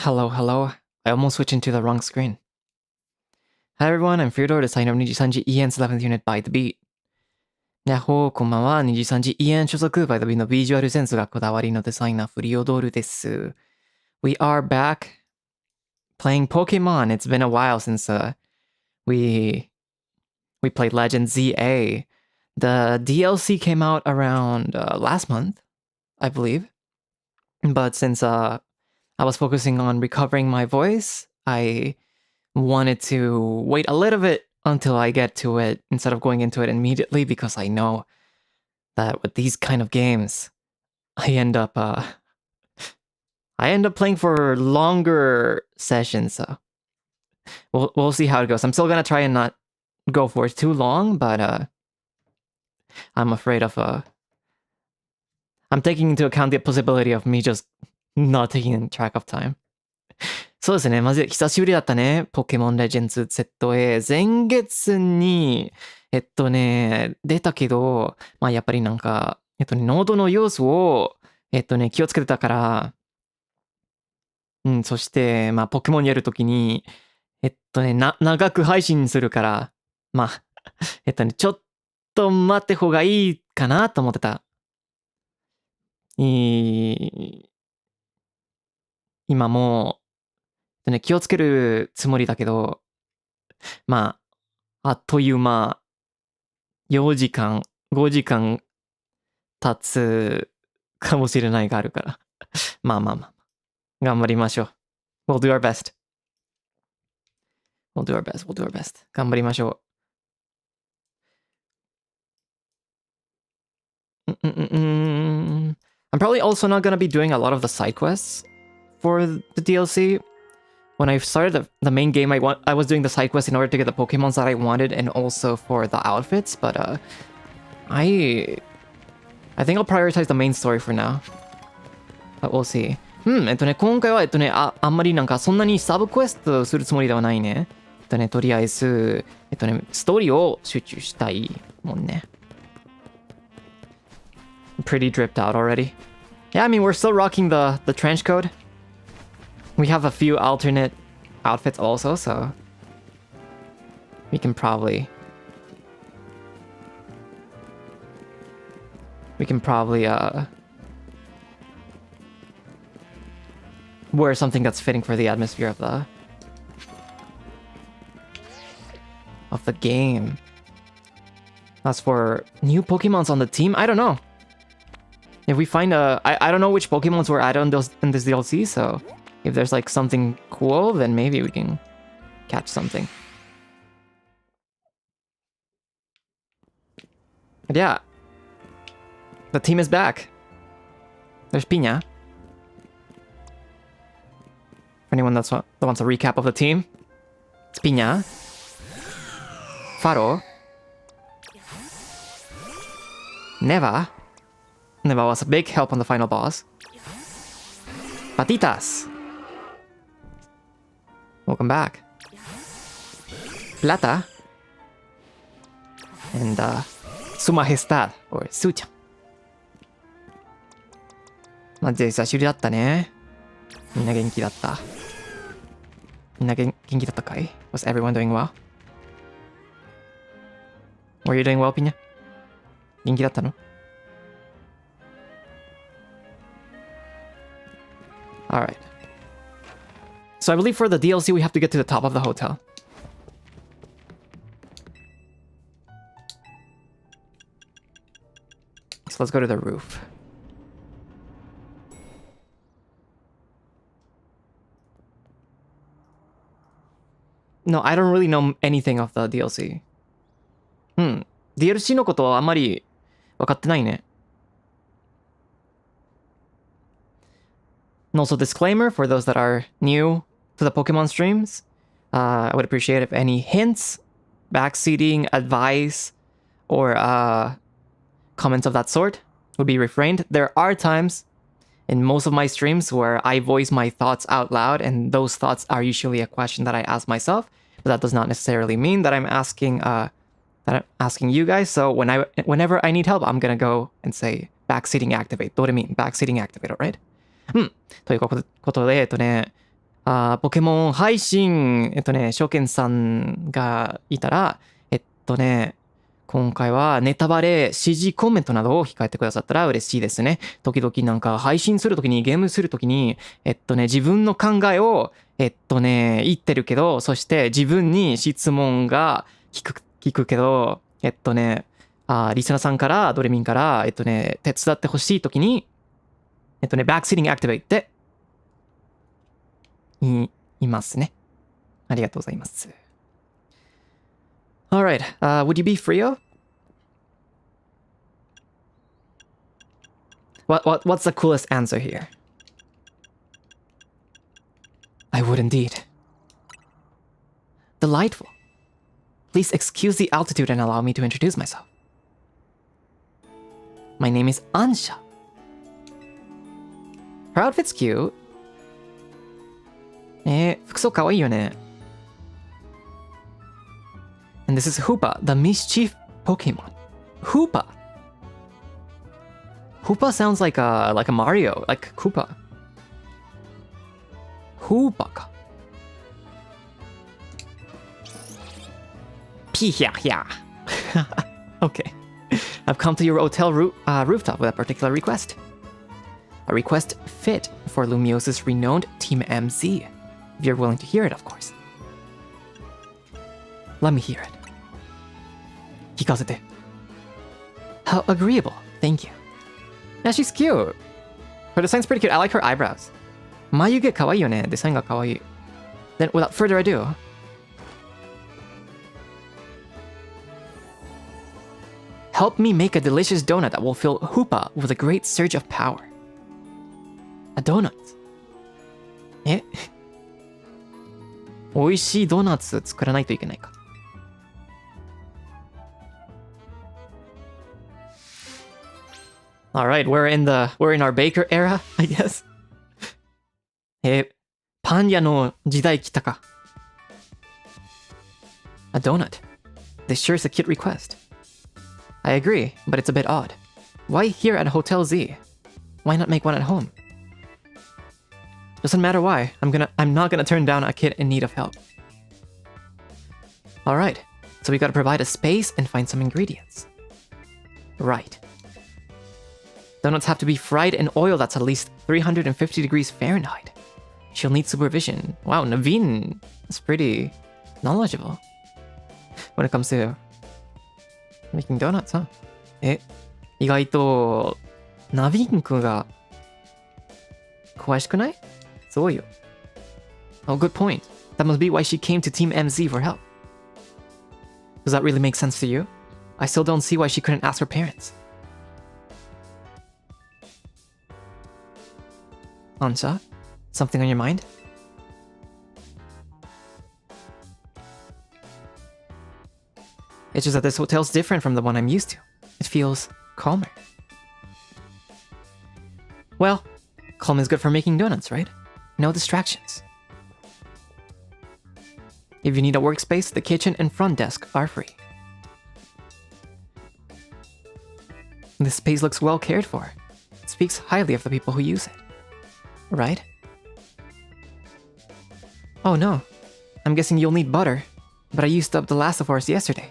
Hello, hello. I almost switched into the wrong screen. Hi everyone, I'm Freodore, designer of NIJISANJI EN's 11th unit by the beat. やっほー、こんばんは。NIJISANJI EN 所属 by the beat のビジュアルセンスがこだわりのデザイナーフリオドールです。We are back playing Pokémon. It's been a while since we played Legend ZA. The DLC came out around last month, I believe. But since I was focusing on recovering my voice, I wanted to wait a little bit until I get to it instead of going into it immediately, because I know that with these kind of games, I end up playing for longer sessions. So we'll see how it goes. I'm still gonna try and not go for too long, but I'm afraid of I'm taking into account the possibility of me just not taking track of time. そうですね。まず久しぶりだったね。ポケモンレジェンズ ZA。前月に、出たけど、まあやっぱりなんか、ノードの要素を、気をつけてたから、そして、まあポケモンやるときに、長く配信するから、まあ、ちょっと待って方がいいかなと思ってた。今も気をつけるつもりだけど、まあ、あっという間、4時間、5時間経つかもしれないがあるから。まあ、頑張りましょう。We'll do our best. We'll do our best. 頑張りましょう。I'm probably also not gonna be doing a lot of the side quests for the DLC. When I started the main game, I was doing the side quests in order to get the Pokemons that I wanted and also for the outfits, but I think I'll prioritize the main story for now. But we'll see. 今回はあんまりなんかそんなにサブクエストするつもりではないね。とりあえずストーリーを集中したいもんね。Pretty dripped out already. Yeah, I mean we're still rocking the trench coat. We have a few alternate outfits also, so we can probably wear something that's fitting for the atmosphere of the game. As for new Pokemons on the team, I don't know. If we find I don't know which Pokemons were added in this DLC, so if there's like something cool, then maybe we can catch something. But yeah, the team is back. There's Pina. For anyone that wants a recap of the team, it's Pina, Faro, Neva. Neva was a big help on the final boss. Patitas. Welcome back. Plata. And Su Majestad, or Su-chan. マジで久しぶりだったね。みんな元気だった。みんな元気だったかい？ Was everyone doing well? Were you doing well, Piña? 元気だったの？ Alright. So I believe for the DLC we have to get to the top of the hotel. So let's go to the roof. No, I don't really know anything of the DLC. DLC のことはあんまり分かってないね。And also disclaimer for those that are new to the Pokemon streams, I would appreciate if any hints, backseating, advice, or comments of that sort would be refrained. There are times in most of my streams where I voice my thoughts out loud, and those thoughts are usually a question that I ask myself, but that does not necessarily mean that I'm asking you guys. So whenever I need help, I'm gonna go and say backseating activate. どうでもいい？ backseating activate, alright? ということで、ポケモン配信、証券さんがいたら、今回はネタバレ、指示コメントなどを控えてくださったら嬉しいですね。時々なんか配信するときに、ゲームするときに、自分の考えを、言ってるけど、そして自分に質問が聞くけど、リスナーさんから、ドレミンから、手伝ってほしいときに、backseating activate って言いますね。ありがとうございます。Alright, would you be Frio? What's the coolest answer here? I would indeed. Delightful. Please excuse the altitude and allow me to introduce myself. My name is Ansha. Her outfit's cute. 服装かわいいよね。And this is Hoopa, the mischief Pokémon. Hoopa. Hoopa sounds like a Mario, like Koopa. Hoopa か。Pihia. Okay. I've come to your hotel rooftop with a particular request. A request fit for Lumiose's renowned Team MZ. If you're willing to hear it, of course. Let me hear it. 聞かせて。How agreeable. Thank you. Yeah, she's cute. Her design's pretty cute. I like her eyebrows. 眉毛かわいいよね。デザインがかわいい。Then, without further ado, help me make a delicious donut that will fill Hoopa with a great surge of power. A donut? 美味しいドーナツ作らないといけないか。Alright, we're in our baker era, I guess. パン屋の時代来たか。A donut. This sure is a cute request. I agree, but it's a bit odd. Why here at Hotel Z? Why not make one at home? Doesn't matter why. I'm not gonna turn down a kid in need of help. Alright, so we gotta provide a space and find some ingredients. Right. Donuts have to be fried in oil that's at least 350 degrees Fahrenheit. She'll need supervision. Wow, Naveen is pretty knowledgeable when it comes to making donuts, huh? 意外とナビン君が詳しくない？すごいよ。Oh, good point. That must be why she came to Team MZ for help. Does that really make sense to you? I still don't see why she couldn't ask her parents. Ansha, something on your mind? It's just that this hotel's different from the one I'm used to. It feels calmer. Well, calm is good for making donuts, right? No distractions. If you need a workspace, the kitchen and front desk are free. This space looks well cared for. It speaks highly of the people who use it. Right? Oh no. I'm guessing you'll need butter, but I used up the last of ours yesterday.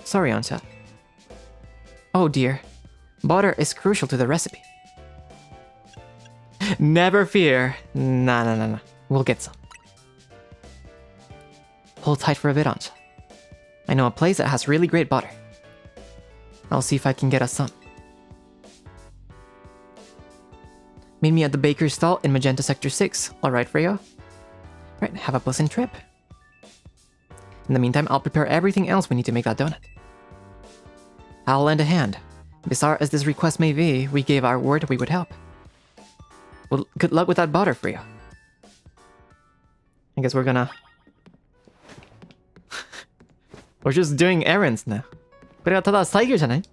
Sorry, Ansha. Oh dear. Butter is crucial to the recipe. Never fear. Nah. We'll get some. Hold tight for a bit, Ansha. I know a place that has really great butter. I'll see if I can get us some. Meet me at the baker's stall in Magenta Sector 6. Alright, Freya? Right, have a pleasant trip. In the meantime, I'll prepare everything else we need to make that donut. I'll lend a hand. Bizarre as this request may be, we gave our word we would help. Well, good luck with that butter, Freya. I guess we're gonna... we're just doing errands now. これはただ作業じゃない？じ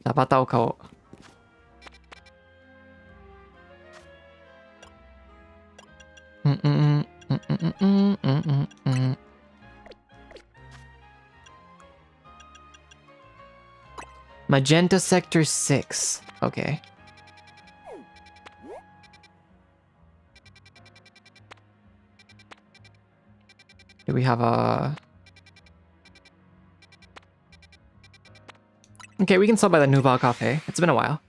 ゃあバターを買おう。Magenta Sector 6. Okay. Do we have a... Okay, we can stop by the Nouveau Cafe. It's been a while.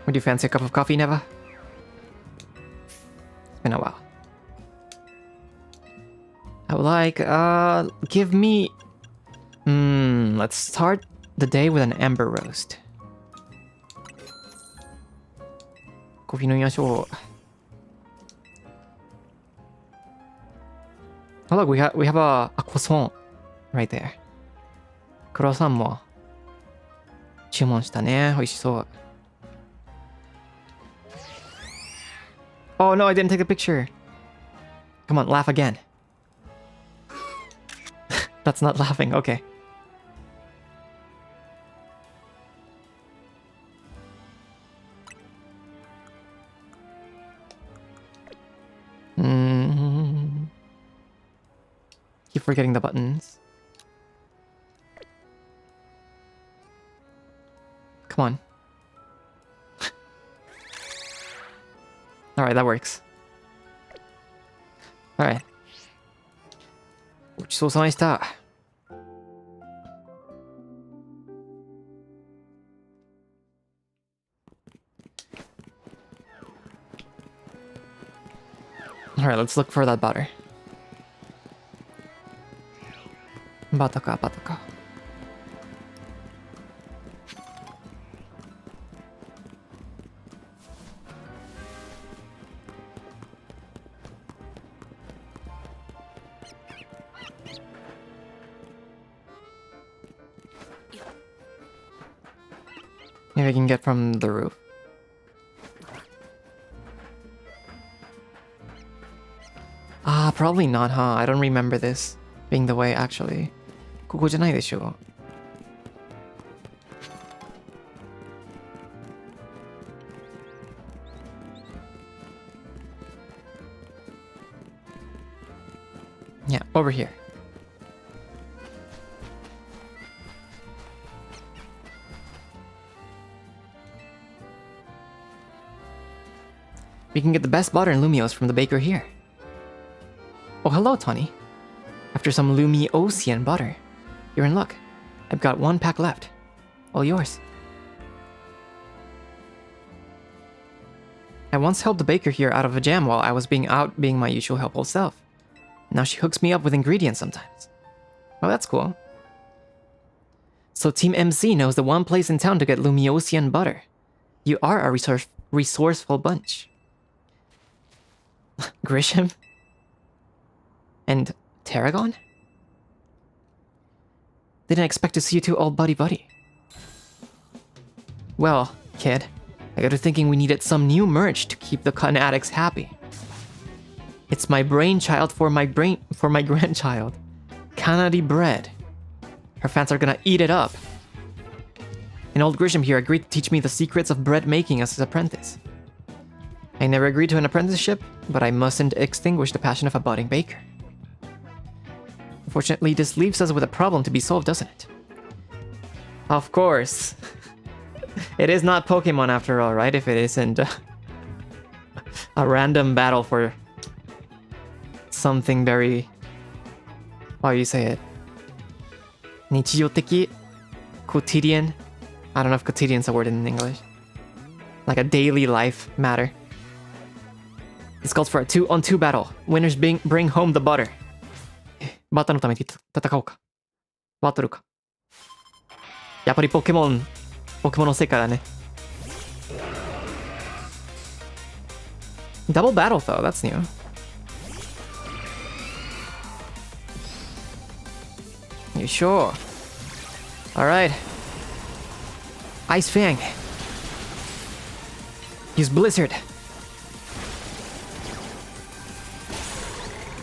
Would you fancy a cup of coffee, Neva? It's been a while. I would like, give me... let's start the day with an amber roast. Coffee 飲みましょう. Oh look, we have a croissant right there. クロワッサンも注文したね。美味しそう。Oh no, I didn't take a picture. Come on, laugh again. That's not laughing, okay. Keep forgetting the buttons. Come on. Alright, that works. Alright. ごちそうさまでした。Alright, let's look for that butter. Butterか, butterか. Maybe I can get from the roof. Ah, probably not, huh? I don't remember this being the way, actually. ここじゃないでしょ. Yeah, over here. We can get the best butter and Lumiose from the baker here. Oh, hello, Tawny. After some Lumiosian butter, you're in luck. I've got one pack left. All yours. I once helped the baker here out of a jam while I was being my usual helpful self. Now she hooks me up with ingredients sometimes. Oh, that's cool. So Team MC knows the one place in town to get Lumiosian butter. You are a resourceful bunch. Grisham? And Tarragon? Didn't expect to see you two all buddy-buddy. Well, kid, I got to thinking we needed some new merch to keep the cotton addicts happy. It's my brainchild for my grandchild. Canady bread. Her fans are gonna eat it up. And old Grisham here agreed to teach me the secrets of bread making as his apprentice. I never agreed to an apprenticeship, but I mustn't extinguish the passion of a budding baker. Unfortunately, this leaves us with a problem to be solved, doesn't it? Of course. It is not Pokémon after all, right? If it isn't a random battle for something very... How do you say it? 日常的? Quotidian? I don't know if quotidian's a word in English. Like a daily life matter. This calls for a 2-on-2 battle. Winners bring home the butter. バトルのために戦おうか。バトルか。やっぱりポケモンの世界だね。Double battle though, that's new. You sure? Alright. Ice Fang. Use Blizzard.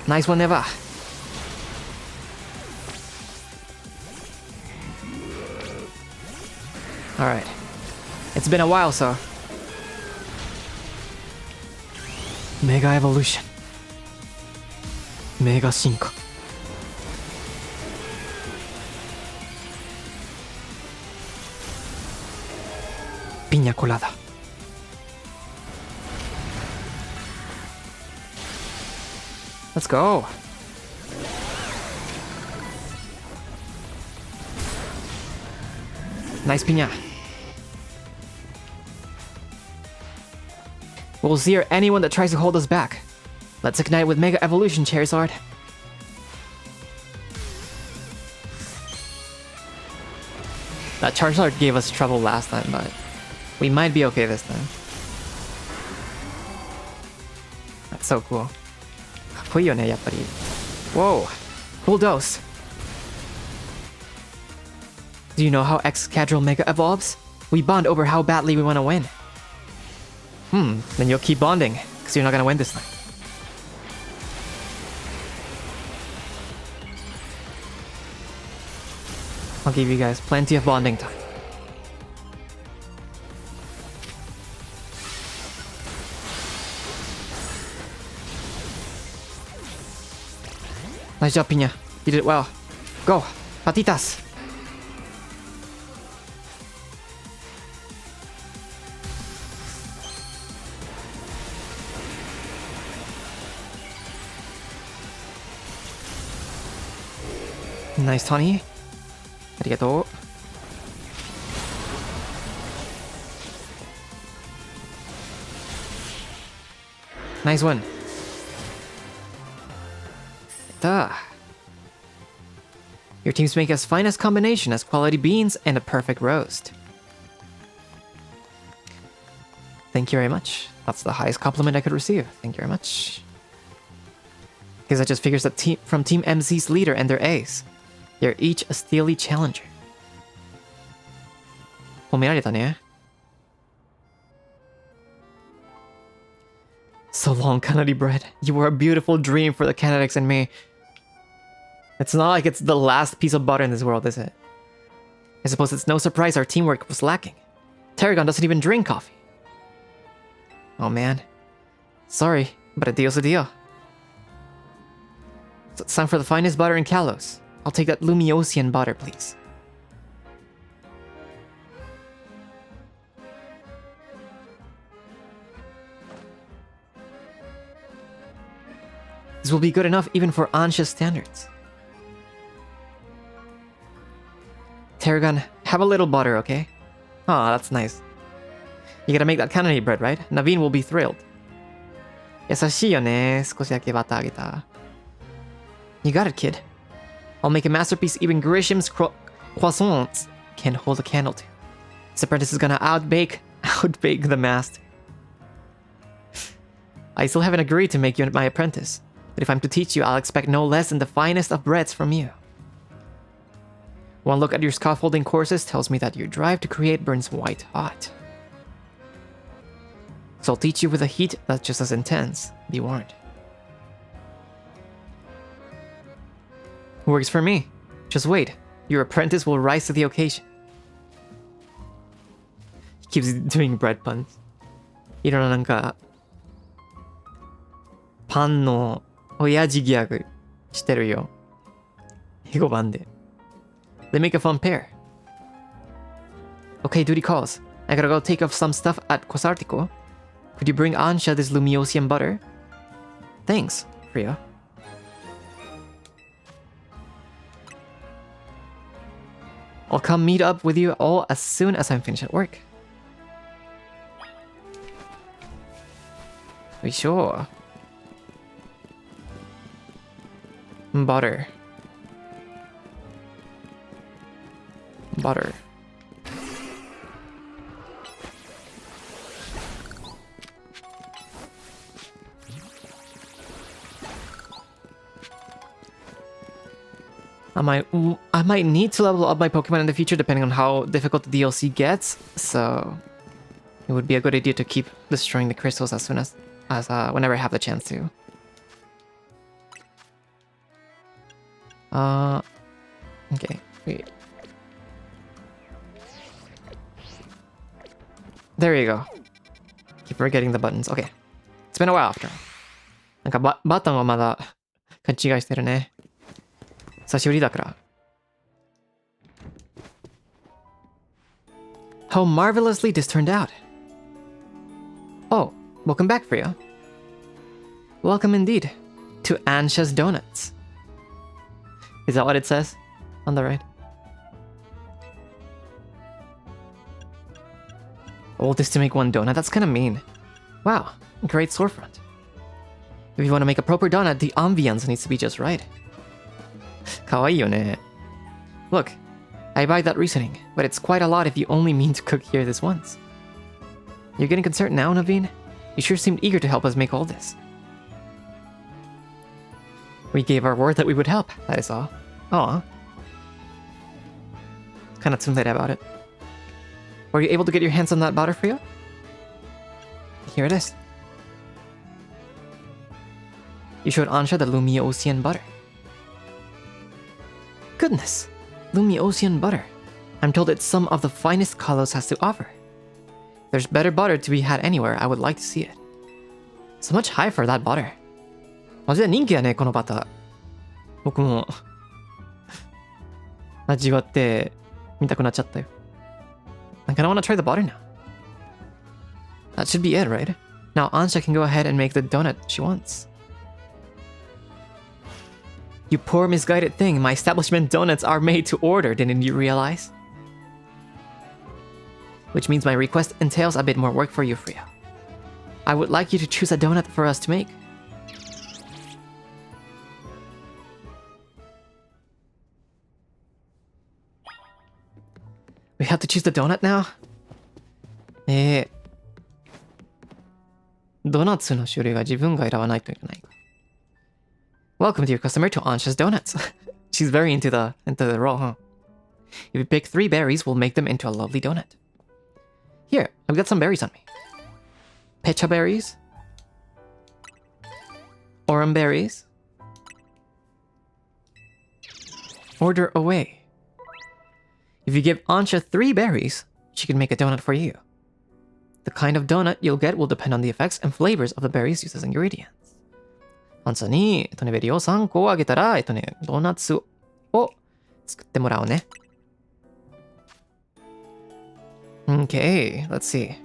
Nice one, Neva. Alright. It's been a while, so... Mega Evolution. Mega 進化. Piña colada. Let's go. Nice piña. We'll zero anyone that tries to hold us back. Let's ignite with Mega Evolution, Charizard. That Charizard gave us trouble last time, but we might be okay this time. That's so cool. かっこいいよね、やっぱり. Whoa, full dose. Do you know how Excadrill Mega evolves? We bond over how badly we want to win. Then you'll keep bonding, because you're not going to win this time. I'll give you guys plenty of bonding time. Nice job, Piña. You did it well. Go, patitas. Nice, Tony. Arigato. Nice one. Your teams make as finest combination as quality beans and a perfect roast. Thank you very much. That's the highest compliment I could receive. Thank you very much. Because that just figures that from Team MC's leader and their ace. They're each a steely challenger. 褒められたね. So long, Canary bread. You were a beautiful dream for the Canadics and me. It's not like it's the last piece of butter in this world, is it? I suppose it's no surprise our teamwork was lacking. Tarragon doesn't even drink coffee. Oh man. Sorry, but a deal's a deal. So it's time for the finest butter in Kalos. I'll take that Lumiosian butter, please. This will be good enough even for Ansha's standards. Tarragon, have a little butter, okay? Aw, that's nice. You gotta make that canary bread, right? Naveen will be thrilled. 優しいよね。少しだけバターあげた。You got it, kid. I'll make a masterpiece even Grisham's croissants can't hold a candle to. This apprentice is gonna outbake the master. I still haven't agreed to make you my apprentice, but if I'm to teach you, I'll expect no less than the finest of breads from you. One look at your scaffolding courses tells me that your drive to create burns white hot. So I'll teach you with a heat that's just as intense. Be warned. Works for me. Just wait. Your apprentice will rise to the occasion. He keeps doing bread puns. いろんななんかパンの親父ギャグしてるよ。英語版で。They make a fun pair. Okay, duty calls. I gotta go take off some stuff at Quasartico. Could you bring Ansha this Lumiosian butter? Thanks, Freya. I'll come meet up with you all as soon as I'm finished at work. We sure. Butter. Butter. I might need to level up my Pokemon in the future depending on how difficult the DLC gets, so it would be a good idea to keep destroying the crystals as soon as whenever I have the chance to. Okay, wait. There you go. Keep forgetting the buttons. Okay. It's been a while after. なんかバトンはまだ勘違いしてるね。久しぶりだから。How marvelously this turned out. Oh, welcome back, Freya. Welcome indeed to Ansha's Donuts. Is that what it says on the right? All this to make one donut? That's kind of mean. Wow, great storefront. If you want to make a proper donut, the ambience needs to be just right. Kawaii yo ne. Look, I buy that reasoning, but it's quite a lot if you only mean to cook here this once. You're getting concerned now, Naveen? You sure seemed eager to help us make all this. We gave our word that we would help, that is all. Aw. Kinda tsundere about it. Were you able to get your hands on that butter, Freya? Here it is. You showed Ansha the Lumiose butter. Goodness! Lumiose butter. I'm told it's some of the finest Kalos has to offer. If there's better butter to be had anywhere, I would like to see it. So much high for that butter. マジで人気やね、このバター。僕も味わってみたくなっちゃったよ。I kinda wanna try the butter now. That should be it, right? Now Ansha can go ahead and make the donut she wants. You poor misguided thing, my establishment donuts are made to order, didn't you realize? Which means my request entails a bit more work for you, Freya. I would like you to choose a donut for us to make. We have to choose the donut now? ドナツの種類が自分が選ばないといけない。Welcome to your customer to Ansha's Donuts. She's very into the role, huh? If you pick 3 berries, we'll make them into a lovely donut. Here, I've got some berries on me. Pecha berries. Aurum berries. Order away. If you give Ansha 3 berries, she can make a donut for you. The kind of donut you'll get will depend on the effects and flavors of the berries used as ingredients. アンサに、ベリーを3個あげたら、ドーナツを作ってもらうね。Okay, let's see.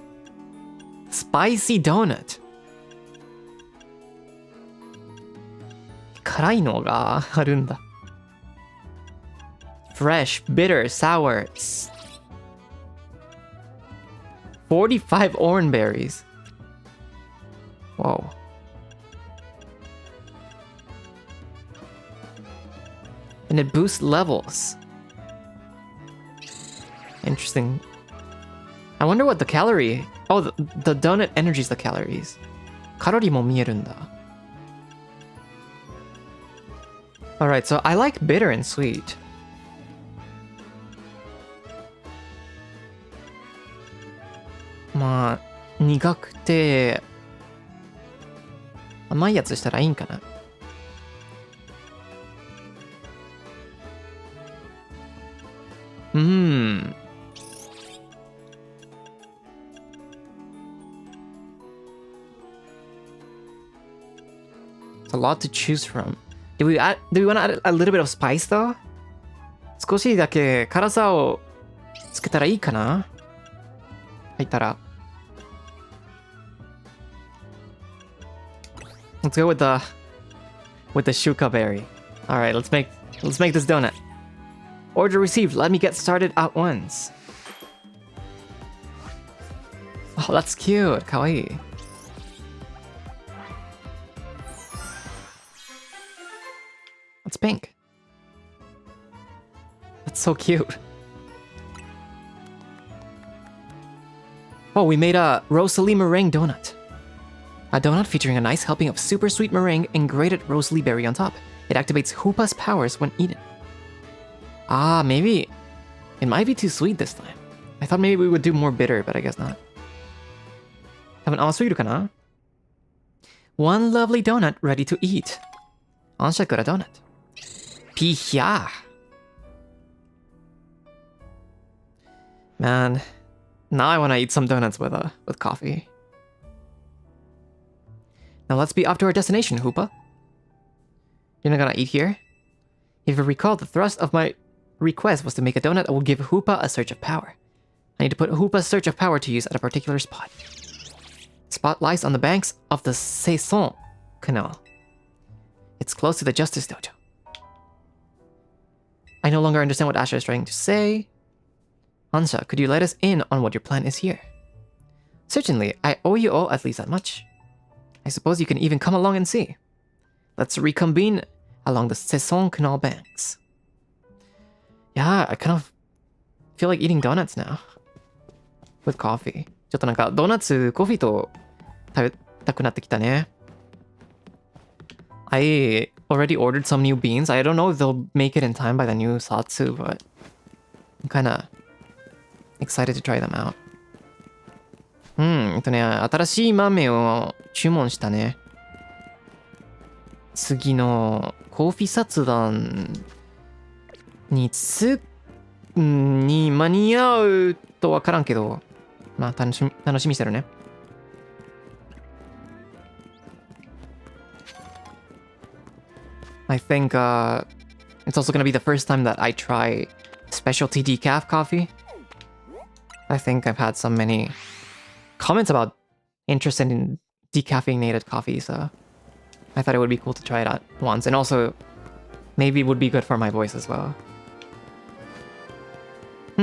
Spicy donut. 辛いのがあるんだ。Fresh, bitter, sour. 45 orange berries. Whoa. And it boosts levels. Interesting. I wonder what the calorie... Oh, the donut energy is the calories. カロリーも見えるんだ。Alright, so I like bitter and sweet. Ma, 苦くて甘いやつしたらいいんかな。It's a lot to choose from. Do we want to add a little bit of spice though? 少しだけ辛さをつけたらいいかな。入ったら。Let's go with the shuka berry. All right, let's make this donut. Order received. Let me get started at once. Oh, that's cute. Kawaii. It's pink. That's so cute. Oh, we made a Rosalie meringue donut. A donut featuring a nice helping of super sweet meringue and grated Rosalie berry on top. It activates Hoopa's powers when eaten. Ah, maybe... It might be too sweet this time. I thought maybe we would do more bitter, but I guess not. 多分甘すぎるかな? One lovely donut ready to eat. Ansha got a donut. Pihya! Man, now I want to eat some donuts with coffee. Now let's be off to our destination, Hoopa. You're not gonna eat here? If you recall, the thrust of my request was to make a donut that will give Hoopa a surge of power. I need to put Hoopa's Search of Power to use at a particular spot. The spot lies on the banks of the Saison Canal. It's close to the Justice Dojo. I no longer understand what Asha is trying to say. Ansha, could you let us in on what your plan is here? Certainly, I owe you all at least that much. I suppose you can even come along and see. Let's reconvene along the Saison Canal banks. Yeah, I kind of feel like eating donuts now. With coffee. ちょっとなんかドーナツコーヒーと食べたくなってきたね。I already ordered some new beans. I don't know if they'll make it in time by the new Satsu, but I'm kind of excited to try them out. 新しい豆を注文したね。次のコーヒー殺団に間に合うとわからんけど、まあ楽しみにしてるね。I think it's also gonna be the first time that I try specialty decaf coffee. I think I've had so many comments about interested in decaffeinated coffee, so I thought it would be cool to try it out once, and also maybe it would be good for my voice as well.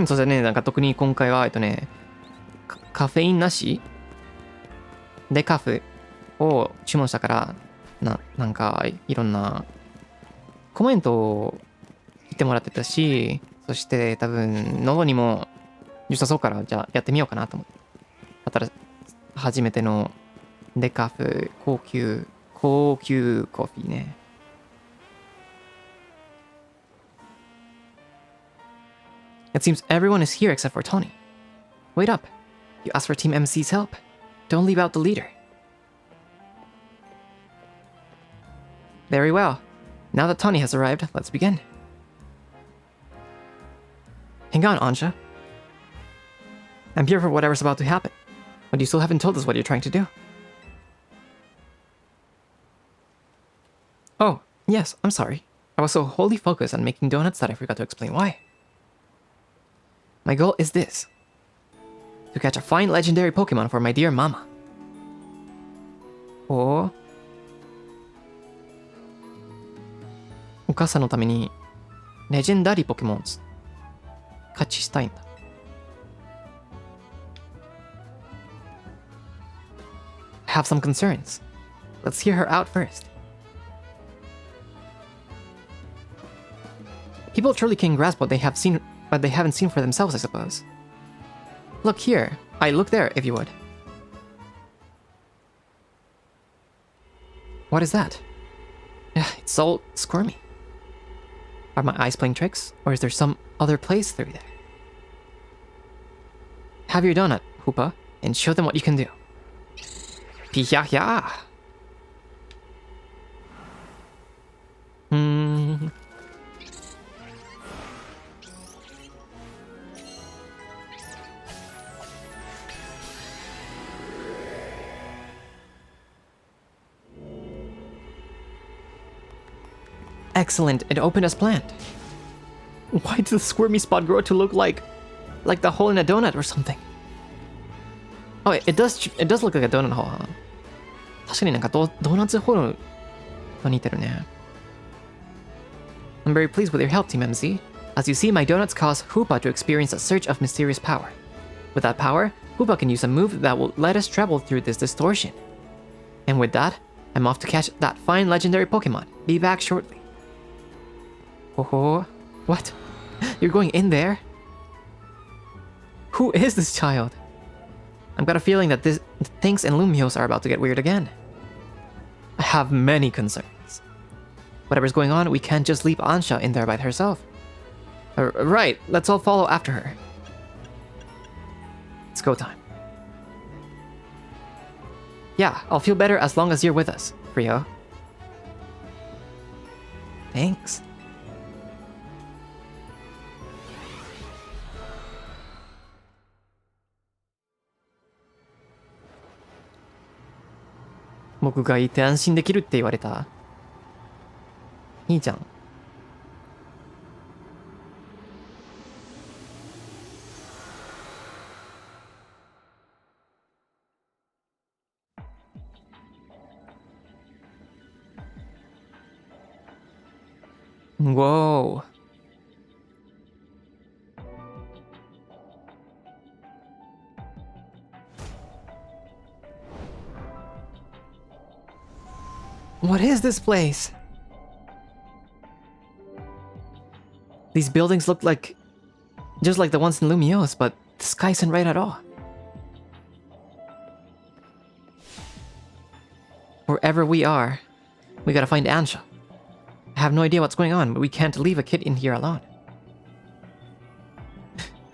そうですね、なんか特に今回はカフェインなしデカフを注文したからなんかいろんなコメントを言ってもらってたし、そして多分喉にも良さそうからじゃあやってみようかなと思って。初めてのデカフ高級コーヒーね。It seems everyone is here except for Tony. Wait up. You asked for Team MC's help. Don't leave out the leader. Very well. Now that Tony has arrived, let's begin. Hang on, Ansha. I'm here for whatever's about to happen, but you still haven't told us what you're trying to do. Oh, yes, I'm sorry. I was so wholly focused on making donuts that I forgot to explain why. My goal is this. To catch a fine legendary Pokémon for my dear mama. Oh. お母さんのためにレジェンダリーポケモン勝ちしたいんだ。I have some concerns. Let's hear her out first. People truly can grasp what they have seen, but they haven't seen for themselves, I suppose. Look here. Look there, if you would. What is that? It's so squirmy. Are my eyes playing tricks, or is there some other place through there? Have your donut, Hoopa, and show them what you can do. Pihya-hya! Excellent, it opened as planned. Why did the squirmy spot grow to look like the hole in a donut or something? Oh, it does look like a donut hole, huh? 確かになんかドーナツホールと似てるね。I'm very pleased with your help, Team MC. As you see, my donuts cause Hoopa to experience a surge of mysterious power. With that power, Hoopa can use a move that will let us travel through this distortion. And with that, I'm off to catch that fine legendary Pokémon. Be back shortly. Oh, what? You're going in there? Who is this child? I've got a feeling that things in Lumiose are about to get weird again. I have many concerns. Whatever's going on, we can't just leave Ansha in there by herself. Right, let's all follow after her. It's go time. Yeah, I'll feel better as long as you're with us, Frio. Thanks. I 僕がいて安心できるって言われた。いいじゃん。Whoa. What is this place? These buildings look like just like the ones in Lumiose, but the sky isn't right at all. Wherever we are, we gotta find Ansha. I have no idea what's going on, but we can't leave a kid in here alone.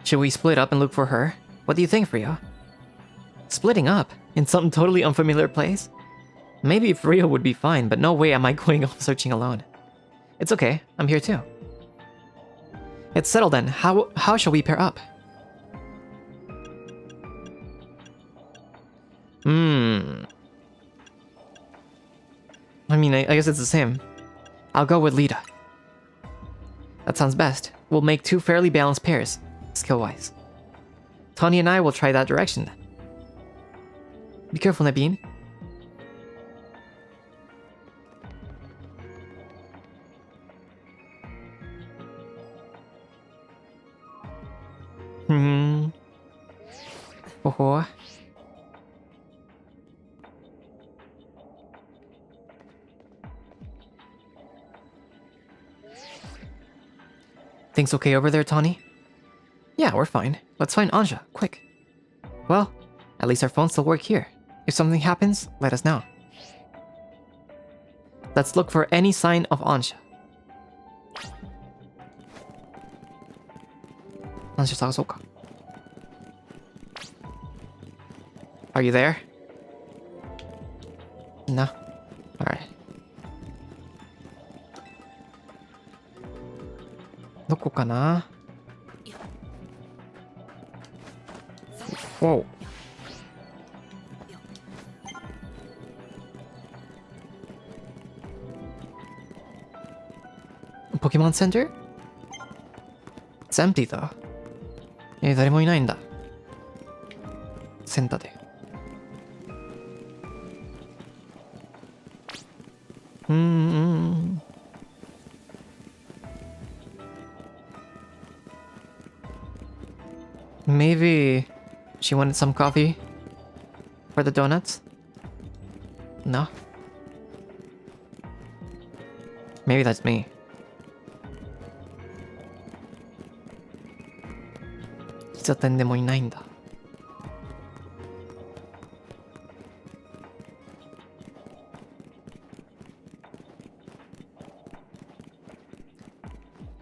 Should we split up and look for her? What do you think, Frio? Splitting up? In some totally unfamiliar place? Maybe Frio would be fine, but no way am I going off searching alone. It's okay, I'm here too. It's settled then. How shall we pair up? I mean, I guess it's the same. I'll go with Lita. That sounds best. We'll make two fairly balanced pairs, skill-wise. Tony and I will try that direction then. Be careful, Nabeen. Oh. Things okay over there, Tawny? Yeah, we're fine. Let's find Ansha, quick. Well, at least our phones still work here. If something happens, let us know. Let's look for any sign of Ansha. Ansha 探そうか. Are you there? No. Alright. どこかな? Whoa. Pokemon Center? It's empty though. 誰もいないんだ。センターで。Maybe she wanted some coffee for the donuts? No? Maybe that's me.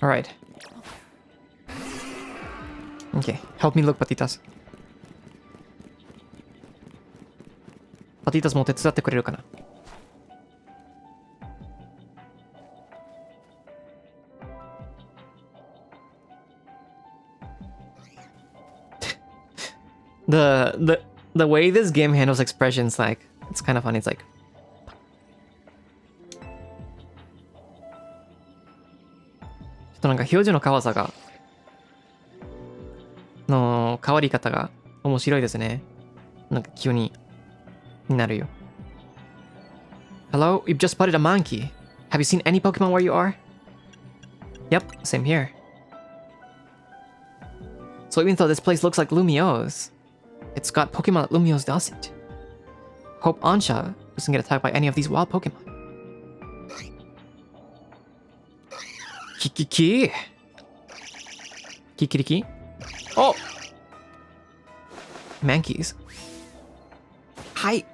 Alright. Okay, help me look, Patitas. Patitas も手伝ってくれるかな? The way this game handles expressions, like, it's kind of funny. It's like, ちょっとなんか表情の変わさがの変わり方が面白いですね。なんか急になるよ。Hello, you've just spotted a monkey. Have you seen any Pokemon where you are? Yep, same here. So even though this place looks like Lumiose, it's got Pokemon that Lumiose doesn't. Hope Ansha doesn't get attacked by any of these wild Pokemon. Kikiki. Kikiriki. Oh! Mankeys. Hi!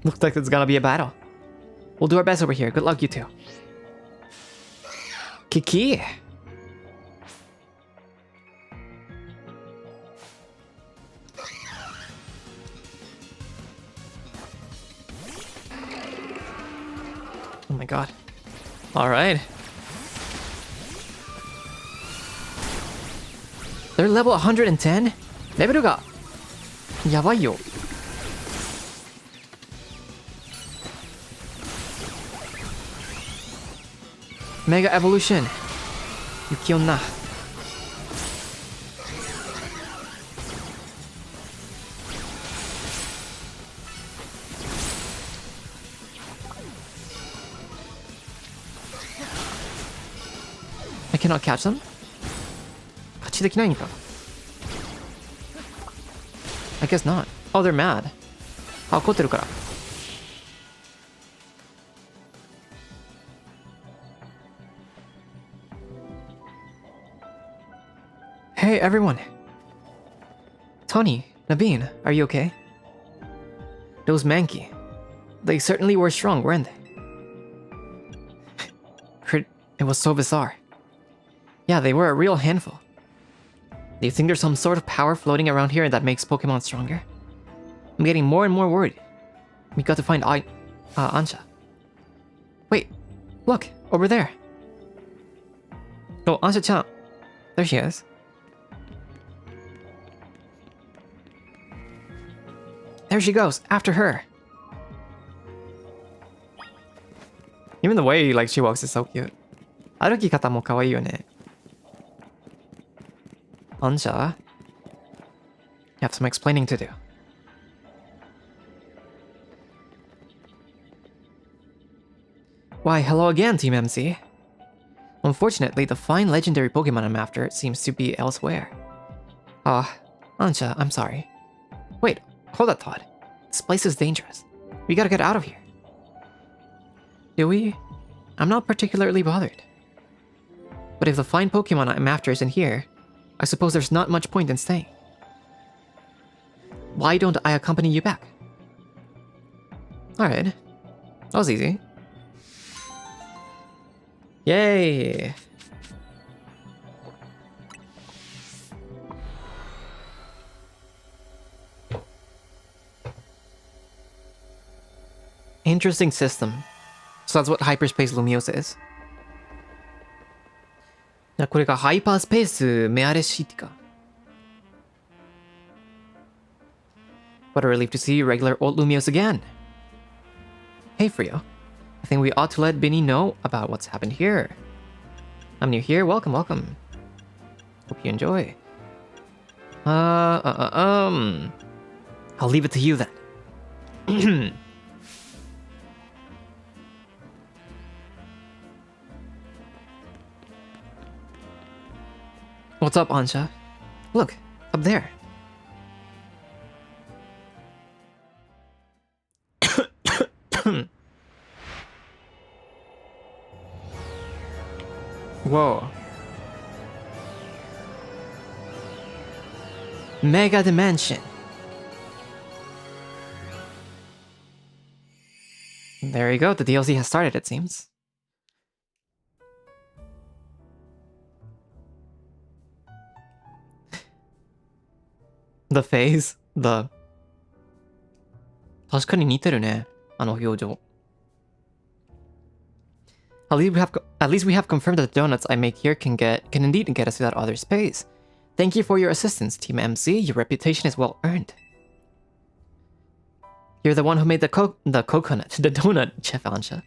Looks like it's gonna be a battle. We'll do our best over here. Good luck, you two. Kiki! Oh my god. Alright. They're level 110? レベルがやばいよ。Mega Evolution. 雪女。cannot catch them? 勝ちできないんか? I guess not. Oh, they're mad. あ、怒ってるから。Hey, everyone. Tony, Naveen, are you okay? Those Mankey. They certainly were strong, weren't they? It was so bizarre. Yeah, they were a real handful. Do you think there's some sort of power floating around here that makes Pokemon stronger? I'm getting more and more worried. We got to find Ansha. Wait, look, over there. Oh, Ansha-chan. There she is. There she goes, after her. Even the way like she walks is so cute. 歩き方も可愛いよね。Ansha, you have some explaining to do. Why, hello again, Team MC. Unfortunately, the fine legendary Pokemon I'm after seems to be elsewhere. Ansha, I'm sorry. Wait, hold that thought. This place is dangerous. We gotta get out of here. Do we? I'm not particularly bothered. But if the fine Pokemon I'm after isn't here, I suppose there's not much point in staying. Why don't I accompany you back? Alright. That was easy. Yay! Interesting system. So that's what Hyperspace Lumiose is. これがハイパースペースメアレシティか。What a relief to see regular old Lumiose again. Hey Frio, I think we ought to let Binny know about what's happened here. I'm new here, welcome, welcome. Hope you enjoy. I'll leave it to you then. What's up, Ansha? Look, up there. Whoa. Mega Dimension. There you go, the DLC has started, it seems. The face, the... 確かに似てるね、あの表情。At least we have confirmed that the donuts I make here can indeed get us to that other space. Thank you for your assistance, Team MC. Your reputation is well earned. You're the one who made the donut, Chef Ansha.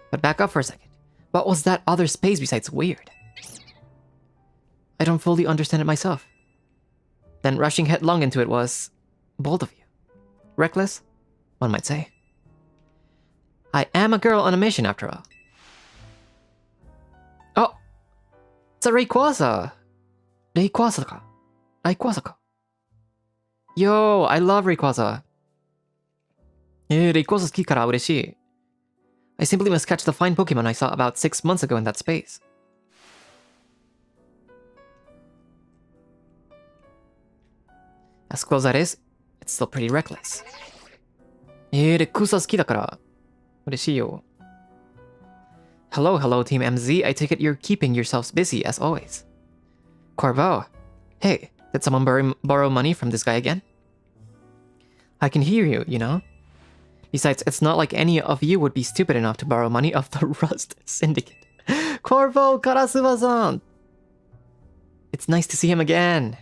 But back up for a second. What was that other space besides weird? I don't fully understand it myself. Then rushing headlong into it was bold of you. Reckless, one might say. I am a girl on a mission after all. Oh! It's a Rayquaza! Rayquaza ka. Yo, I love Rayquaza. Rayquaza 好きから嬉しい. I simply must catch the fine Pokemon I saw about 6 months ago in that space. As close as that is, it's still pretty reckless. レックサ好きだから嬉しいよ。Hello, Team MZ. I take it you're keeping yourselves busy as always. Corvo, hey, did someone borrow money from this guy again? I can hear you, you know? Besides, it's not like any of you would be stupid enough to borrow money off the Rust Syndicate. Corvo Karasuba-san! It's nice to see him again.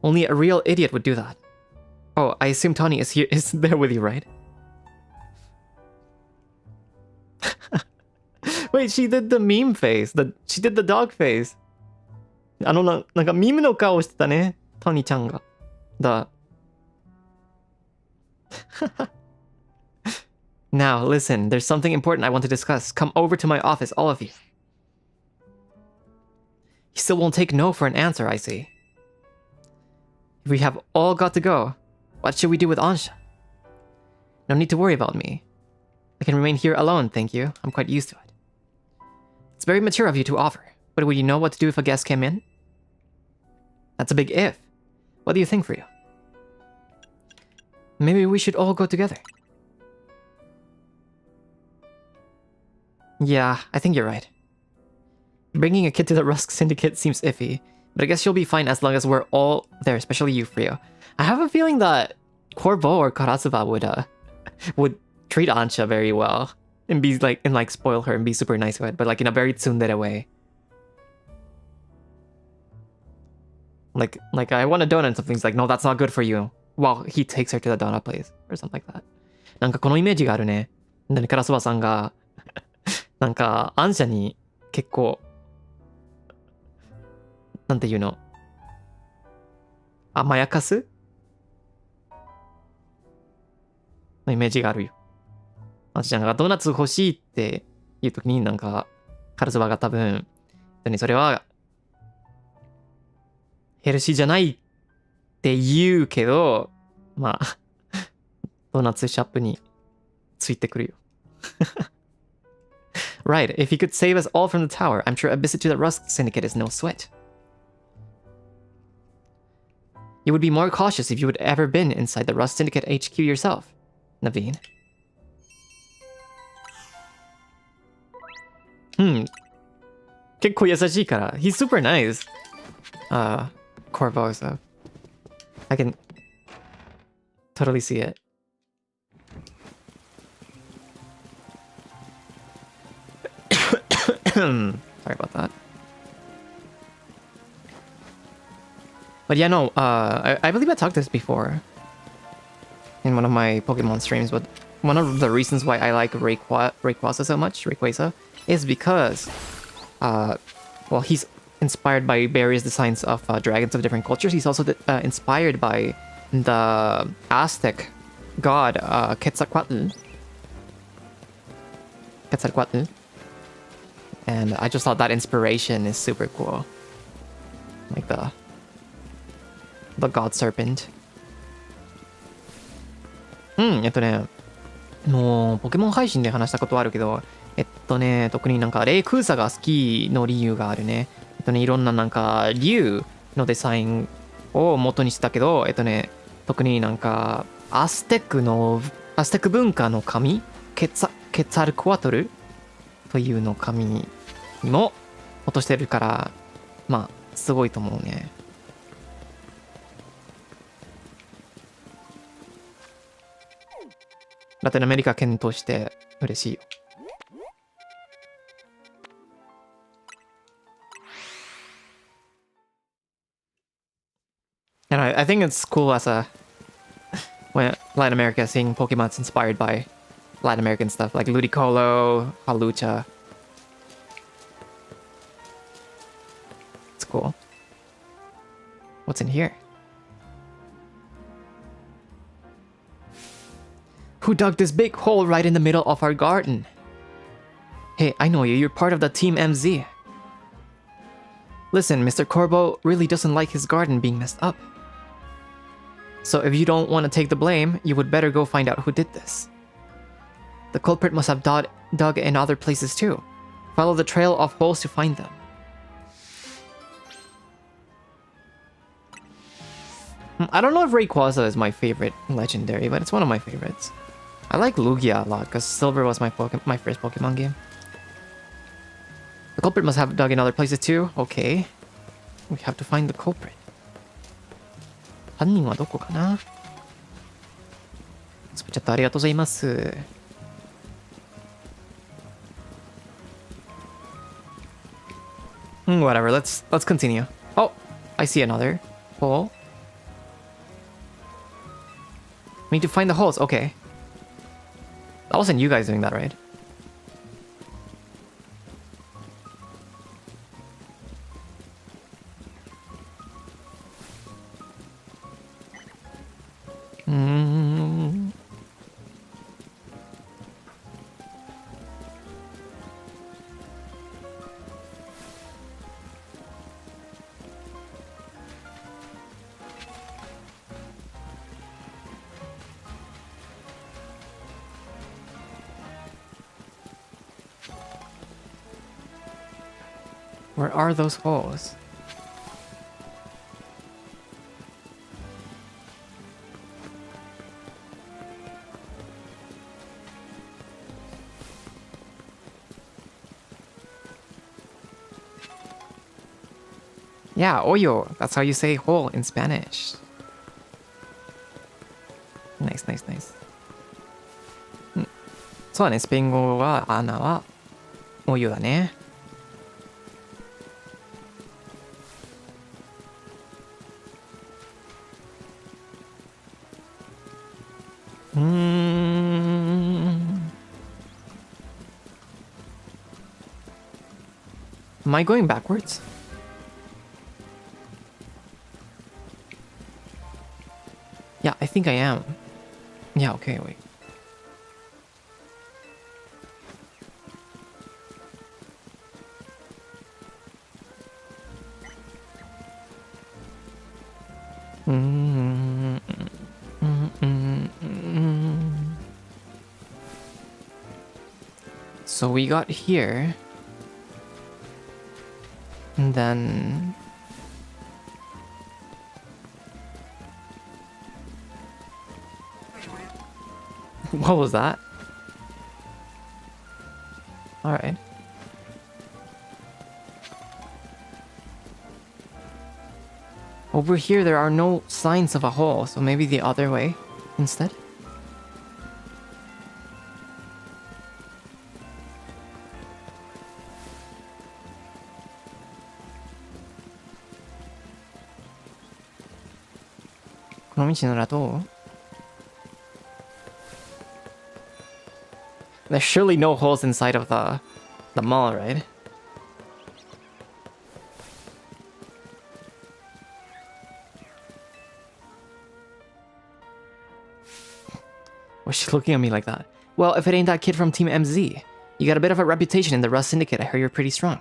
Only a real idiot would do that. Oh, I assume Tony is there with you, right? Wait, she did the meme face. She did the dog face. なんかミムの顔してたね、トニちゃんが。Now, listen, there's something important I want to discuss. Come over to my office, all of you. You still won't take no for an answer, I see. If we have all got to go, what should we do with Ansha? No need to worry about me. I can remain here alone, thank you. I'm quite used to it. It's very mature of you to offer, but would you know what to do if a guest came in? That's a big if. What do you think, for you? Maybe we should all go together. Yeah, I think you're right. Bringing a kid to the Rusk Syndicate seems iffy, but I guess you'll be fine as long as we're all there, especially you, Frio. I have a feeling that Corvo or Karatsuba would treat Ansha very well and be like spoil her and be super nice to it, but like in a very tsundere way. Like I want a donut and something's like, no, that's not good for you. While he takes her to the donut place or something like that. なんかこのイメージがあるね。でね、カラスバさんがなんかアンシャに結構なんていうの甘やかすのイメージがあるよ。アンシャがドーナツ欲しいっていう時になんかカラスバが多分それはヘルシーじゃないって言うけど、まあドーナツショップについてくるよ。Right, if he could save us all from the tower, I'm sure a visit to the Rusk Syndicate is no sweat. You would be more cautious if you had ever been inside the Rusk Syndicate HQ yourself, Naveen. 結構優しいから。He's super nice. Corvo, so I can totally see it. Sorry about that. But yeah, no, I believe I talked this before in one of my Pokemon streams, but one of the reasons why I like Rayquaza so much, Rayquaza, is because, well, he's inspired by various designs of dragons of different cultures. He's also inspired by the Aztec god Quetzalcoatl. And I just thought that inspiration is super cool. Like the god serpent. もうポケモン配信で話したことはあるけど、特になんかレイクーサが好きの理由があるね。いろんななんか竜のデザインを元にしたけど、特になんかアステック文化の神ケツァルコアトルというの神にも落としてるから、まあすごいと思うね。ラテンアメリカ圏として嬉しいよ。And I think it's cool as when Latin America seeing Pokemon's inspired by Latin American stuff like Ludicolo, Halucha. It's cool. What's in here? Who dug this big hole right in the middle of our garden? Hey, I know you. You're part of the Team MZ. Listen, Mr. Corbo really doesn't like his garden being messed up. So if you don't want to take the blame, you would better go find out who did this. The culprit must have dug in other places too. Follow the trail of holes to find them. I don't know if Rayquaza is my favorite legendary, but it's one of my favorites. I like Lugia a lot because Silver was my first Pokemon game. The culprit must have dug in other places too. Okay. We have to find the culprit. 犯人はどこかな？スプチャットありがとうございます。Whatever, let's continue. Oh, I see another hole. We need to find the holes, okay. That wasn't you guys doing that, right? Where are those holes? Yeah, hoyo. That's how you say hole in Spanish. Nice, nice, nice. そうだね、スペイン語は穴はお湯だね。Am I going backwards? Yeah, I think I am. Yeah, okay, wait. So we got here. And then... What was that? Alright. Over here there are no signs of a hole, so maybe the other way instead? There's surely no holes inside of the mall, right? Why's she looking at me like that? Well, if it ain't that kid from Team MZ, you got a bit of a reputation in the Rust Syndicate. I heard you're pretty strong.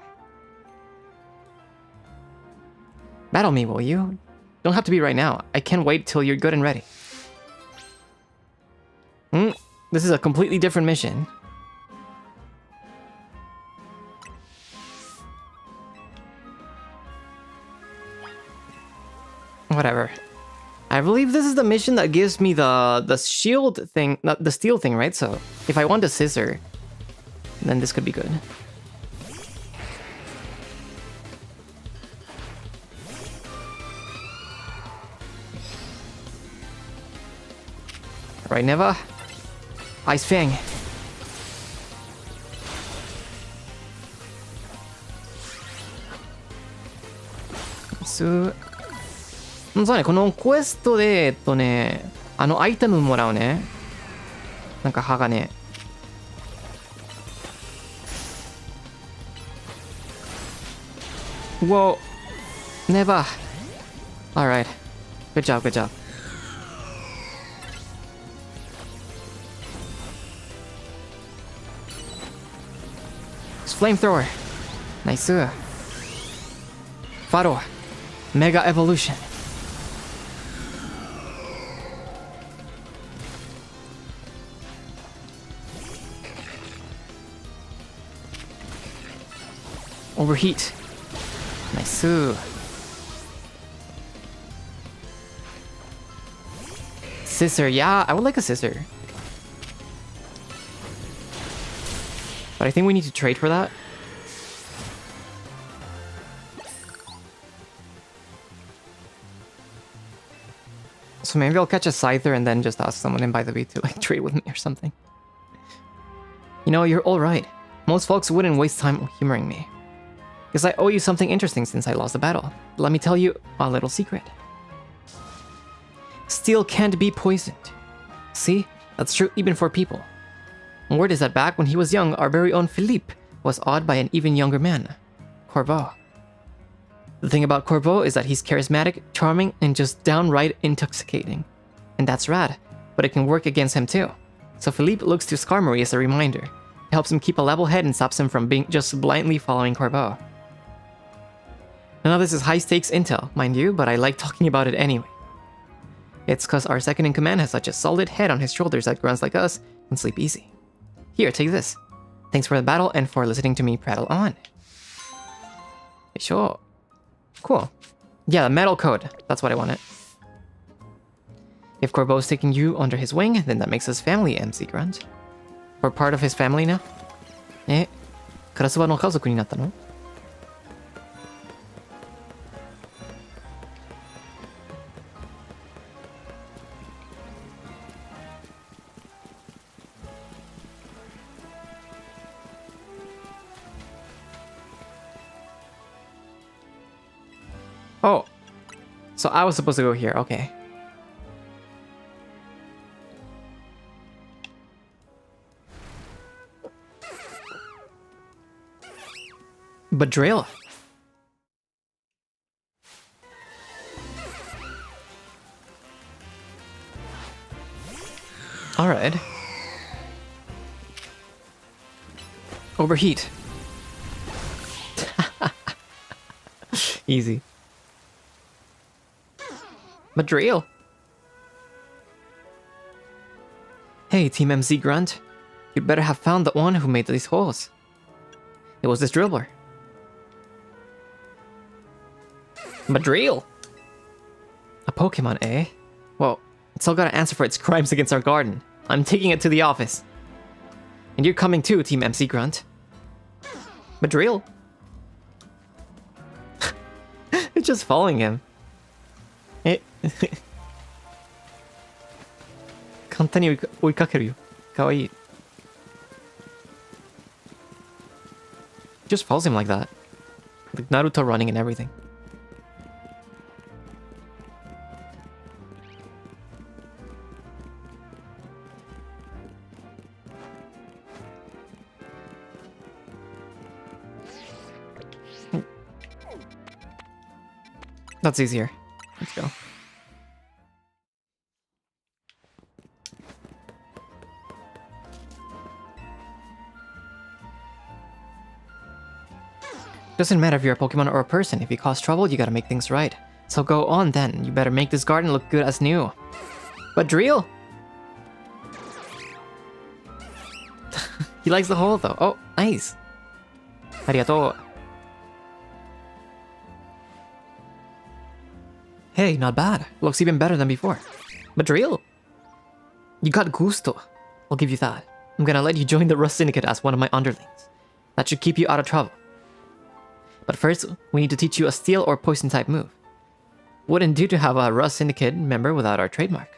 Battle me, will you? Don't have to be right now. I can't wait till you're good and ready. This is a completely different mission. Whatever. I believe this is the mission that gives me the shield thing, not the steel thing, right? So if I want a scissor, then this could be good. Right, Neva? Ice Fang.そうね、このクエストで、アイテムもらうね。なんか鋼。Whoa. Never. Alright. Good job, good job. Flamethrower. Nice. Faro. Mega Evolution. Overheat. Nice. Scissor. Yeah, I would like a scissor. But I think we need to trade for that. So maybe I'll catch a Scyther and then just ask someone in by the beat to like trade with me or something. You know, you're alright. Most folks wouldn't waste time humoring me. Because I owe you something interesting since I lost the battle. Let me tell you a little secret. Steel can't be poisoned. See? That's true even for people. Word is that back when he was young, our very own Philippe was awed by an even younger man, Corbeau. The thing about Corbeau is that he's charismatic, charming, and just downright intoxicating. And that's rad, but it can work against him too. So Philippe looks to Skarmory as a reminder. It helps him keep a level head and stops him from being just blindly following Corbeau. None of this is high-stakes intel, mind you, but I like talking about it anyway. It's cause our second-in-command has such a solid head on his shoulders that grunts like us can sleep easy. Here, take this. Thanks for the battle and for listening to me prattle on. Sure. Cool. Yeah, the metal code. That's what I wanted. If Corbo's taking you under his wing, then that makes us family, MC Grunt. We're part of his family now? クラスバの家族になったの? Oh, so I was supposed to go here. Okay. But drill. All right. Overheat. Easy. Madriel. Hey, Team MC Grunt. You'd better have found the one who made these holes. It was this dribbler. Madriel. A Pokemon, eh? Well, it's still gotta answer for its crimes against our garden. I'm taking it to the office. And you're coming too, Team MC Grunt. Madriel. It's just following him. 簡単に追いかけるよ。かわいい。Just follows him like that. Like Naruto running and everything. That's easier. Let's go. Doesn't matter if you're a Pokemon or a person. If you cause trouble, you gotta make things right. So go on then. You better make this garden look good as new. But drill! He likes the hole though. Oh, nice. Arigato. Hey, not bad. Looks even better than before. But drill! You got gusto. I'll give you that. I'm gonna let you join the Rust Syndicate as one of my underlings. That should keep you out of trouble. But first, we need to teach you a steel or poison type move. Wouldn't do to have a Rust Syndicate member without our trademark.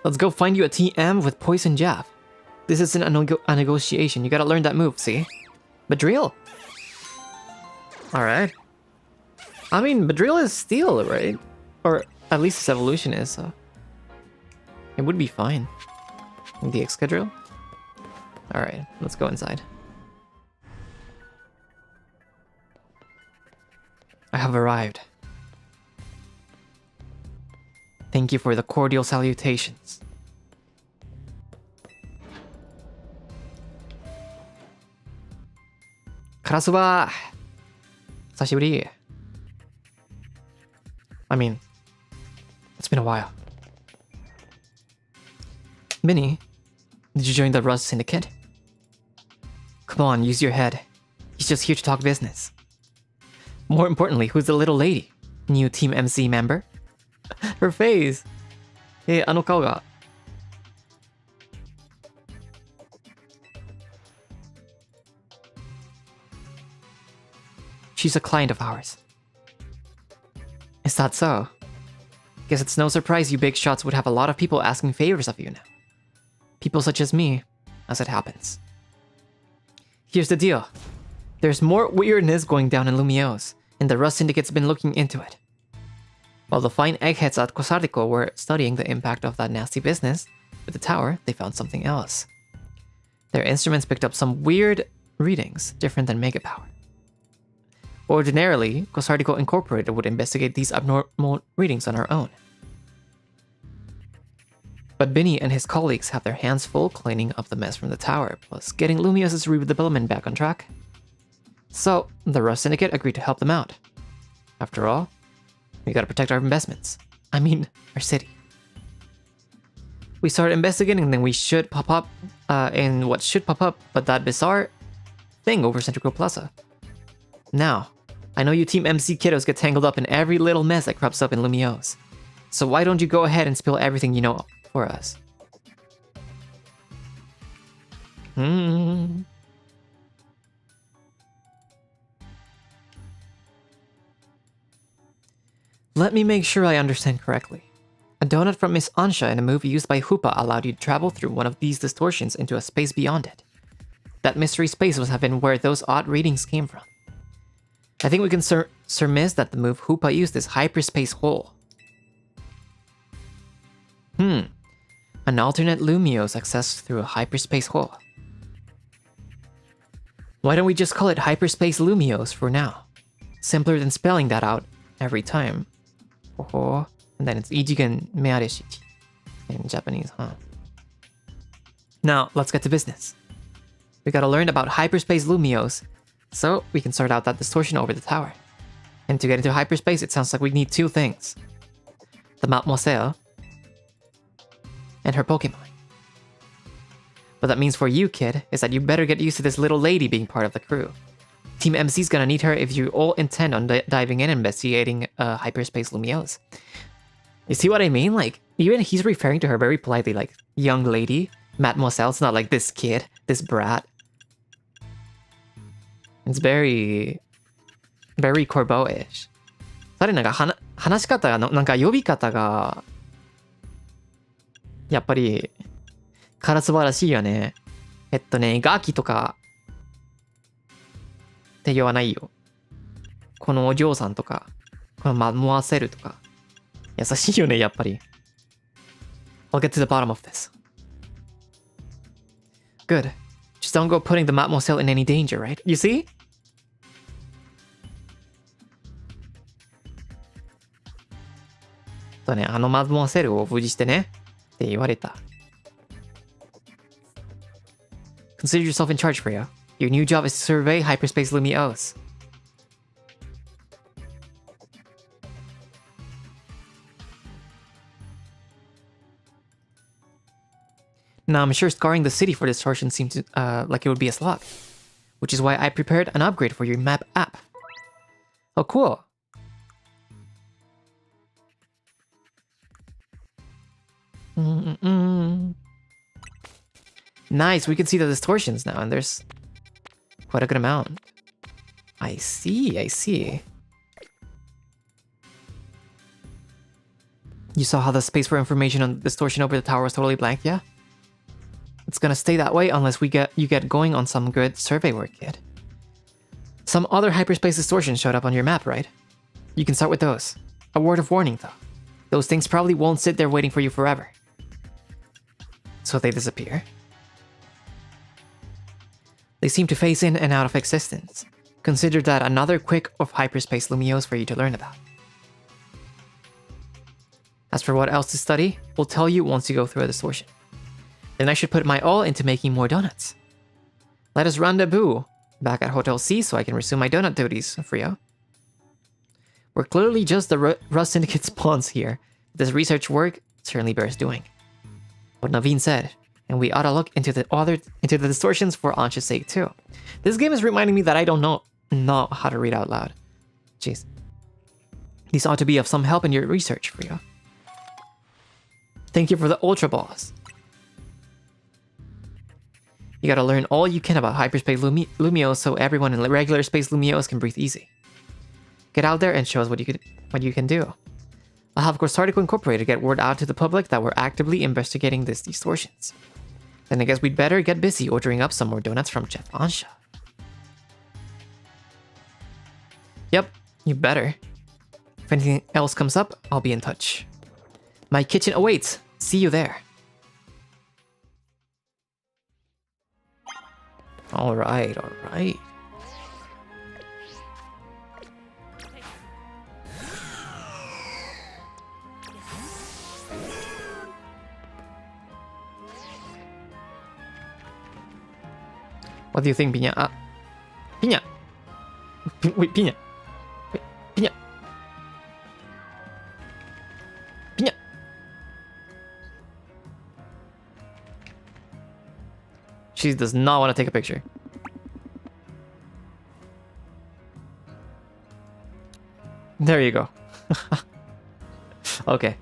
Let's go find you a TM with poison jab. This isn't a negotiation. You gotta learn that move, see? Madriel. Alright. I mean, Madriel is steel, right? Or at least its evolution is, so... It would be fine. The Excadrill? Alright, let's go inside. I have arrived. Thank you for the cordial salutations. Karasuba! Sashiburi. I mean, it's been a while. Minnie, did you join the Rust Syndicate? Come on, use your head. He's just here to talk business. More importantly, who's the little lady? New Team MC member? Her face! Hey, あの顔が. She's a client of ours. Is that so? Guess it's no surprise you big shots would have a lot of people asking favors of you now. People such as me, as it happens. Here's the deal. There's more weirdness going down in Lumiose, and the Rust Syndicate's been looking into it. While the fine eggheads at Cosardico were studying the impact of that nasty business, with the tower, they found something else. Their instruments picked up some weird readings, different than Mega Power. Ordinarily, Cosardico Incorporated would investigate these abnormal readings on our own. But Binny and his colleagues have their hands full cleaning up the mess from the tower, plus getting Lumiose's redevelopment back on track. So, the Rust Syndicate agreed to help them out. After all, we gotta protect our investments. I mean, our city. We started investigating and then we should pop up, and what should pop up but that bizarre thing over Central Plaza. Now, I know you Team MC kiddos get tangled up in every little mess that crops up in Lumiose. So why don't you go ahead and spill everything you know for us? Let me make sure I understand correctly. A donut from Miss Ansha in a movie used by Hoopa allowed you to travel through one of these distortions into a space beyond it. That mystery space must have been where those odd readings came from. I think we can surmise that the move Hoopa used is Hyperspace hole. An alternate Lumiose accessed through a Hyperspace hole. Why don't we just call it Hyperspace Lumiose for now? Simpler than spelling that out every time. And then it's Ijigen Meareshi in Japanese, huh? Now, let's get to business. We gotta learn about Hyperspace Lumiose, so we can sort out that distortion over the tower. And to get into hyperspace, it sounds like we need two things. The Mademoiselle and her Pokémon. What that means for you, kid, is that you better get used to this little lady being part of the crew. Team MC's gonna need her if you all intend on diving in and investigating Hyperspace Lumiose. You see what I mean? Like, even he's referring to her very politely, like, young lady, Mademoiselle. It's not like this kid, this brat. It's very Corbeau-ish. 彼なんか話し方がなんか呼び方がやっぱりカラスバらしいよね。ガキとかって言わないよ。このお嬢さんとか、このマモアセルとか優しいよね、やっぱり。I'll get to the bottom of this. Good. Just don't go putting the Mademoiselle in any danger, right? You see? So ね、マデモアセルを無事してねって言われた。Consider yourself in charge, Freya. Your new job is to survey Hyperspace Lumiose. Now, I'm sure scarring the city for distortion seems like it would be a slog, which is why I prepared an upgrade for your map app. Oh, cool. Nice, we can see the distortions now, and there's quite a good amount. I see. You saw how the space for information on distortion over the tower was totally blank, yeah? It's gonna stay that way unless you get going on some good survey work, kid. Some other hyperspace distortions showed up on your map, right? You can start with those. A word of warning, though. Those things probably won't sit there waiting for you forever. So they disappear. They seem to phase in and out of existence. Consider that another quick of Hyperspace Lumiose for you to learn about. As for what else to study, we'll tell you once you go through a distortion. Then I should put my all into making more donuts. Let us rendezvous back at Hotel C so I can resume my donut duties, Freya. We're clearly just the Rust Syndicate spawns here. This research work certainly bears doing. What Naveen said, and we ought to look into the distortions for Ansha's sake too. This game is reminding me that I don't know how to read out loud. Jeez. These ought to be of some help in your research, Freya. Thank you for the Ultra Balls. You gotta learn all you can about Hyperspace Lumiose so everyone in regular space Lumiose can breathe easy. Get out there and show us what you can do. I'll have Corsair Incorporated to get word out to the public that we're actively investigating these distortions. Then I guess we'd better get busy ordering up some more donuts from Chef Ansha. Yep, you better. If anything else comes up, I'll be in touch. My kitchen awaits. See you there. Alright. What do you think, Piña? Piña! Wait, Piña! Wait, Piña! Piña! She does not want to take a picture. There you go. Okay.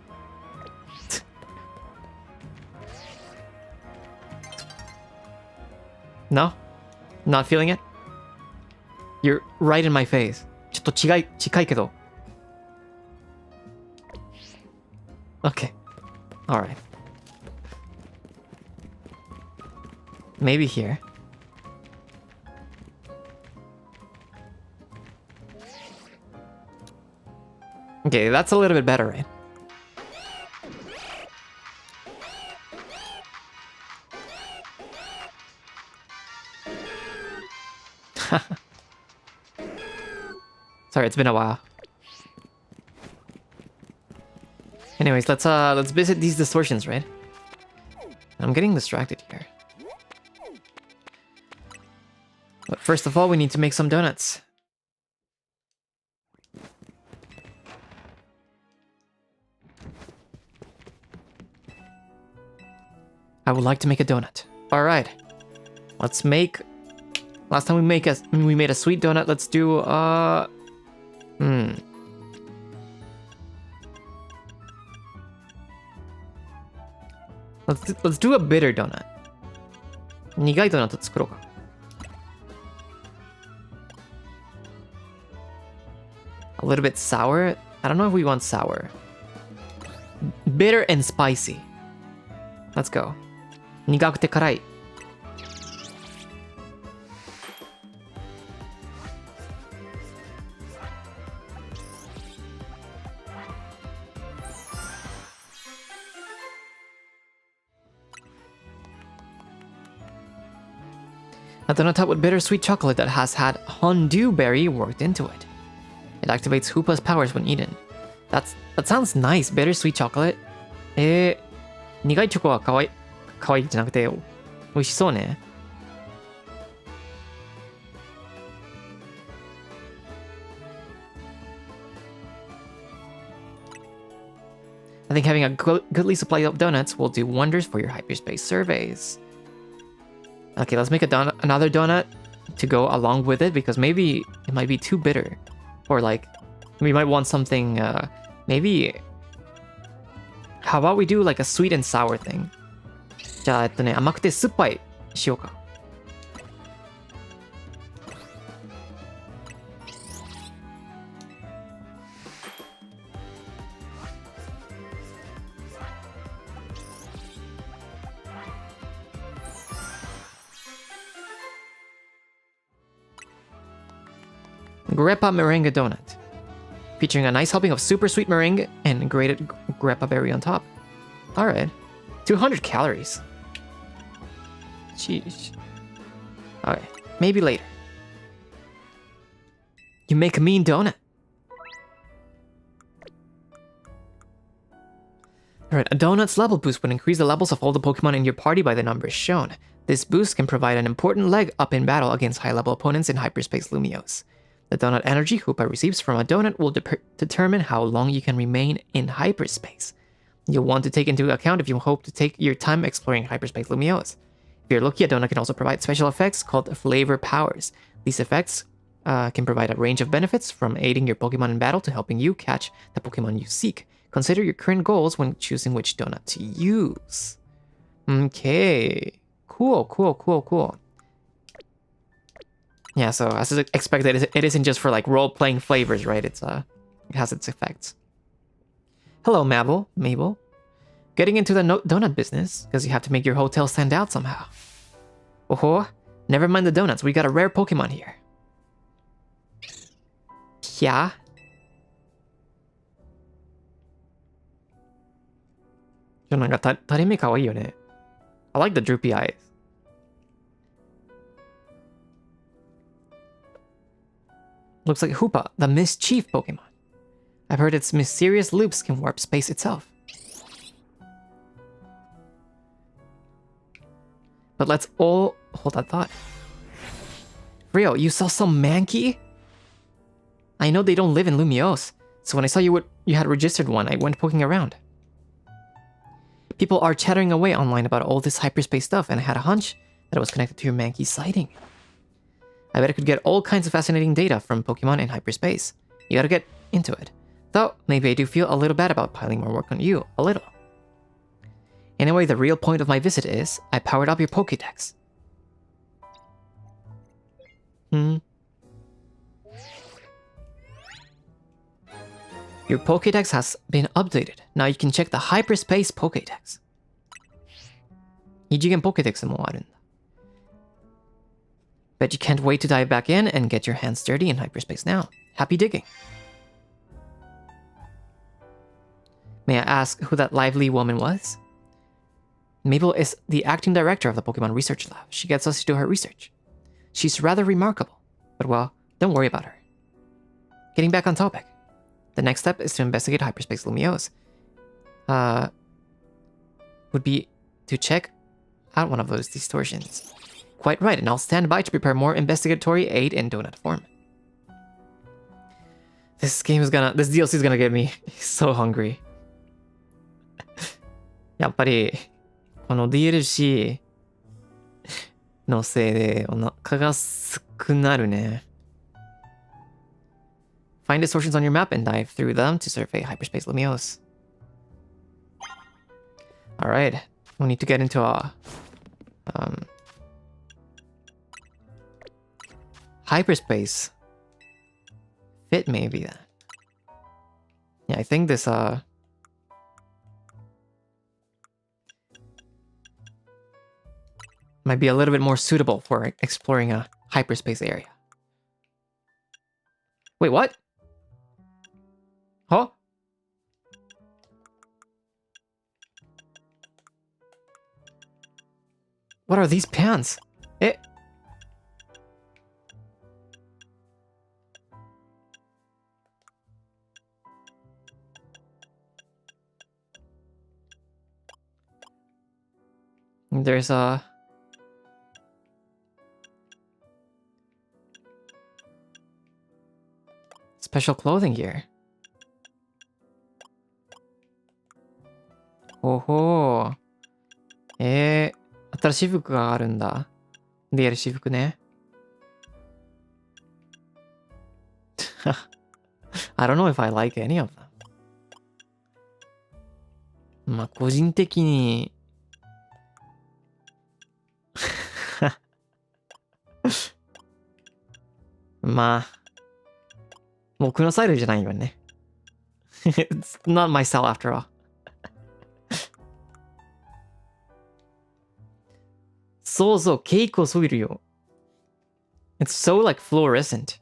No? Not feeling it? You're right in my face. ちょっと近いけど. Okay. Alright. Maybe here. Okay, that's a little bit better, right? Sorry, it's been a while. Anyways, let's visit these distortions, right? I'm getting distracted here. But first of all, we need to make some donuts. I would like to make a donut. All right, let's make. Last time we made a sweet donut. Let's do Let's do a bitter donut. 苦いドーナツ作ろうか. A little bit sour. I don't know if we want sour. Bitter and spicy. Let's go. 苦くて辛い. A donut topped with bittersweet chocolate that has had hondew berry worked into it. It activates Hoopa's powers when eaten. That sounds nice. Bittersweet chocolate. 苦いチョコは可愛いじゃなくて美味しそうね. I think having a goodly supply of donuts will do wonders for your hyperspace surveys. Okay, let's make another donut to go along with it, because maybe it might be too bitter. Or like, we might want something, maybe... How about we do like a sweet and sour thing? じゃあ、甘くて酸っぱいしようか. Grappa Meringue Donut, featuring a nice helping of super sweet meringue and grated grappa berry on top. Alright. 200 calories. Jeez. Alright, maybe later. You make a mean donut. Alright, a donut's level boost would increase the levels of all the Pokemon in your party by the numbers shown. This boost can provide an important leg up in battle against high-level opponents in Hyperspace Lumiose. The donut energy Hoopa receives from a donut will determine how long you can remain in hyperspace. You'll want to take into account if you hope to take your time exploring Hyperspace Lumiose. If you're lucky, a donut can also provide special effects called flavor powers. These effects can provide a range of benefits, from aiding your Pokemon in battle to helping you catch the Pokemon you seek. Consider your current goals when choosing which donut to use. Okay. Cool. Yeah, so as expected, it isn't just for like role-playing flavors, right? It has its effects. Hello, Mabel. Getting into the donut business, because you have to make your hotel stand out somehow. Oh, never mind the donuts, we got a rare Pokemon here. Yeah. I like the droopy eyes. Looks like Hoopa, the mischief Pokemon. I've heard its mysterious loops can warp space itself. But let's all hold that thought. Rio, you saw some Mankey? I know they don't live in Lumiose, so when I saw you had registered one, I went poking around. People are chattering away online about all this hyperspace stuff, and I had a hunch that it was connected to your Mankey sighting. I bet I could get all kinds of fascinating data from Pokemon in hyperspace. You gotta get into it. Though, maybe I do feel a little bad about piling more work on you. A little. Anyway, the real point of my visit is, I powered up your Pokédex. Your Pokédex has been updated. Now you can check the Hyperspace Pokédex. 異次元 Pokédex もあるんだ。Bet you can't wait to dive back in and get your hands dirty in Hyperspace now. Happy digging. May I ask who that lively woman was? Mabel is the acting director of the Pokemon Research Lab. She gets us to do her research. She's rather remarkable, but well, don't worry about her. Getting back on topic. The next step is to investigate Hyperspace Lumiose. Would be to check out one of those distortions. Quite right, and I'll stand by to prepare more investigatory aid in Doughnut form. This DLC is gonna get me so hungry. やっぱりこの DLC のせいでお腹がすくなるね。Find distortions on your map and dive through them to survey Hyperspace Lumiose. Alright, we need to get into a Hyperspace fit maybe then. Yeah, I think this might be a little bit more suitable for exploring a hyperspace area. Wait, what? Huh? What are these pants? There's a... special clothing here. Oh, 新しい服があるんだ。DLC 服ね。I don't know if I like any of them. まあ、個人的にまあ、僕のスタイルじゃないよね。It's not my style after all. そうそう、結構すぎるよ。It's so like fluorescent.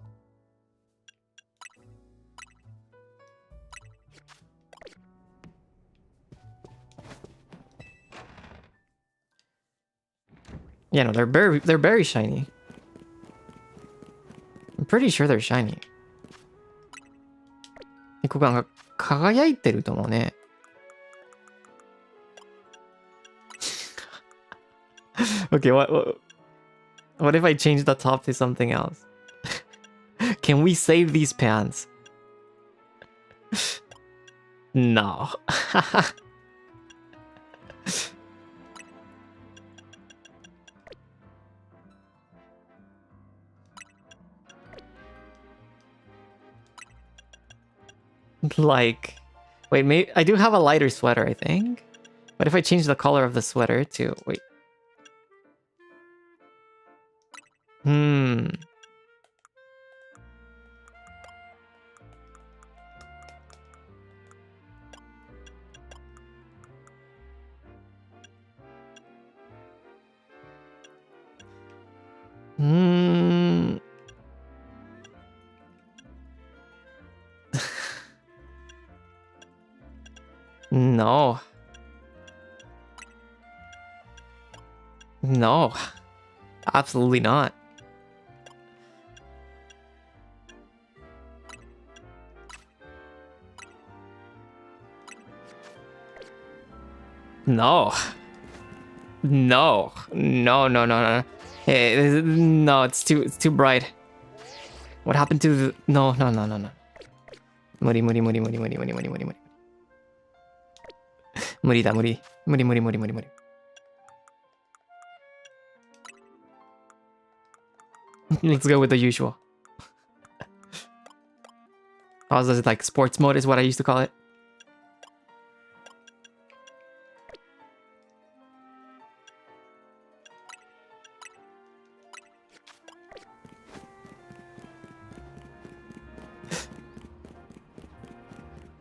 Yeah, no, they're very shiny. I'm pretty sure they're shiny. ここが輝いてると思うね。Okay, what if I change the top to something else? Can we save these pants? No. Like, wait, maybe I do have a lighter sweater, I think. What if I change the color of the sweater to, wait. No. No. Absolutely not. No. No. No, no, no, no. Hey, no, it's too bright. What happened to the... No, no, no, no, no. Muri, muri, muri, muri, muri, muri, muri, muri, muri. Muri da, muri. Muri, muri, muri, muri, muri. Let's go with the usual. Oh, is it like sports mode is what I used to call it?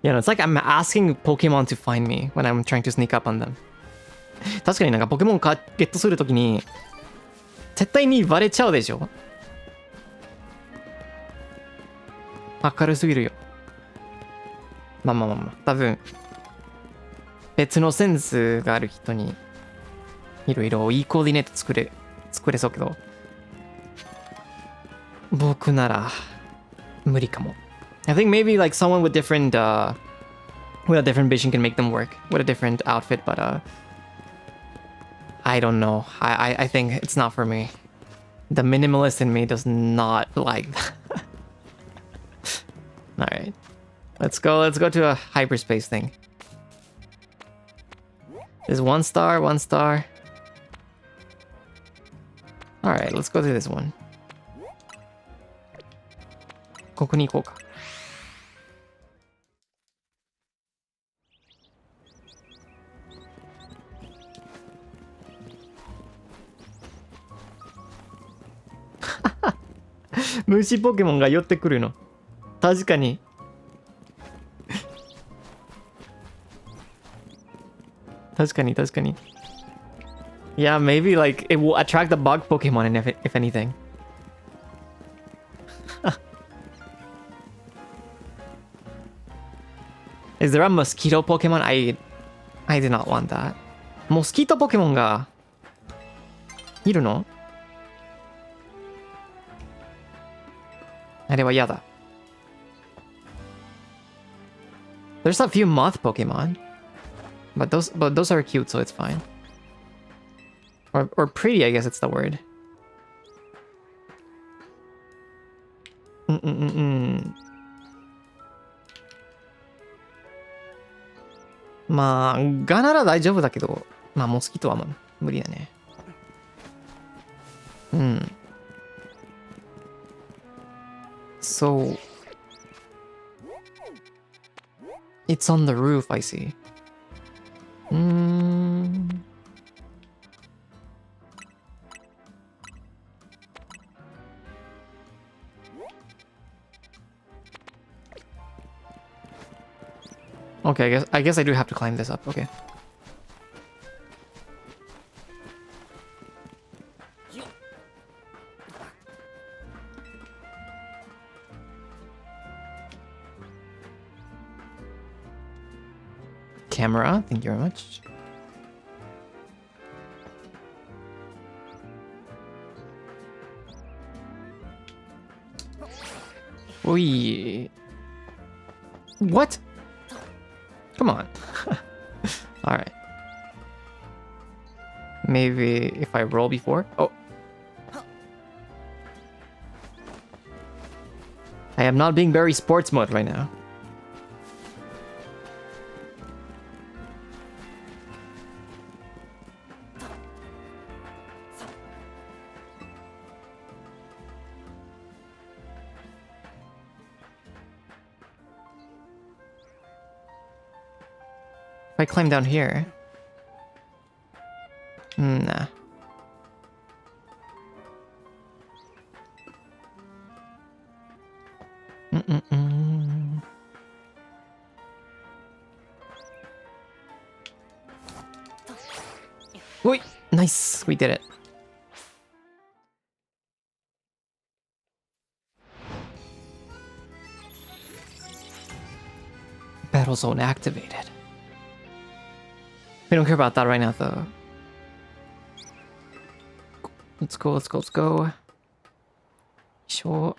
You know, it's like I'm asking Pokemon to find me when I'm trying to sneak up on them. 確かになんかポケモンゲットするときに絶対にバレちゃうでしょ。明るすぎるよ。まあ多分別のセンスがある人にいろいろいいコーディネート作れそうけど、僕なら無理かも。I think maybe like someone with different with a different vision can make them work with a different outfit, but I don't know. I think it's not for me. The minimalist in me does not like that. All right, let's go to a hyperspace thing. There's 1 star, 1 star. All right, let's go to this one. ここに行こうか。虫ポケモンが寄ってくるの。確かに。確かに。Yeah, maybe like it will attract the bug Pokemon if anything. Is there a mosquito Pokemon? I did not want that. モスキートポケモンがいるの？あれは嫌だ。There's a few moth Pokemon, but those are cute, so it's fine. Or pretty, I guess it's the word. まあガなら大丈夫だけど、まあモスキートは無理だね。So it's on the roof, I see. Okay, I guess I do have to climb this up. Okay. Camera, thank you very much. Oi. What? Come on. Alright. Maybe if I roll before? Oh. I am not being very sports mode right now. If I climb down here... Nah. Wait, nice, we did it. Battle zone activated. We don't care about that right now, though. Let's go. Sure.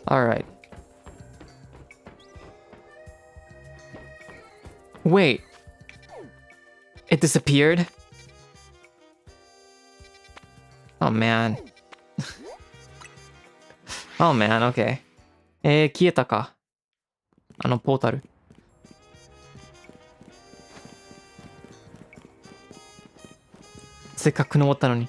Alright. Wait. It disappeared? Oh, man. Oh, man, okay. 消えたか。あのポータル。せっかく登ったのに。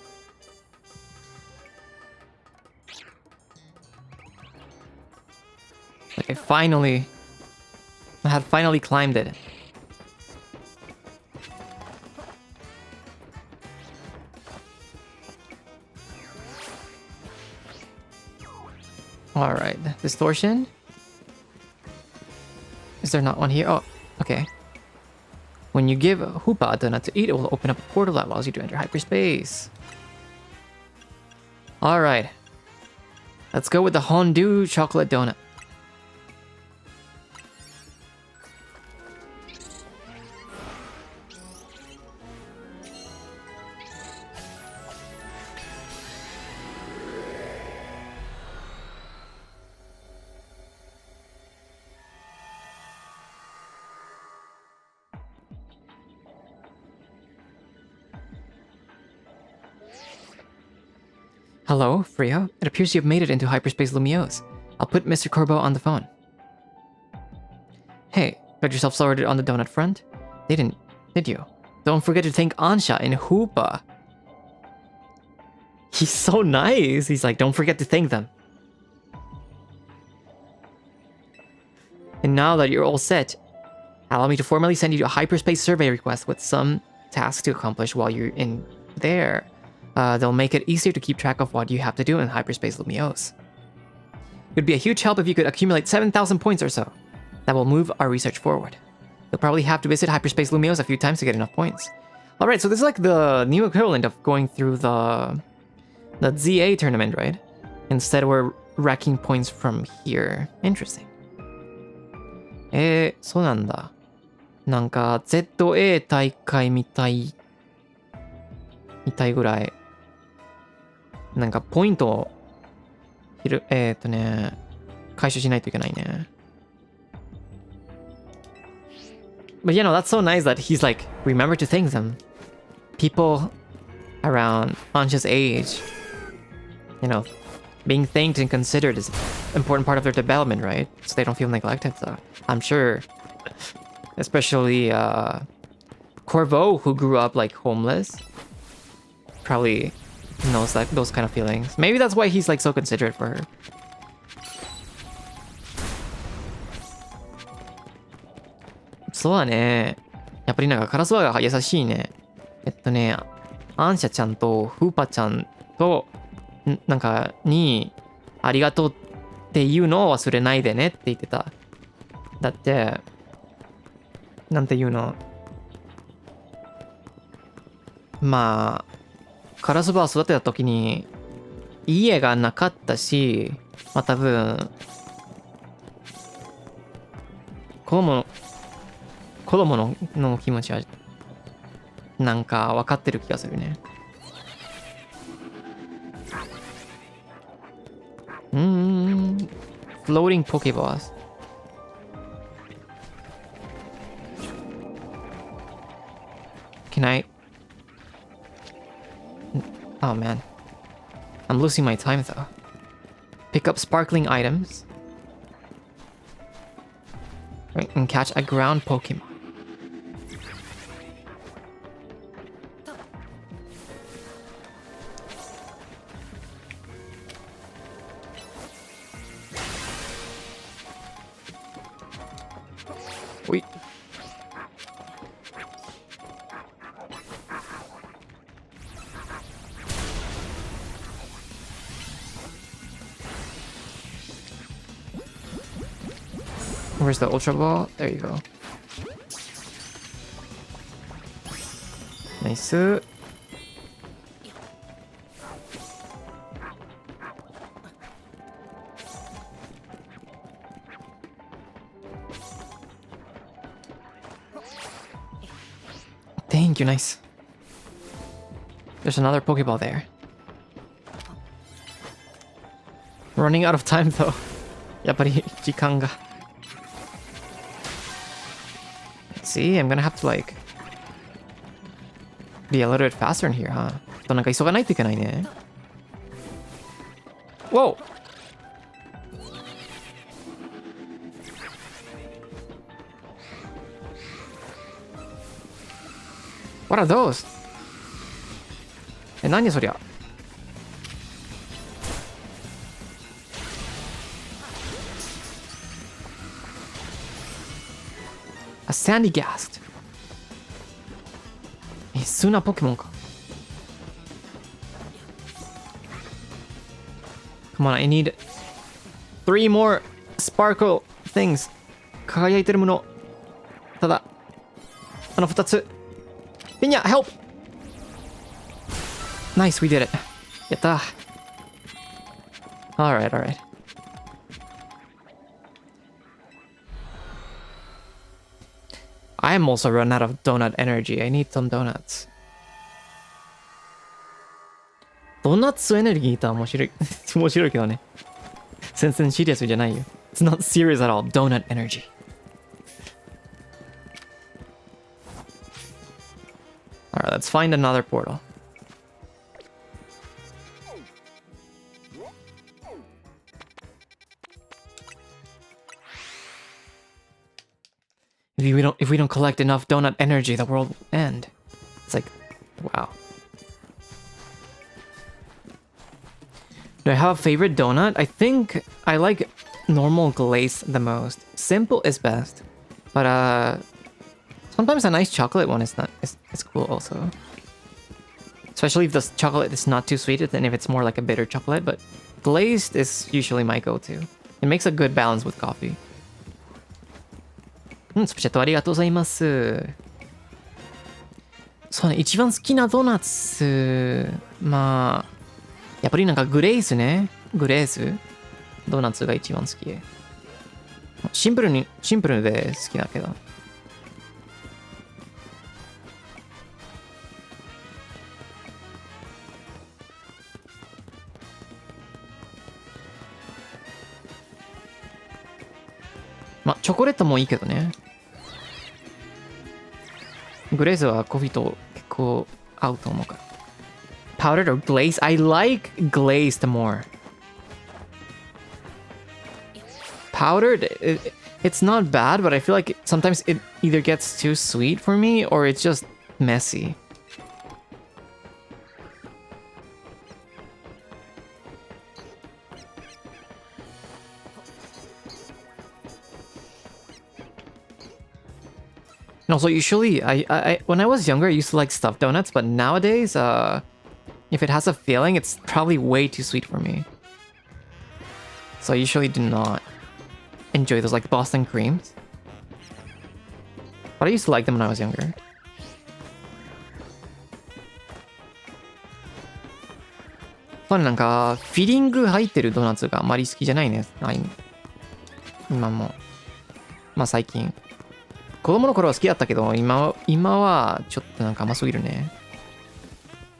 Okay, finally. I had finally climbed it. Alright, distortion. Is there not one here? Oh, okay. When you give Hoopa a donut to eat, it will open up a portal that allows you to enter hyperspace. Alright. Let's go with the Hondu chocolate donut. Hello, Freya. It appears you've made it into Hyperspace Lumiose. I'll put Mr. Corbo on the phone. Hey, got yourself sorted on the donut front? Did you? Don't forget to thank Ansha and Hoopa. He's so nice. He's like, don't forget to thank them. And now that you're all set, allow me to formally send you a Hyperspace survey request with some tasks to accomplish while you're in there. They'll make it easier to keep track of what you have to do in Hyperspace Lumiose. It would be a huge help if you could accumulate 7,000 points or so. That will move our research forward. You'll probably have to visit Hyperspace Lumiose a few times to get enough points. Alright, so this is like the new equivalent of going through the ZA tournament, right? Instead we're racking points from here. Interesting. そうなんだ。なんか ZA 大会みたいぐらい。なんかポイントを回収しないといけないね。But you know, that's so nice that he's like, remember to thank them. People around Ansha's age, you know, being thanked and considered is an important part of their development, right? So they don't feel neglected. So I'm sure, especially Corvo, who grew up like homeless, probably knows that those kind of feelings. Maybe that's why he's like so considerate for her. So だね。やっぱりなんかカラスワが優しいね。アンシャちゃんとフーパちゃんとなんかにありがとうっていうのを忘れないでねって言ってた。だってなんていうの。まあ。カラスバー育てた時に家がなかったし、まあ多分子供の気持ちはなんか分かってる気がするね。Floating Pokeballs. Can I? Oh man. I'm losing my time though. Pick up sparkling items. Right, and catch a ground Pokemon. Wait. Where's the Ultra Ball? There you go. Nice. Thank you, nice. There's another Pokeball there. Running out of time though. やっぱり時間が。See, I'm gonna have to like be a little bit faster in here, huh? となんか急がないといけないね。Whoa! What are those? 何そりゃ。A sandy ghast. 必須なポケモンか。Come on, I need 3 more sparkle things. 輝いてるもの。ただ、あの2つ。ピニャ、help! Nice, we did it. やった。Alright, alright. I am also run out of donut energy. I need some donuts. ドーナツエネルギーとは面白い。面白いけどね。全然シリアスじゃないよ。It's not serious at all. Donut energy. Alright, let's find another portal. If we don't collect enough donut energy, the world will end. It's like, wow. Do I have a favorite donut? I think I like normal glaze the most. Simple is best, but sometimes a nice chocolate one is cool also. Especially if the chocolate is not too sweet, and if it's more like a bitter chocolate. But glazed is usually my go-to. It makes a good balance with coffee. スペシャルありがとうございます。そうね、一番好きなドーナツ、まあ、やっぱりなんかグレーズね。グレーズ。ドーナツが一番好き。シンプルで好きだけど。まあ、チョコレートもいいけどね。グレーズはコーヒーと結構合うと思うから。Powdered or glazed? I like glazed more. Powdered, it's not bad, but I feel like sometimes it either gets too sweet for me or it's just messy. And also, usually, I when I was younger, I used to like stuffed donuts, but nowadays, if it has a filling, it's probably way too sweet for me. So I usually do not enjoy those like Boston creams. But I used to like them when I was younger. But なんかフィリング入ってるドーナツがあまり好きじゃないね。今も。まあ最近。子供の頃は好きだったけど、今はちょっとなんか甘すぎるね。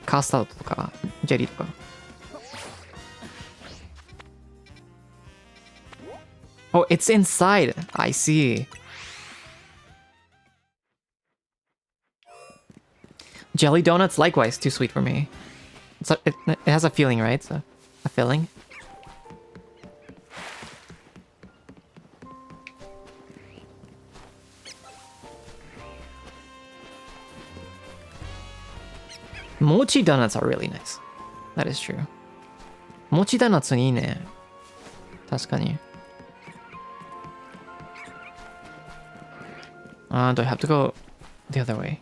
カースタードとか、ジェリーとか。Oh, it's inside. I see. Jelly donuts, likewise, too sweet for me. It has a feeling, right? So, a filling. Mochi donuts are really nice. That is true. Mochi donuts いいね。確かに。Do I have to go the other way?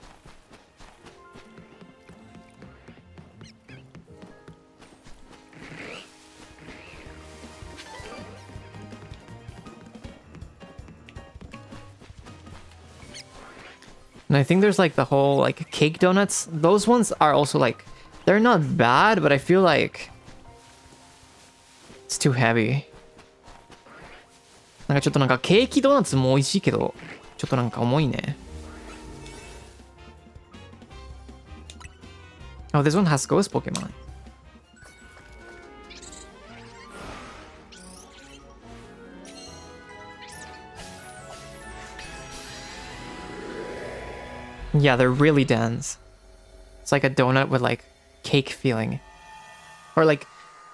And I think there's like the whole like cake donuts. Those ones are also like, they're not bad, but I feel like it's too heavy. なんかちょっとなんかケーキドーナツも美味しいけど、ちょっとなんか重いね。Oh, this one has ghost Pokemon. Yeah, they're really dense. It's like a donut with like cake feeling. Or like,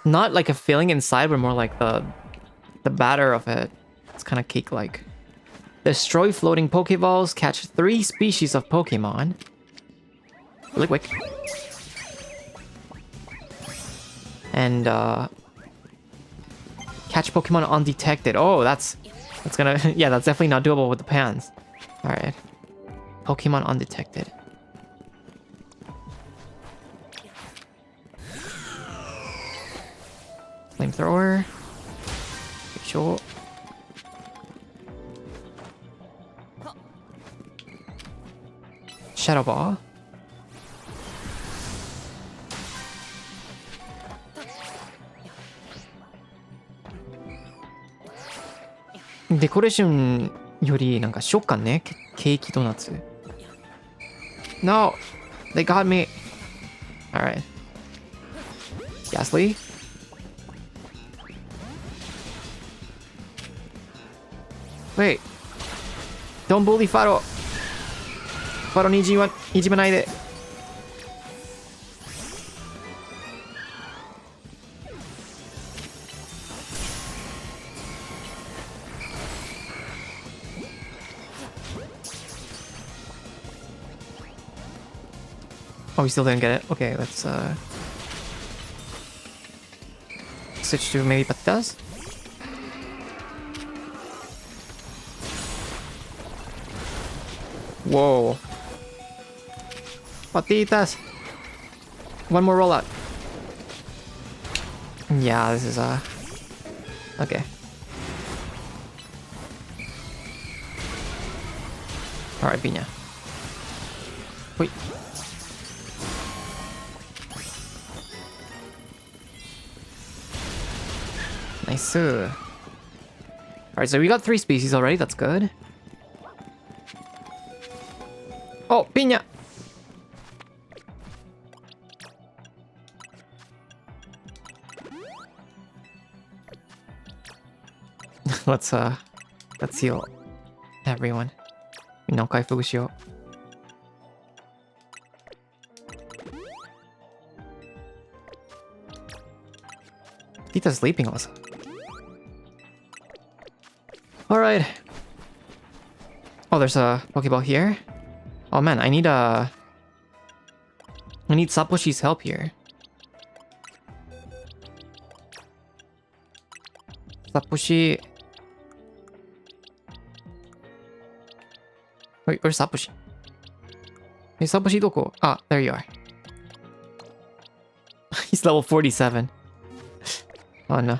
not like a filling inside, but more like the batter of it. It's kind of cake-like. Destroy floating Pokeballs, catch 3 species of Pokemon. Really quick. And catch Pokemon undetected. Oh, that's gonna... yeah, that's definitely not doable with the pans. Alright. Pokemon undetected. Flamethrower. Sure. Shadow Ball.デコレーションよりなんか食感ね。ケーキドーナツ。No! They got me! Alright. Ghastly? Wait. Don't bully Faro! Faro にいじめないで。Oh, we still didn't get it? Okay, let's switch to maybe patitas? Whoa. Patitas! One more rollout. Yeah, this is okay. Alright, Piña. Wait. Nice. Alright, so we got 3 species already. That's good. Oh, Piña! let's heal everyone. みんなお回復しよう。Tita's sleeping also. Alright. Oh, there's a Pokeball here. Oh man, I need Saposhi's help here. Saposhi. Wait, where's Saposhi? Hey, Saposhi doko? Ah, there you are. He's level 47. Oh no.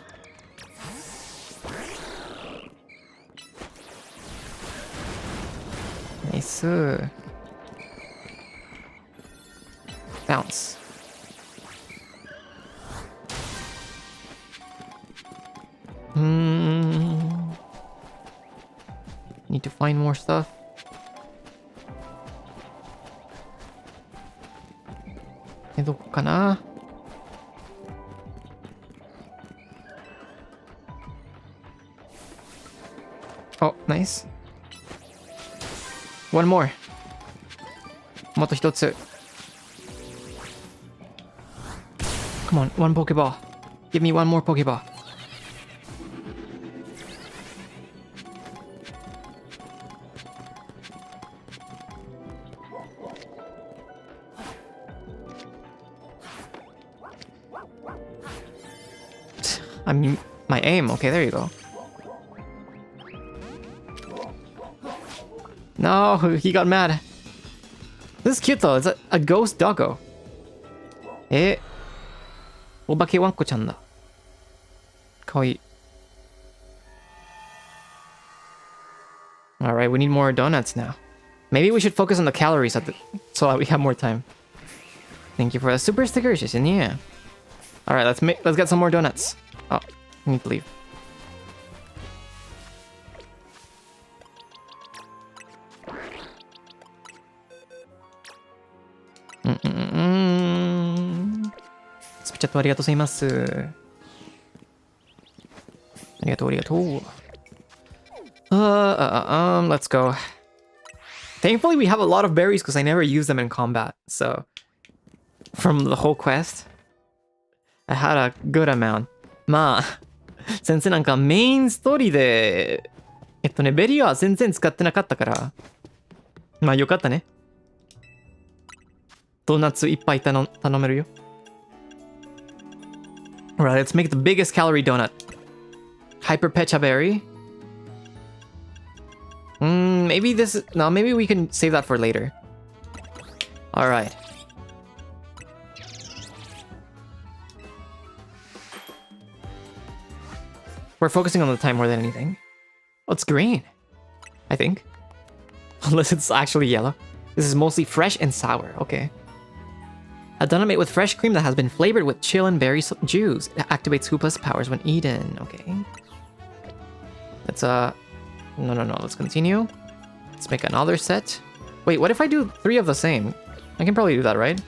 Nice. Bounce. Need to find more stuff. Oh, nice. One more. もっと一つ. Come on, one Pokeball. Give me one more Pokeball. I mean, my aim. Okay, there you go. No, he got mad. This is cute though. It's a ghost doggo. Obake wanko-chan da. Kawaii. Alright, we need more donuts now. Maybe we should focus on the calories so that we have more time. Thank you for the super stickers, yeah. Alright, let's get some more donuts. Oh, I need to leave. Chat ありがとうございます。ありがとう、ありがとう。Let's go. Thankfully, we have a lot of berries because I never use them in combat. So, from the whole quest, I had a good amount. まあ、先生なんかメインストーリーで、ベリーは全然使ってなかったから、まあよかったね。ドーナツいっぱい頼めるよ。Alright, let's make the biggest calorie donut. Hyperpecha berry. Maybe this is... No, maybe we can save that for later. Alright. We're focusing on the time more than anything. Oh, it's green. I think. Unless it's actually yellow. This is mostly fresh and sour. Okay. A donut made with fresh cream that has been flavored with chill and berry juice. It activates Hoopa's powers when eaten. Okay. Let's, No. Let's continue. Let's make another set. Wait, what if I do 3 of the same? I can probably do that, right?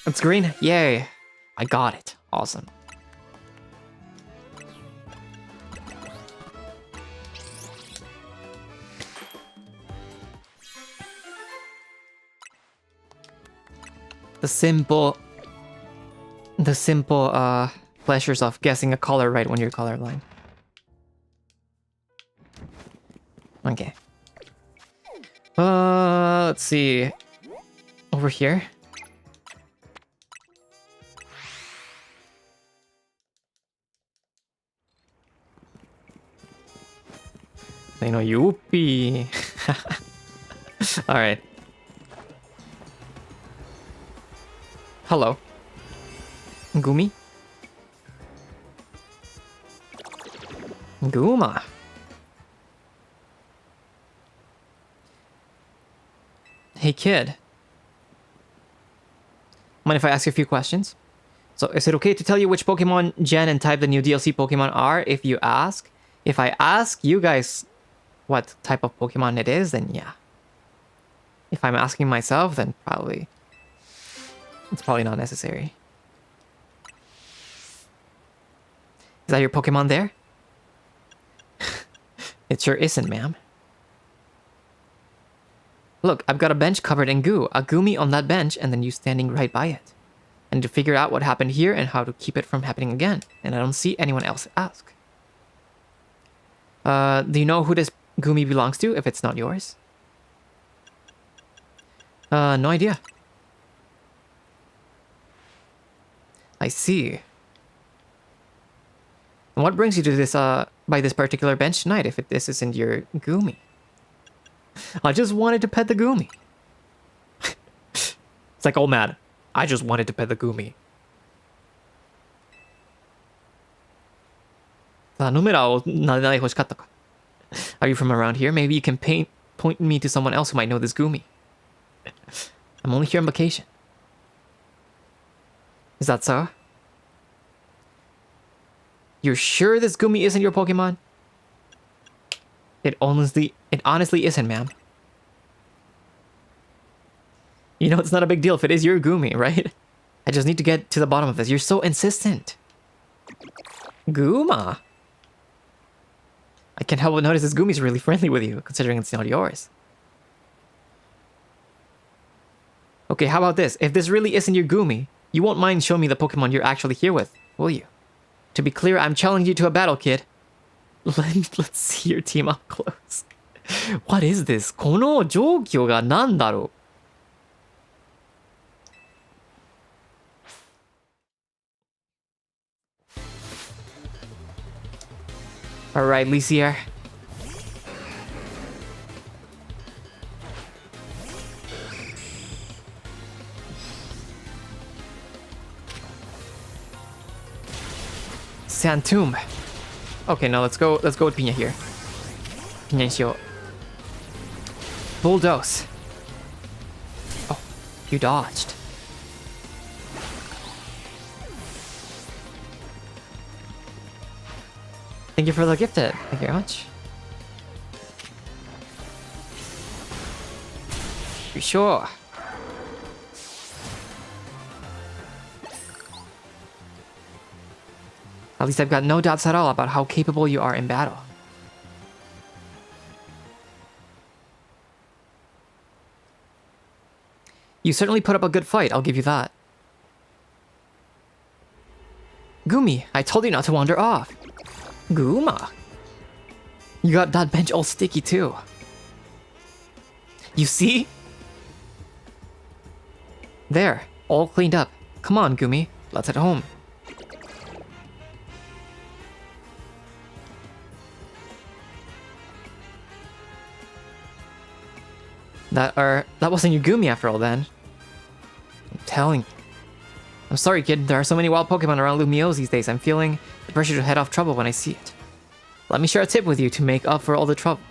It's green. Yay. I got it. Awesome. The simple pleasures of guessing a color right when you're colorblind. Okay. Let's see. Over here. I know Yuppie. All right. Hello. Gumi? Guma. Hey kid. Mind if I ask you a few questions? So is it okay to tell you which Pokemon gen and type the new DLC Pokemon are if you ask? If I ask you guys what type of Pokemon it is, then yeah. If I'm asking myself, then probably... It's probably not necessary. Is that your Pokemon there? It sure isn't, ma'am. Look, I've got a bench covered in goo. A Gumi on that bench, and then you standing right by it. I need to figure out what happened here and how to keep it from happening again. And I don't see anyone else to ask. Do you know who this Gumi belongs to, if it's not yours? No idea. I see. And what brings you to this, by this particular bench tonight, if this isn't your Gumi? I just wanted to pet the Gumi. It's like, oh mad. I just wanted to pet the Gumi. Are you from around here? Maybe you can point me to someone else who might know this Gumi. I'm only here on vacation. Is that so? You're sure this Gumi isn't your Pokemon? It honestly isn't, ma'am. You know, it's not a big deal if it is your Gumi, right? I just need to get to the bottom of this. You're so insistent. Guma. I can't help but notice this Gumi's really friendly with you, considering it's not yours. Okay, how about this? If this really isn't your Gumi, you won't mind showing me the Pokemon you're actually here with, will you? To be clear, I'm challenging you to a battle, kid. Let's see your team up close. What is this? この状況が何だろう? Alright, Lysier. Santum. Okay, no, let's go with Pina here. Pina Shio. Bulldoze. Oh, you dodged. Thank you for the gifted. Thank you very much. You sure? At least I've got no doubts at all about how capable you are in battle. You certainly put up a good fight, I'll give you that. Gumi, I told you not to wander off. Guma. You got that bench all sticky too. You see? There, all cleaned up. Come on, Gumi, let's head home. That wasn't Yugumi after all then. I'm telling you. I'm sorry, kid. There are so many wild Pokemon around Lumiose these days. I'm feeling the pressure to head off trouble when I see it. Let me share a tip with you to make up for all the trouble.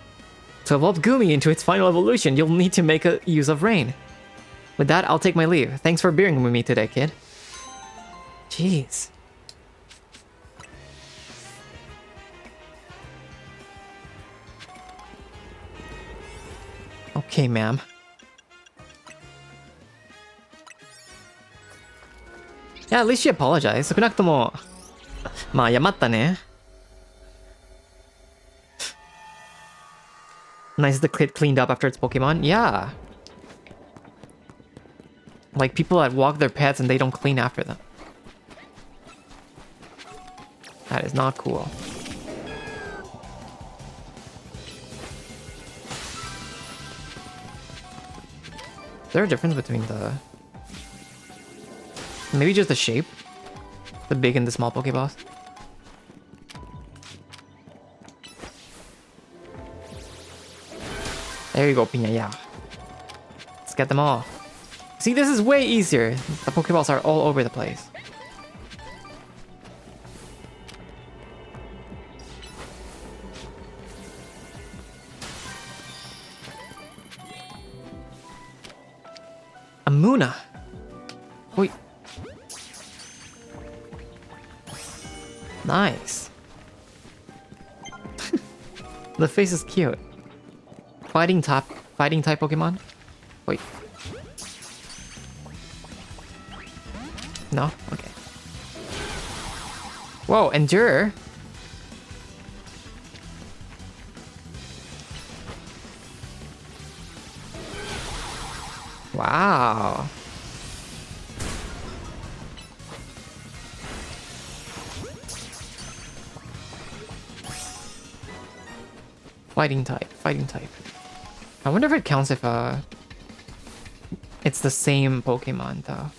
To evolve Gumi into its final evolution, you'll need to make a use of rain. With that, I'll take my leave. Thanks for being with me today, kid. Jeez. Okay, ma'am. Yeah, at least she apologized. 少なくとも、まあ、謝ったね。Nice the kid cleaned up after its Pokemon. Yeah. Like people that walk their pets and they don't clean after them. That is not cool. Is there a difference between the... Maybe just the shape? The big and the small Pokeballs? There you go, Pina, yeah. Let's get them all. See, this is way easier. The Pokeballs are all over the place. Amuna. Wait. Nice. The face is cute. Fighting type Pokemon? Wait. No? Okay. Whoa, Endure? Wow. Fighting type. I wonder if it counts if it's the same Pokemon though.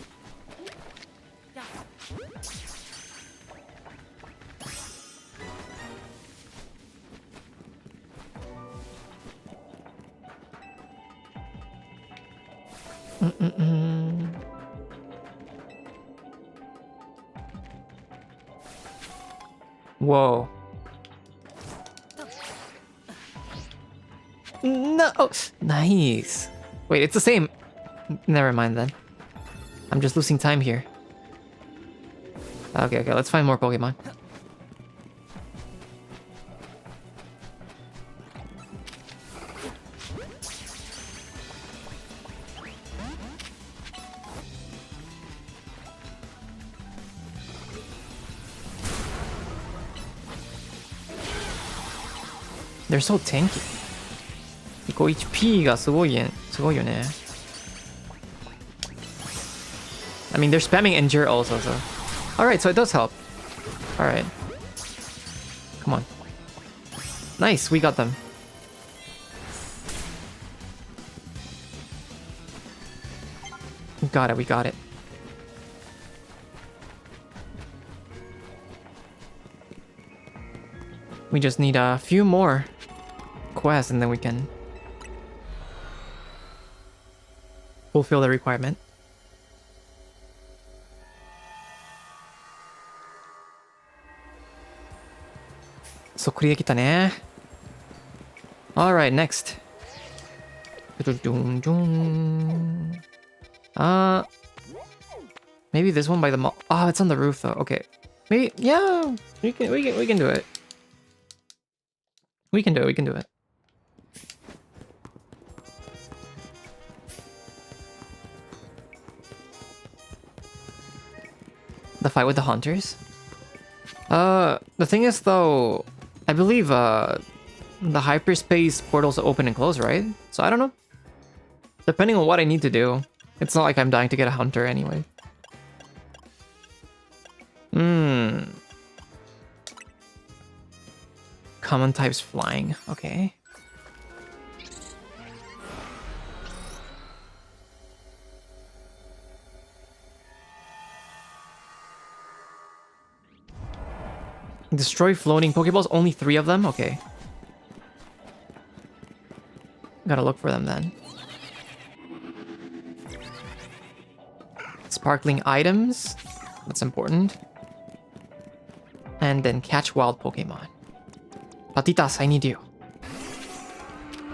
Whoa. No! Oh, nice. Wait, it's the same. Never mind then. I'm just losing time here. Okay, let's find more Pokemon. They're so tanky. こう HP がすごいよね。I mean, they're spamming Endure also, so... Alright, so it does help. Alright. Come on. Nice, we got them. We got it. We just need a few more quests and then we can fulfill the requirement. So, クリできたね。Alright, next. Maybe this one by the mall. Oh, it's on the roof though. Okay. Maybe, yeah, we can do it. We can do it. The fight with the hunters? The thing is though, I believe the hyperspace portals open and close, right? So I don't know. Depending on what I need to do. It's not like I'm dying to get a hunter anyway. Common types flying, okay. Destroy floating Pokeballs, only 3 of them? Okay. Gotta look for them then. sparkling items. That's important. And then catch wild Pokemon. Patitas, I need you.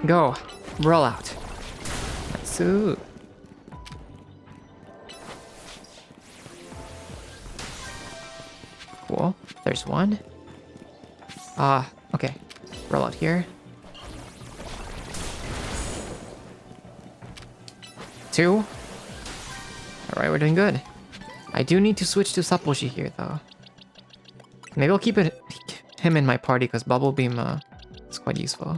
Go. Roll out. Nice. Cool. There's one. Okay. Roll out here. 2. Alright, we're doing good. I do need to switch to Saposhi here, though. Maybe I'll keep him in my party, because Bubble Beam is quite useful.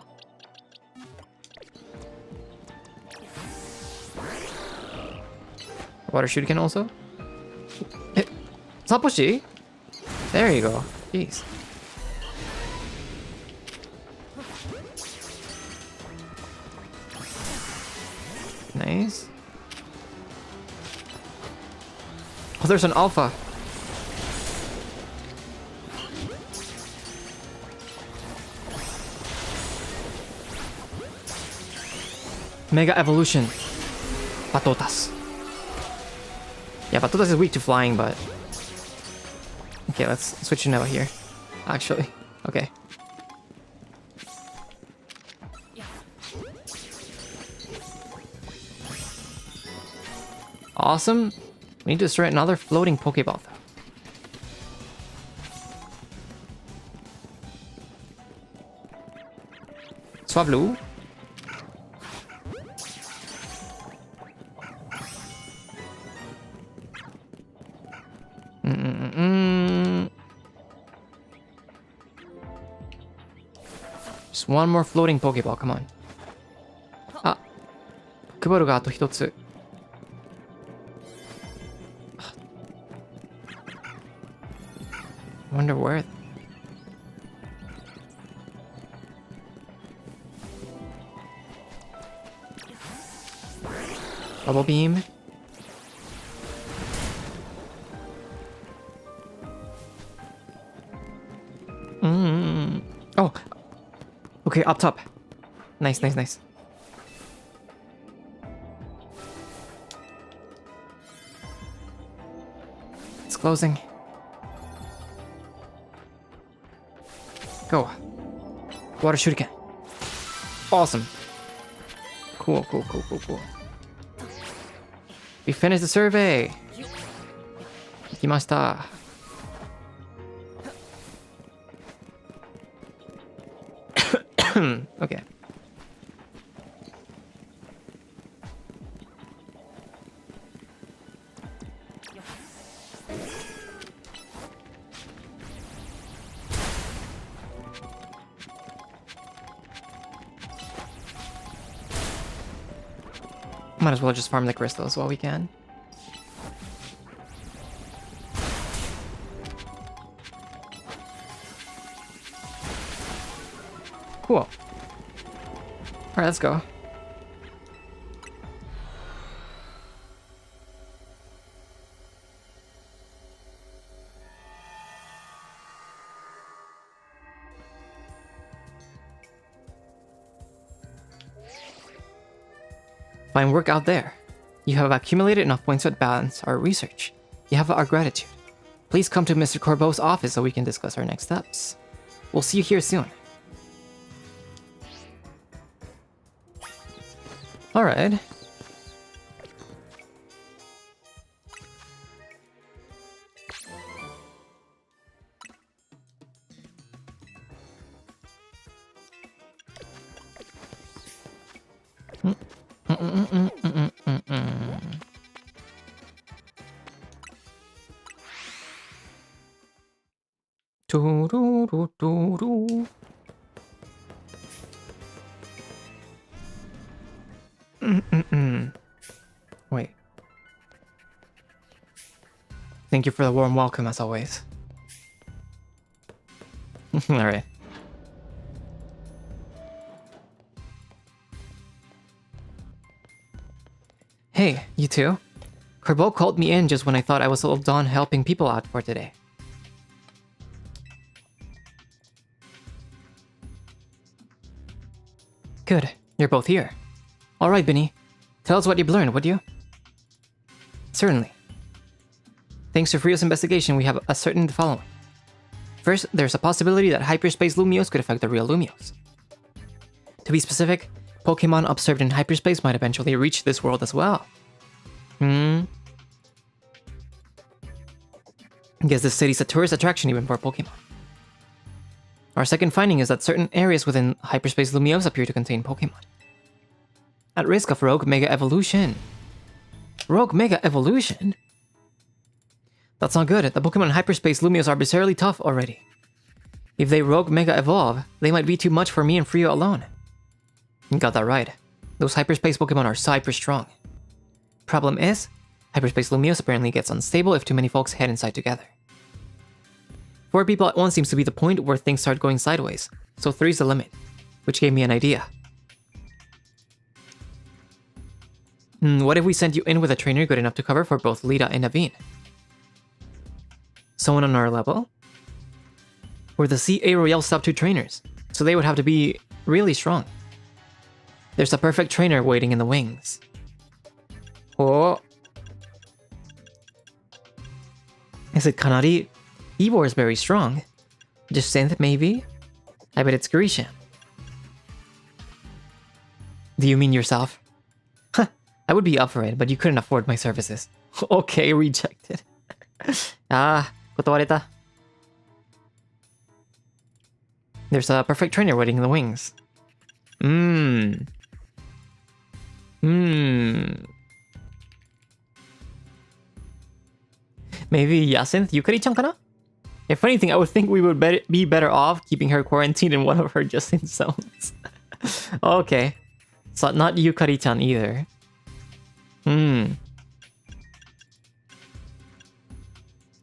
Water Shuriken also? Saposhi? There you go. Jeez. Nice. Oh, there's an alpha. Mega Evolution. Patotas. Yeah, Patotas is weak to flying, but... Okay, let's switch to Neva here. Actually. Okay. Awesome. We need to destroy another floating Pokeball, though. Swablu. Just one more floating Pokeball, come on. Ah. Pokeballがあと一つ. Wonder where. Bubble Beam. Oh. Okay, up top. Nice, nice, nice. It's closing. Go. Water Shuriken. Awesome. Cool, cool, cool, cool, cool. We finished the survey. Ikimashita. Okay. Might as well just farm the crystals while we can. Cool. Alright, let's go. Fine work out there. You have accumulated enough points to advance our research. You have our gratitude. Please come to Mr. Corbeau's office so we can discuss our next steps. We'll see you here soon. Alright. Wait. Thank you for the warm welcome as always. Alright. Hey, you two. Corbeau called me in just when I thought I was all done helping people out for today. Good, you're both here. Alright, Benny. Tell us what you've learned, would you? Certainly. Thanks to Frio's investigation, we have ascertained the following. First, there's a possibility that Hyperspace Lumiose could affect the real Lumiose. To be specific, Pokémon observed in Hyperspace might eventually reach this world as well. Guess this city's a tourist attraction even for Pokémon. Our second finding is that certain areas within Hyperspace Lumiose appear to contain Pokémon. At risk of Rogue Mega Evolution. Rogue Mega Evolution? That's not good. The Pokémon in Hyperspace Lumiose are bizarrely tough already. If they Rogue Mega Evolve, they might be too much for me and Frio alone. You got that right. Those Hyperspace Pokémon are hyper strong. Problem is, Hyperspace Lumiose apparently gets unstable if too many folks head inside together. 4 people at once seems to be the point where things start going sideways, so 3's the limit, which gave me an idea. What if we sent you in with a trainer good enough to cover for both Lita and Naveen? Someone on our level? We're the CA Royale's top 2 trainers, so they would have to be really strong. There's a perfect trainer waiting in the wings. Oh. Is it Kanari? Ivor is very strong. Just Synth, maybe? I bet it's Grisham. Do you mean yourself? Huh, I would be up for it, but you couldn't afford my services. Okay, rejected. Kotowareta. There's a perfect trainer waiting in the wings. Maybe Yacinth Yukari-chan kana? If anything, I would think we would be better off keeping her quarantined in one of her just-in zones. Okay. So not Yukari-chan either.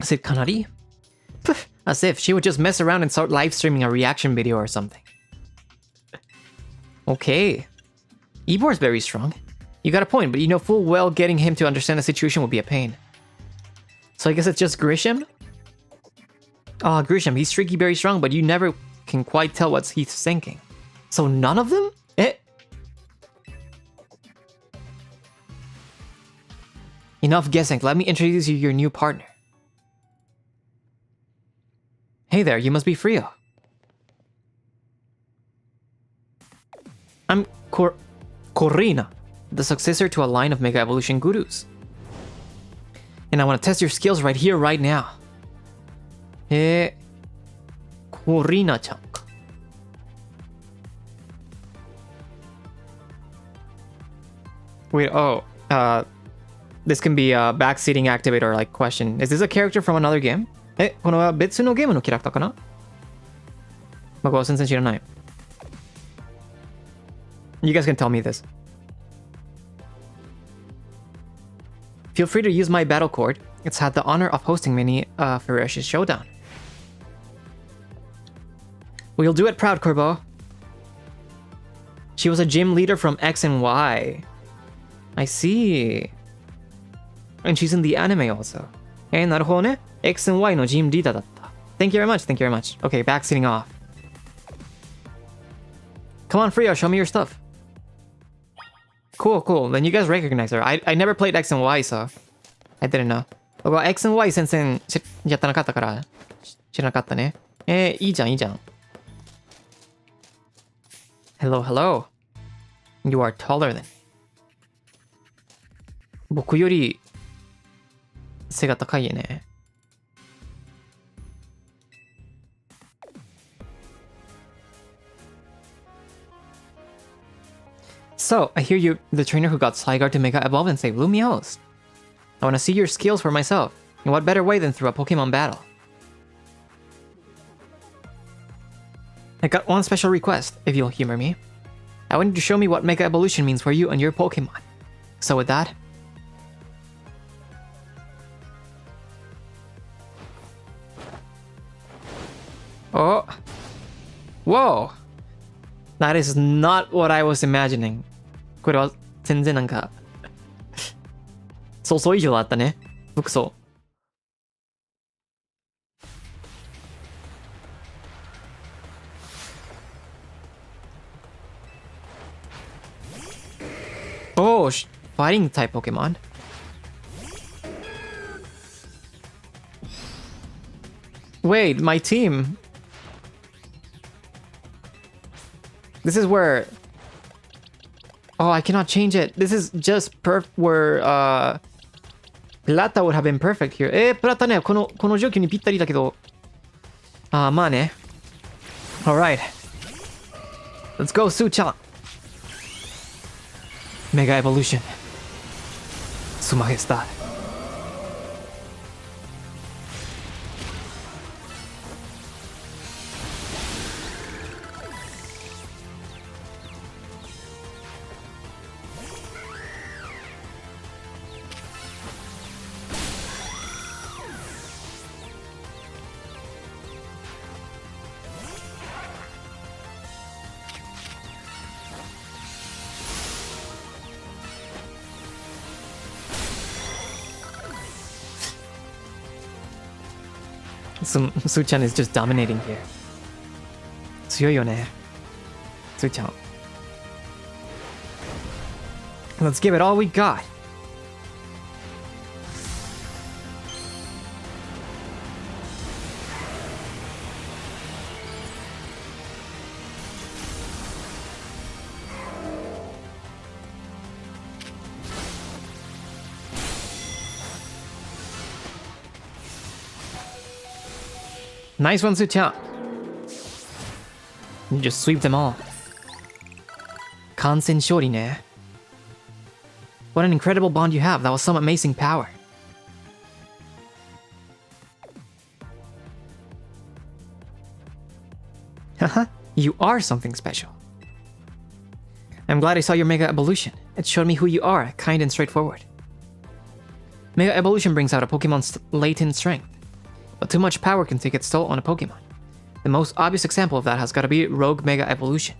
Is it Kanari? As if she would just mess around and start live streaming a reaction video or something. Okay. Ibor's very strong. You got a point, but you know full well getting him to understand the situation would be a pain. So I guess it's just Grisham? Oh, Grisham, he's streaky very strong, but you never can quite tell what he's thinking. So none of them? Enough guessing, let me introduce you to your new partner. Hey there, you must be Frio. I'm Corina, the successor to a line of Mega Evolution gurus. And I want to test your skills right here, right now. Corina-chan. Wait, this can be a backseating activator like question. Is this a character from another game? この別のゲームのキャラクターかな? 僕は全然知らない. You guys can tell me this. Feel free to use my battle cord. It's had the honor of hosting many ferocious showdown. We'll do it proud, Corbo. She was a gym leader from X and Y. I see. And she's in the anime also. なるほどね. X and Y のジムリーダーだった. Thank you very much, thank you very much. Okay, backseating off. Come on, Frio, show me your stuff. Cool, cool. Then you guys recognize her. I never played X and Y, so I didn't know. 僕は X and Y 全然やってなかったから知らなかったね。いいじゃん、いいじゃん。Hello, hello. You are taller than. 僕より背が高いよね。So, I hear you're the trainer who got Sligar to Mega Evolve and save Lumiose. I want to see your skills for myself. And what better way than through a Pokemon battle? I got one special request, if you'll humor me. I want you to show me what Mega Evolution means for you and your Pokemon. So with that... Oh! Whoa! That is not what I was imagining. これは全然なんか想像以上だったね。服装。Oh, fighting type Pokemon. Wait, my team. This is where... Oh, I cannot change it. This is just where Plata would have been perfect here. プラタね、この状況にぴったりだけど。まあね。Alright. Let's go, Su-chan. Mega Evolution. Su Majestad. Su-chan is just dominating here. 強いよね。Su-chan. Let's give it all we got. Nice one, Su-chan. You just sweep them all. Kansen Shori ne. What an incredible bond you have. That was some amazing power. Haha, you are something special. I'm glad I saw your Mega Evolution. It showed me who you are, kind and straightforward. Mega Evolution brings out a Pokemon's latent strength. But too much power can take its toll on a Pokemon. The most obvious example of that has got to be Rogue Mega Evolution.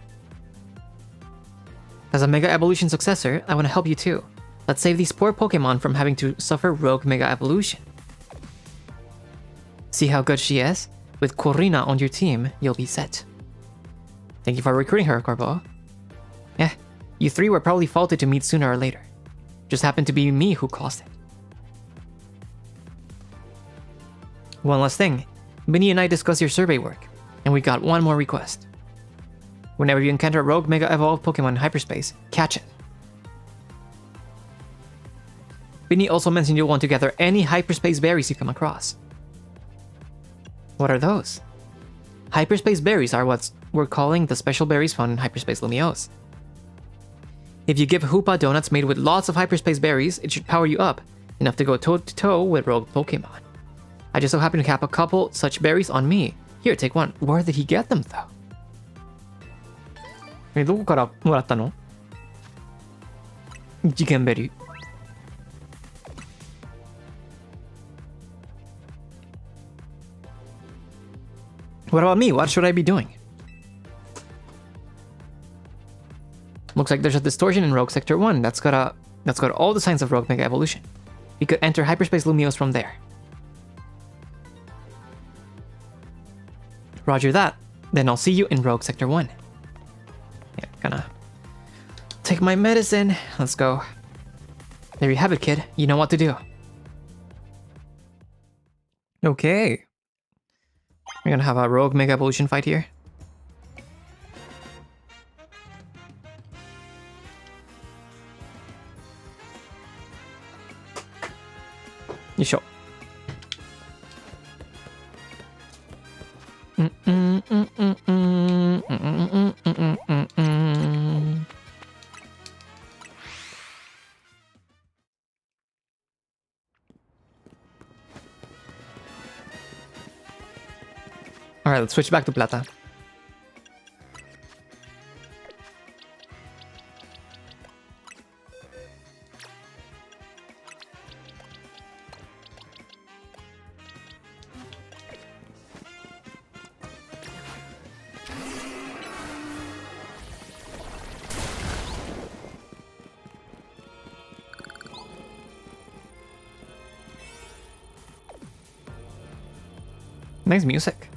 As a Mega Evolution successor, I want to help you too. Let's save these poor Pokemon from having to suffer Rogue Mega Evolution. See how good she is? With Corina on your team, you'll be set. Thank you for recruiting her, Corbo. Yeah, you three were probably faulted to meet sooner or later. Just happened to be me who caused it. One last thing. Binny and I discussed your survey work, and we got one more request. Whenever you encounter a Rogue Mega Evolved Pokemon in Hyperspace, catch it. Binny also mentioned you'll want to gather any Hyperspace berries you come across. What are those? Hyperspace berries are what we're calling the special berries found in Hyperspace Lumiose. If you give Hoopa donuts made with lots of Hyperspace berries, it should power you up, enough to go toe-to-toe with Rogue Pokemon. I just so happen to cap a couple such berries on me. Here, take one. Where did he get them, though? どこからもらったの? 事件ベリー。What about me? What should I be doing? Looks like there's a distortion in Rogue Sector 1 that's got all the signs of Rogue Mega Evolution. We could enter Hyperspace Lumiose from there. Roger that. Then I'll see you in Rogue Sector 1. Yeah, gonna take my medicine. Let's go. There you have it, kid. You know what to do. Okay. We're gonna have a Rogue Mega Evolution fight here. Yosho. Alright, let's switch back to Plata. Nice music.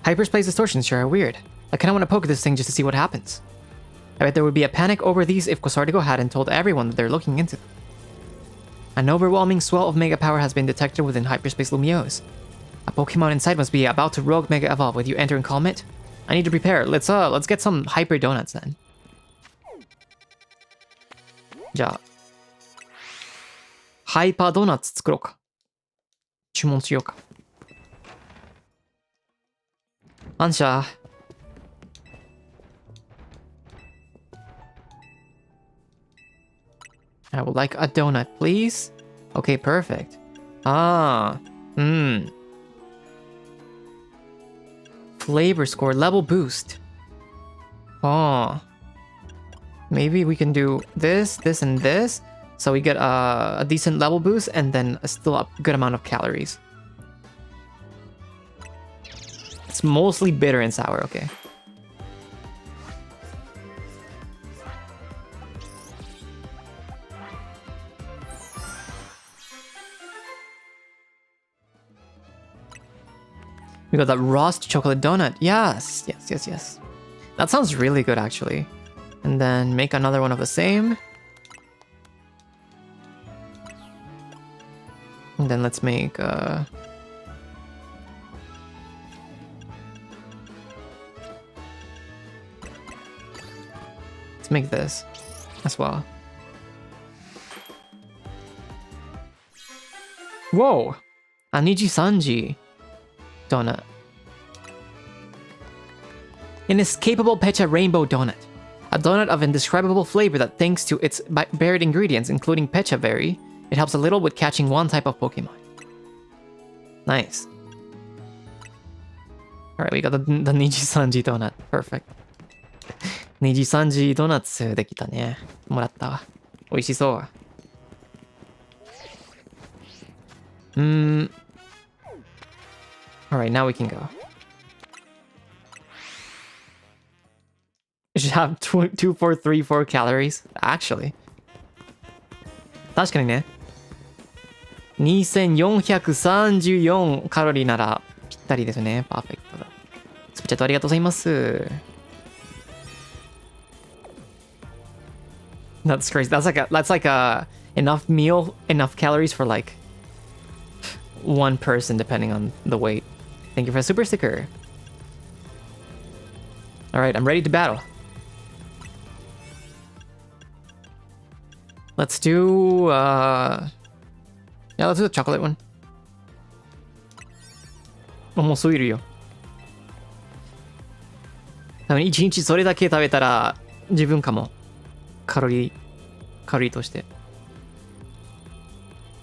Hyperspace distortions sure are weird. I kinda wanna poke this thing just to see what happens. I bet there would be a panic over these if Quasardigo hadn't told everyone that they're looking into them. An overwhelming swell of mega power has been detected within Hyperspace Lumiose. A Pokemon inside must be about to Rogue Mega Evolve with you entering Calm It. I need to prepare. Let's get some Hyper Donuts then. じゃあ、ハイパードーナツ作ろうか。注文しようか。Ansha. I would like a donut, please. Okay, perfect. Flavor score level boost. Maybe we can do this, this, and this. So we get a decent level boost and then still a good amount of calories. It's mostly bitter and sour, okay. We got that roast chocolate donut. Yes, yes, yes, yes. That sounds really good, actually. And then make another one of the same. And then let's make let's make this as well. Whoa! A NIJISANJI donut. Inescapable Pecha Rainbow Donut. A donut of indescribable flavor that, thanks to its varied ingredients, including Pecha Berry, it helps a little with catching one type of Pokemon. Nice. Alright, we got the NIJISANJI donut. Perfect. NIJISANJI donuts できたね。もらったわ。美味しそう。Alright, now we can go. It should have 2434 calories. Actually. 確かにね。2434カロリーならぴったりですね。パーフェクトだ。スプチャットありがとうございます。That's crazy. That's like a enough meal, enough calories for like one person depending on the weight. Thank you for a super sticker. Alright, I'm ready to battle. Let's do yeah, let's do the chocolate one. もうすぎるよ。多分1日それだけ食べたら十分かも。カロリーとして。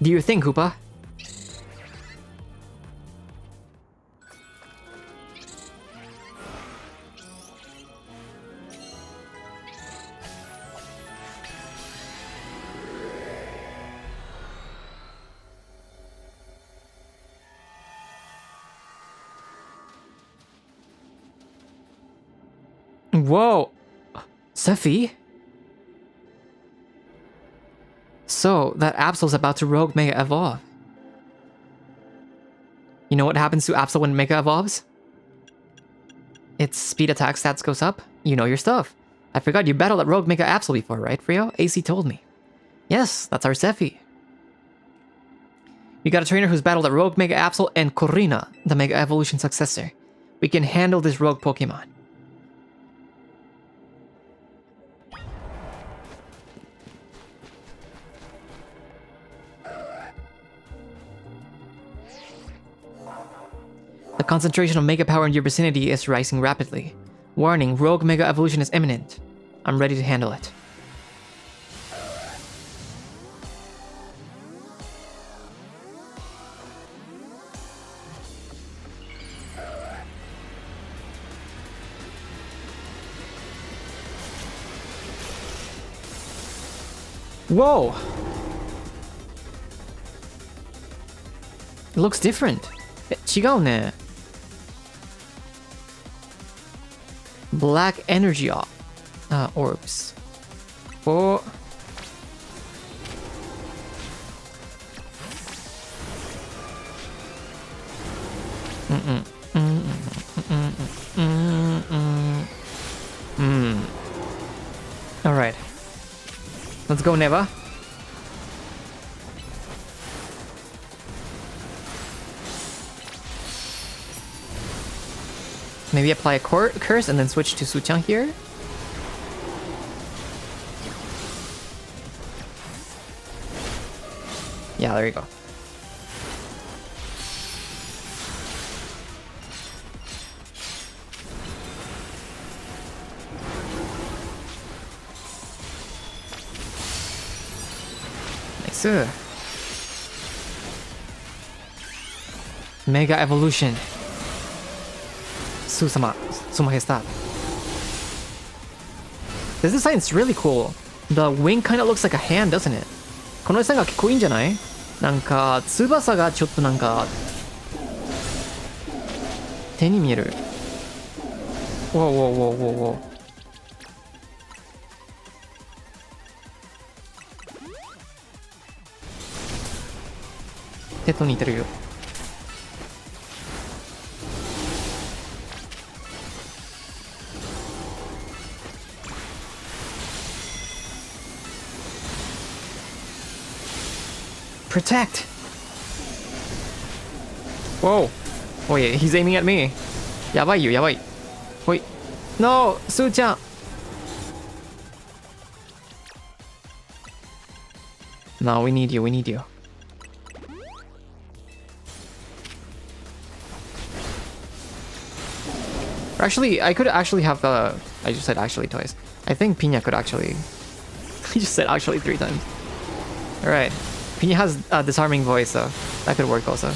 Do you think, Hoopa? Whoa! Sephi? So, that Absol's about to Rogue Mega Evolve. You know what happens to Absol when Mega Evolves? Its speed attack stats goes up. You know your stuff. I forgot you battled at Rogue Mega Absol before, right, Frio? AC told me. Yes, that's our Sephi. We got a trainer who's battled at Rogue Mega Absol and Corina, the Mega Evolution successor. We can handle this rogue Pokemon. The concentration of Mega Power in your vicinity is rising rapidly. Warning, Rogue Mega Evolution is imminent. I'm ready to handle it. Whoa! It looks different. 違うね。Black energy orbs. Oh. Alright. Let's go, Neva. Maybe apply a curse and then switch to Suchan here. Yeah, there you go. Nice. Mega Evolution. Su Majestad. This design's really cool. The wing kind of looks like a hand, doesn't it? このデザインが結構いいんじゃない？なんか翼がちょっとなんか手に見える。おおおおおお。手と似てるよ。Protect! Whoa! Oh yeah, he's aiming at me. やばいよ、やばい。ほい。No! スーちゃん No, we need you, we need you. Actually, I could actually have the... I just said actually twice. I think Pina could actually... I just said actually 3 times. Alright. Pina has a disarming voice, so that could work also.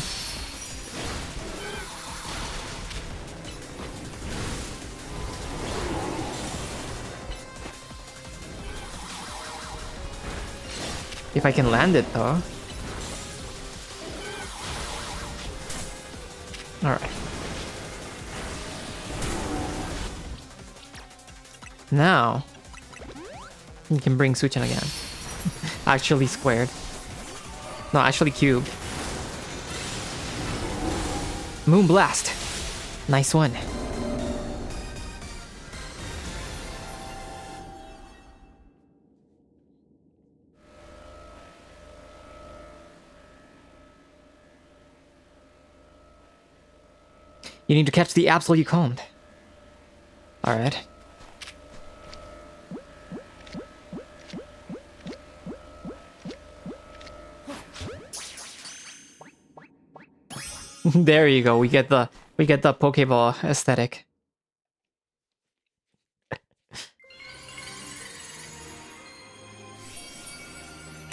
If I can land it though. Alright. Now, you can bring Suchan again. Actually squared. No, actually cubed. Moon Blast. Nice one. You need to catch the Absol you calmed. Alright. There you go. We get the Pokeball aesthetic.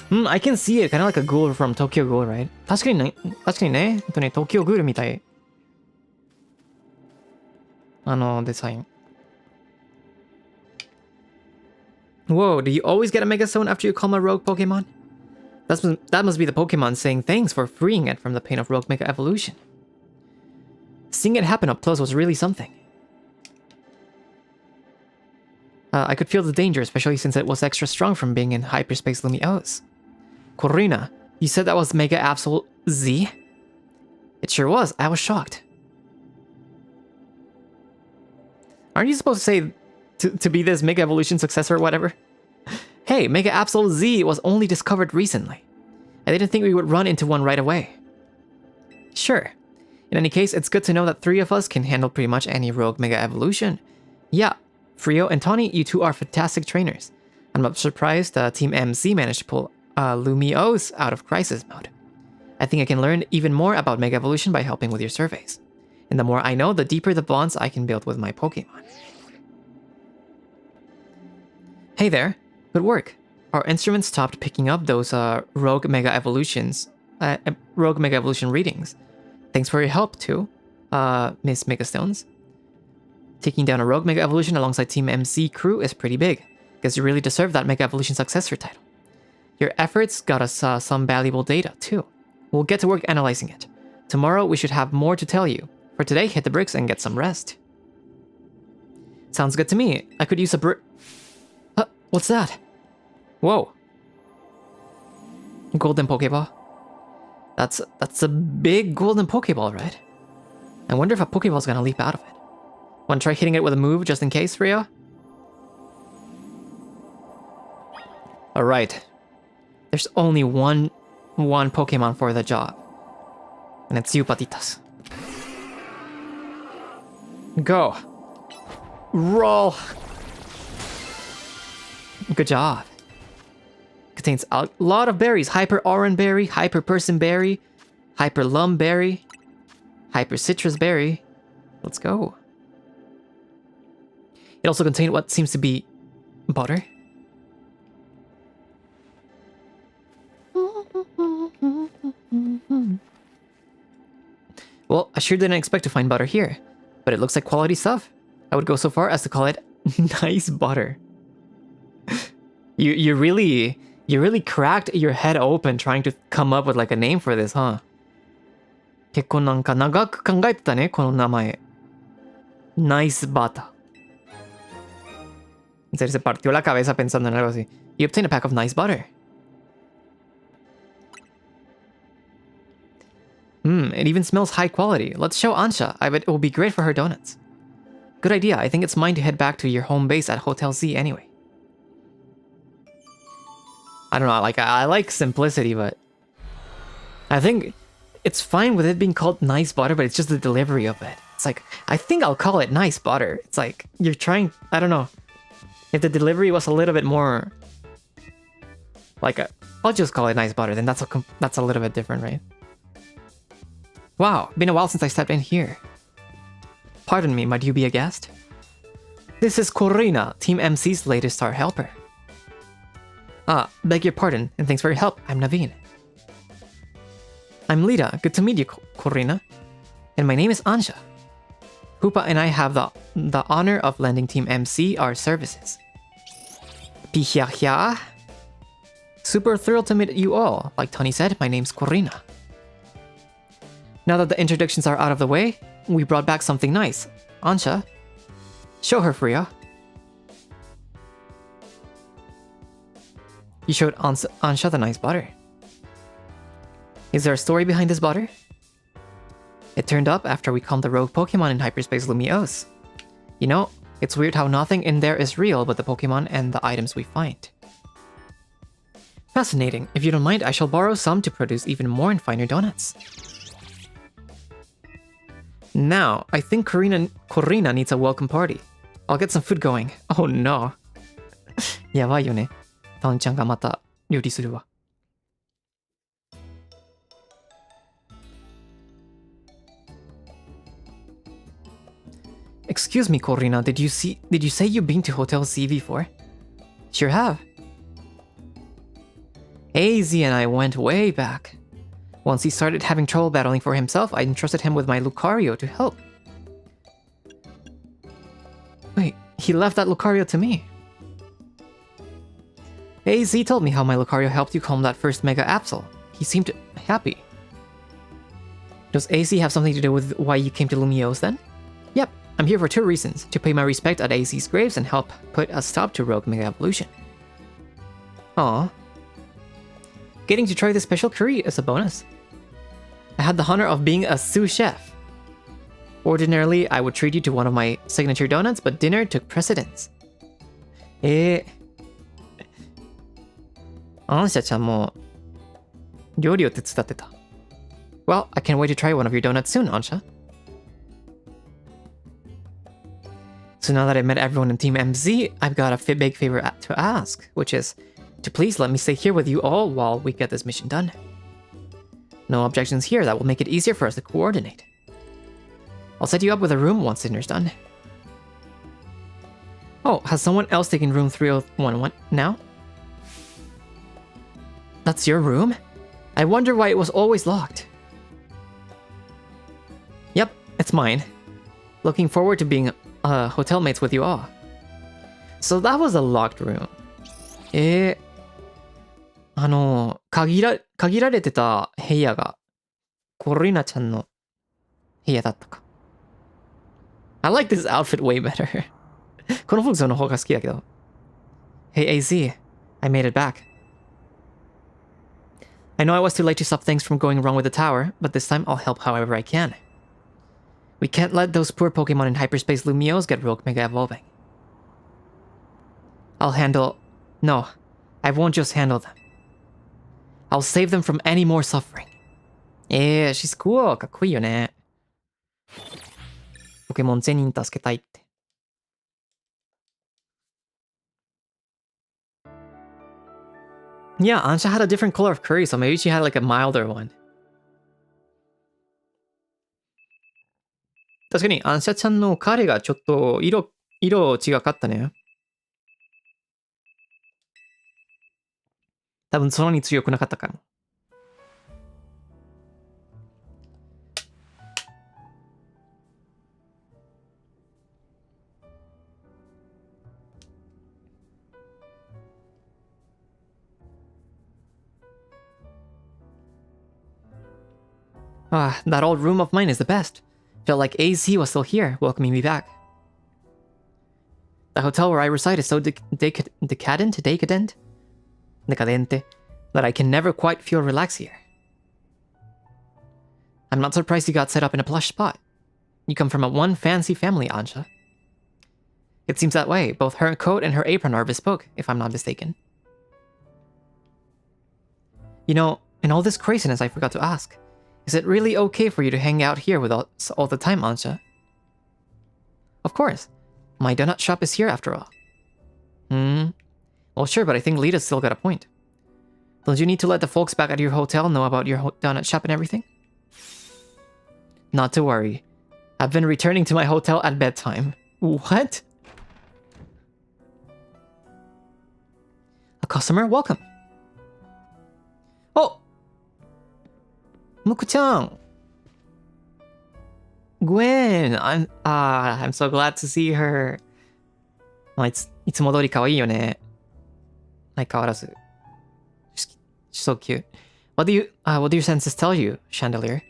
I can see it, kind of like a ghoul from Tokyo Ghoul, right? 確かにね、Tokyo Ghoul みたい。デザイン。Whoa, do you always get a Mega Stone after you calm a rogue Pokemon? That must be the Pokemon saying thanks for freeing it from the pain of Rogue Mega Evolution. Seeing it happen up close was really something. I could feel the danger, especially since it was extra strong from being in Hyperspace Lumiose. Corina, you said that was Mega Absol Z? It sure was. I was shocked. Aren't you supposed to say to be this Mega Evolution successor or whatever? Hey, Mega Absol Z was only discovered recently. I didn't think we would run into one right away. Sure. In any case, it's good to know that 3 of us can handle pretty much any rogue Mega Evolution. Yeah, Frio and Tawny, you two are fantastic trainers. I'm not surprised Team MC managed to pull Lumiose out of crisis mode. I think I can learn even more about Mega Evolution by helping with your surveys. And the more I know, the deeper the bonds I can build with my Pokemon. Hey there. Good work. Our instruments stopped picking up those rogue Mega Evolution readings. Thanks for your help too, Miss Megastones. Taking down a rogue Mega Evolution alongside Team MC crew is pretty big. Guess you really deserve that Mega Evolution successor title. Your efforts got us some valuable data too. We'll get to work analyzing it. Tomorrow we should have more to tell you. For today, hit the bricks and get some rest. Sounds good to me. I could use a what's that? Whoa. Golden Pokeball. That's a big golden Pokeball, right? I wonder if a Pokeball's gonna leap out of it. Wanna try hitting it with a move just in case, Rio? Alright. There's only one Pokemon for the job. And it's you, Patitas. Go. Roll. Good job. Contains a lot of berries. Hyper orange berry, hyper person berry, hyper lum berry, hyper citrus berry. Let's go. It also contained what seems to be butter. Well, I sure didn't expect to find butter here, but it looks like quality stuff. I would go so far as to call it nice butter. You really cracked your head open trying to come up with like a name for this, huh? 結構なんか長く考えてたね、この名前。Nice butter. En serio, se partió la cabeza pensando en algo así. You obtain a pack of nice butter. It even smells high quality. Let's show Ansha. I bet it will be great for her donuts. Good idea. I think it's mine to head back to your home base at Hotel Z anyway. I don't know, like I like simplicity, but I think it's fine with it being called nice butter, but it's just the delivery of it. It's like, I think I'll call it nice butter. It's like, you're trying, I don't know. If the delivery was a little bit more like I'll just call it nice butter, then that's a little bit different, right? Wow, been a while since I stepped in here. Pardon me, might you be a guest? This is Corina, Team MC's latest star helper. Ah, beg your pardon, and thanks for your help. I'm Naveen. I'm Lita. Good to meet you, Corina. And my name is Ansha. Hoopa and I have the honor of lending Team MC our services. Pihia. Super thrilled to meet you all. Like Tony said, my name's Corina. Now that the introductions are out of the way, we brought back something nice. Ansha, show her, Freya. You showed Ansha the nice butter. Is there a story behind this butter? It turned up after we calmed the rogue Pokémon in Hyperspace Lumiose. You know, it's weird how nothing in there is real but the Pokémon and the items we find. Fascinating. If you don't mind, I shall borrow some to produce even more and finer donuts. Now, I think Corina needs a welcome party. I'll get some food going. Oh no. やばいよね。タンちゃんがまた料理するわ。Excuse me, Corina, did you say you've been to Hotel Z before? Sure have. AZ and I went way back. Once he started having trouble battling for himself, I entrusted him with my Lucario to help. Wait, he left that Lucario to me. AZ told me how my Lucario helped you calm that first Mega Absol. He seemed happy. Does AZ have something to do with why you came to Lumiose then? Yep, I'm here for two reasons. To pay my respect at AZ's graves and help put a stop to Rogue Mega Evolution. Aww. Getting to try this special curry is a bonus. I had the honor of being a sous chef. Ordinarily, I would treat you to one of my signature donuts, but dinner took precedence. Ansha-chanも料理を手伝ってた. Well, I can't wait to try one of your donuts soon, Ansha. So now that I've met everyone in Team MZ, I've got a big favor to ask, which is to please let me stay here with you all while we get this mission done. No objections here, that will make it easier for us to coordinate. I'll set you up with a room once dinner's done. Oh, has someone else taken room 301 now? That's your room? I wonder why it was always locked. Yep, it's mine. Looking forward to being hotel mates with you all. So that was a locked room. 限られてた部屋がコリナちゃんの部屋だったか。I like this outfit way better. この服装の方が好きだけど。Hey AZ, I made it back. I know I was too late to stop things from going wrong with the tower, but this time I'll help however I can. We can't let those poor Pokémon in Hyperspace Lumiose get Rogue Mega Evolving. I'll handle... No, I won't just handle them. I'll save them from any more suffering. Yeah, she's cool. かっこいいよね。ポケモン全員助けたいって。Yeah, Ansha had a different color of curry, so maybe she had like a milder one. 確かに、アンシャちゃんの彼がちょっと色違かったね。多分そんなに強くなかったかも。Ah, that old room of mine is the best. Felt like AZ was still here, welcoming me back. The hotel where I reside is so decadente, that I can never quite feel relaxed here. I'm not surprised you got set up in a plush spot. You come from one fancy family, Ansha. It seems that way. Both her coat and her apron are bespoke, if I'm not mistaken. You know, in all this craziness, I forgot to ask. Is it really okay for you to hang out here with us all the time, Ansha? Of course. My Doughnut shop is here after all. Well, sure, but I think Lita's still got a point. Don't you need to let the folks back at your hotel know about your Doughnut shop and everything? Not to worry. I've been returning to my hotel at bedtime. What? A customer? Welcome. Oh! Muku-chan! Gwen! I'm so glad to see her. いつも通り可愛いよね。相変わらず。She's so cute. What do your senses tell you, Chandelier?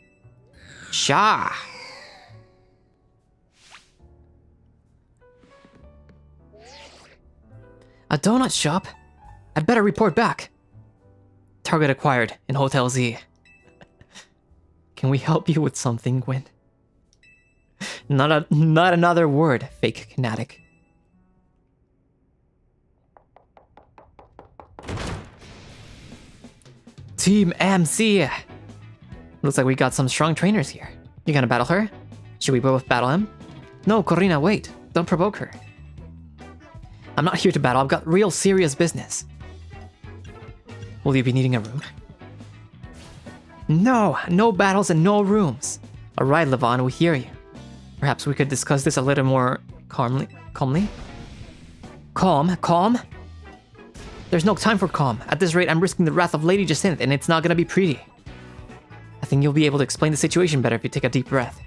Sha! A donut shop? I'd better report back. Target acquired in Hotel Z. Can we help you with something, Gwen? Not another word, fake fanatic. Team MC! Looks like we got some strong trainers here. You gonna battle her? Should we both battle him? No, Corina, wait. Don't provoke her. I'm not here to battle, I've got real serious business. Will you be needing a room? No battles and no rooms. Alright, Levon, we hear you. Perhaps we could discuss this a little more calmly? Calm? There's no time for calm. At this rate, I'm risking the wrath of Lady Jacinth, and it's not gonna be pretty. I think you'll be able to explain the situation better if you take a deep breath.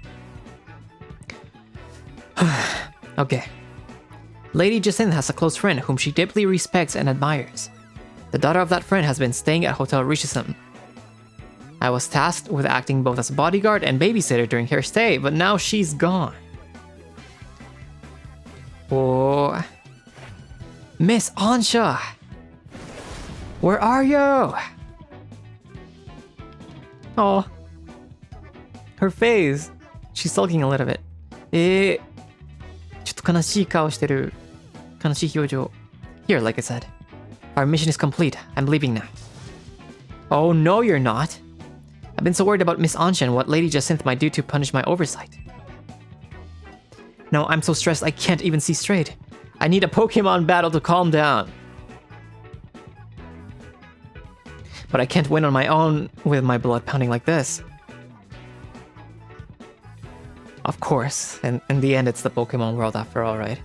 Okay. Lady Jacinth has a close friend whom she deeply respects and admires. The daughter of that friend has been staying at Hotel Richardson. I was tasked with acting both as bodyguard and babysitter during her stay, but now she's gone. Oh. Miss Ansha! Where are you? Oh. Her face. She's sulking a little bit. ちょっと悲しい顔してる。悲しい表情。Here, like I said. Our mission is complete. I'm leaving now. Oh, no, you're not. I've been so worried about Miss Ansha and what Lady Jacinth might do to punish my oversight. No, I'm so stressed I can't even see straight. I need a Pokemon battle to calm down. But I can't win on my own with my blood pounding like this. Of course, and in the end it's the Pokemon world after all, right?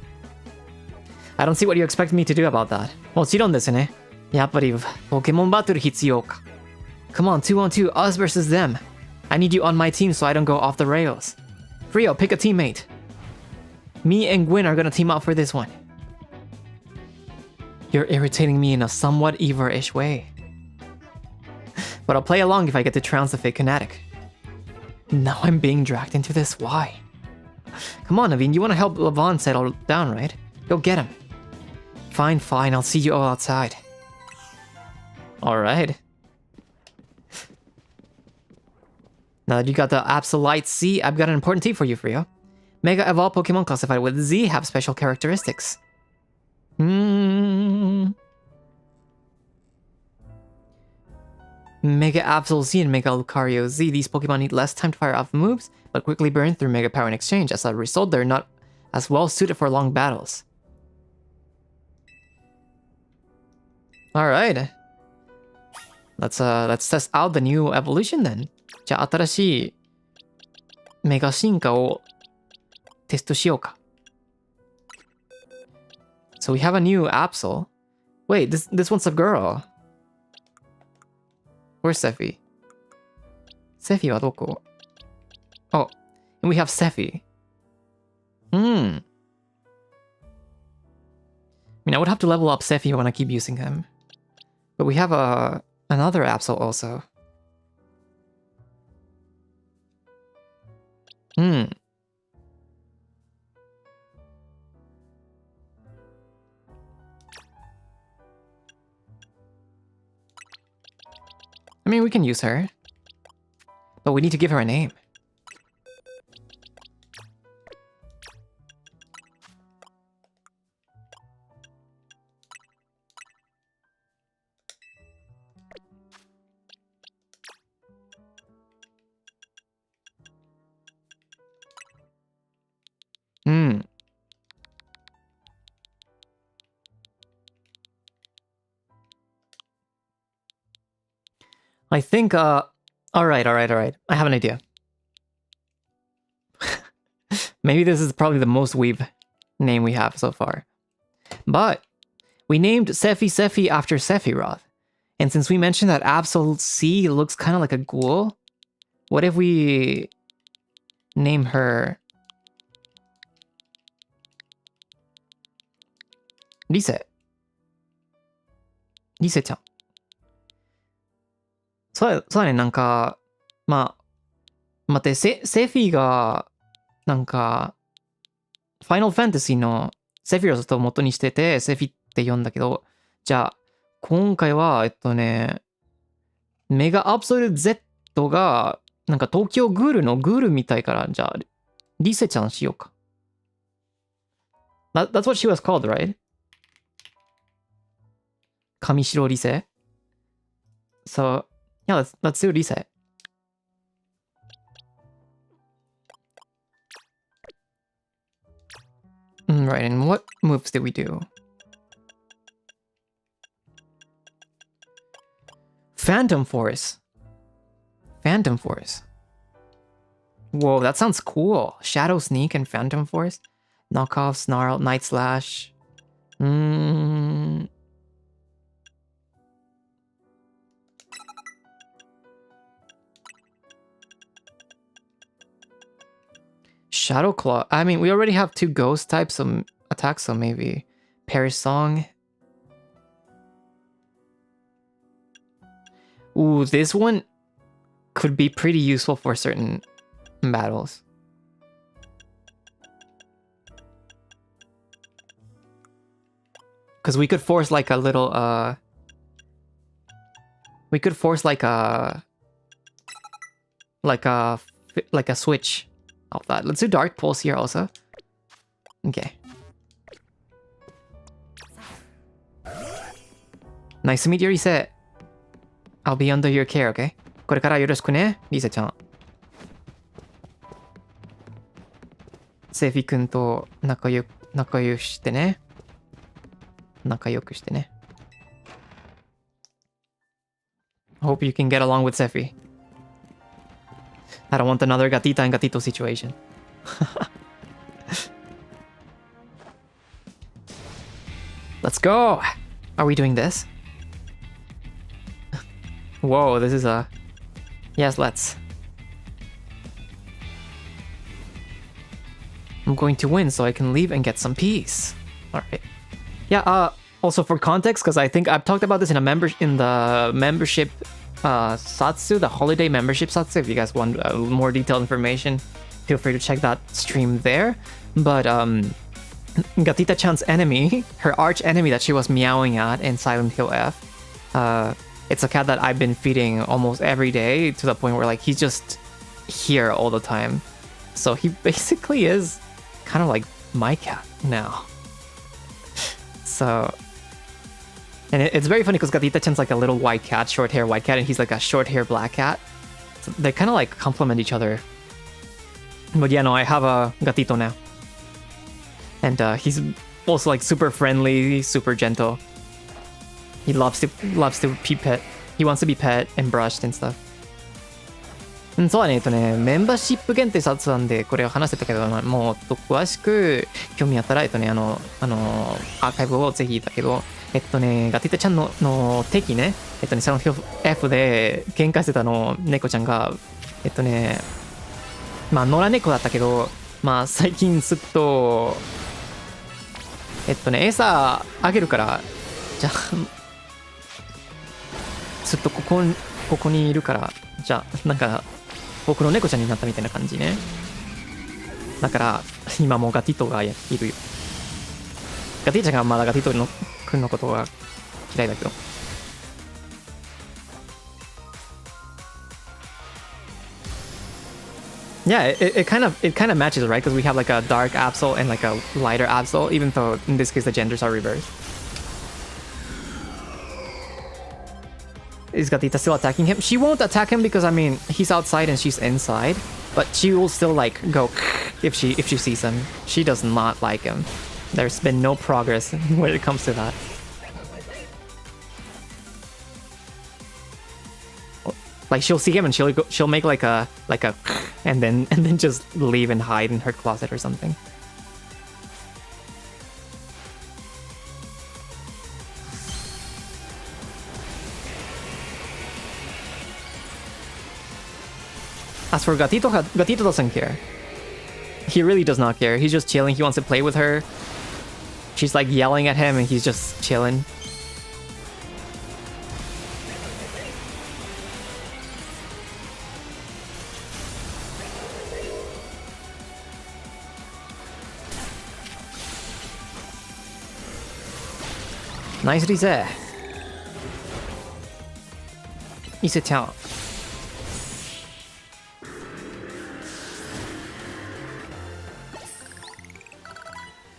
I don't see what you expect me to do about that. もちろんですね。やっぱりポケモンバトル必要か。Come on, 2-on-2, us versus them. I need you on my team so I don't go off the rails. Frio, pick a teammate. Me and Gwen are gonna team up for this one. You're irritating me in a somewhat evil-ish way. But I'll play along if I get to trounce the fake fanatic. Now I'm being dragged into this, why? Come on, Naveen, you wanna help Levon settle down, right? Go get him. Fine, I'll see you all outside. Alright. Now that you got the Absolite C, I've got an important tip for you, Frio. Mega Evolved Pokemon classified with Z have special characteristics. Mega Absol Z and Mega Lucario Z. These Pokemon need less time to fire off moves, but quickly burn through Mega Power in exchange. As a result, they're not as well suited for long battles. Alright. Let's test out the new evolution then. じゃあ新しいメガ進化をテストしようか。So we have a new Absol. Wait, this one's a girl. Where's Sephi? Sephi はどこ? Oh, and we have Sephi. I mean, I would have to level up Sephi when I keep using him. But we have another Absol also. I mean, we can use her. But we need to give her a name. I think, alright. I have an idea. Maybe this is probably the most weeb name we have so far. But we named Sephi after Sephiroth. And since we mentioned that Absol C looks kind of like a ghoul, what if we name her Lise? Lise-chan. そうだね、なんか、まあ、待って、セフィが、なんか、ファイナルファンタジーのセフィロスを元にしてて、セフィって呼んだけど、じゃあ、今回は、メガアブソル Z が、なんか東京グールのグールみたいから、じゃあ、リセちゃんしようか。That's what she was called, right? 上白リセ So, yeah, let's do Lise. Right, and what moves did we do? Phantom Force. Phantom Force. Whoa, that sounds cool. Shadow Sneak and Phantom Force. Knockoff, Snarl, Night Slash. Shadow Claw. I mean, we already have 2 ghost types of attacks, so maybe Perish Song. Ooh, this one could be pretty useful for certain battles. Because we could force like a little, we could force like a switch of that. Let's do Dark Pulse here also. Okay. Nice to meet you, Lise. I'll be under your care, okay? これからよろしくね、リセちゃん。セフィ君と仲良くしてね。仲良くしてね。Hope you can get along with Sephi. I don't want another gatita and gatito situation. Let's go! Are we doing this? Whoa, this is a... Yes, let's. I'm going to win so I can leave and get some peace. Alright. Yeah, also for context, because I think I've talked about this in the membership Satsu, the holiday membership Satsu. If you guys want more detailed information, feel free to check that stream there. But Gatita-chan's enemy, her arch enemy that she was meowing at in Silent Hill F, it's a cat that I've been feeding almost every day to the point where like he's just here all the time. So he basically is kind of like my cat now. So And it's very funny because Gatita-chan's like a little white cat, short hair white cat, and he's like a short hair black cat. So they kind of like complement each other. But yeah, no, I have a Gatito now. And he's also like super friendly, super gentle. He loves to be pet. He wants to be pet and brushed and stuff. そうだね、メンバーシップ限定サーツなんでこれを話してたけど、もっと詳しく興味あったら、アーカイブをぜひだけど、ガティタちゃんの敵ね、サロン F で喧嘩してた猫ちゃんが、まあ、野良猫だったけど、まあ、最近ずっと、餌あげるから、じゃあ、ずっとここにいるから、じゃあ、なんか、僕の猫ちゃんになったみたいな感じね。だから、今もうガティトがいるよ。ガティちゃんがまだガティトくんのことが嫌いだけど。Yeah, it kind of matches, right? Because we have like a dark Absol and like a lighter Absol, even though in this case the genders are reversed. Is Gatita still attacking him? She won't attack him because, I mean, he's outside and she's inside. But she will still, like, go if she sees him. She does not like him. There's been no progress when it comes to that. Like, she'll see him and she'll make like a and then just leave and hide in her closet or something. As for Gatito doesn't care. He really does not care. He's just chilling. He wants to play with her. She's like yelling at him and he's just chilling. Nice reset. Isetao.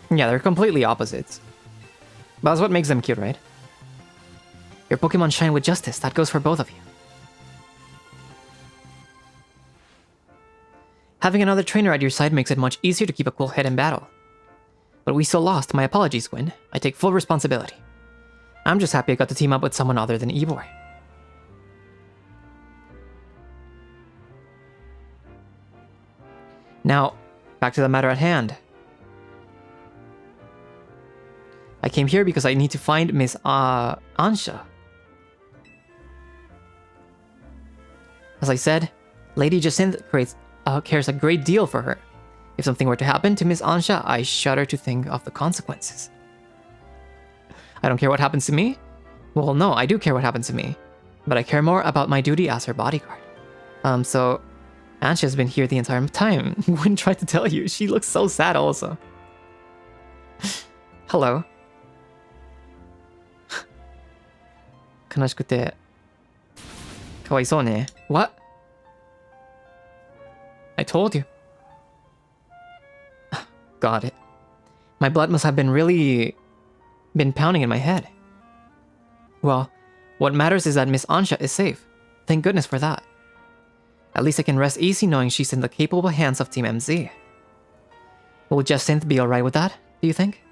Yeah, they're completely opposites. But that's what makes them cute, right? Your Pokemon shine with justice. That goes for both of you. Having another trainer at your side makes it much easier to keep a cool head in battle. But we still lost. My apologies, Gwen. I take full responsibility. I'm just happy I got to team up with someone other than Ivor. Now, back to the matter at hand. I came here because I need to find Miss Ansha. As I said, Lady Jacinthe cares a great deal for her. If something were to happen to Miss Ansha, I shudder to think of the consequences. I don't care what happens to me? Well, no, I do care what happens to me. But I care more about my duty as her bodyguard. So Ansha's been here the entire time. Wouldn't try to tell you. She looks so sad also. Hello. 悲しくてかわいそうね。What? I told you. Got it. My blood must have been pounding in my head. Well, what matters is that Miss Ansha is safe. Thank goodness for that. At least I can rest easy knowing she's in the capable hands of Team MZ. Will Jacinthe be alright with that, do you think?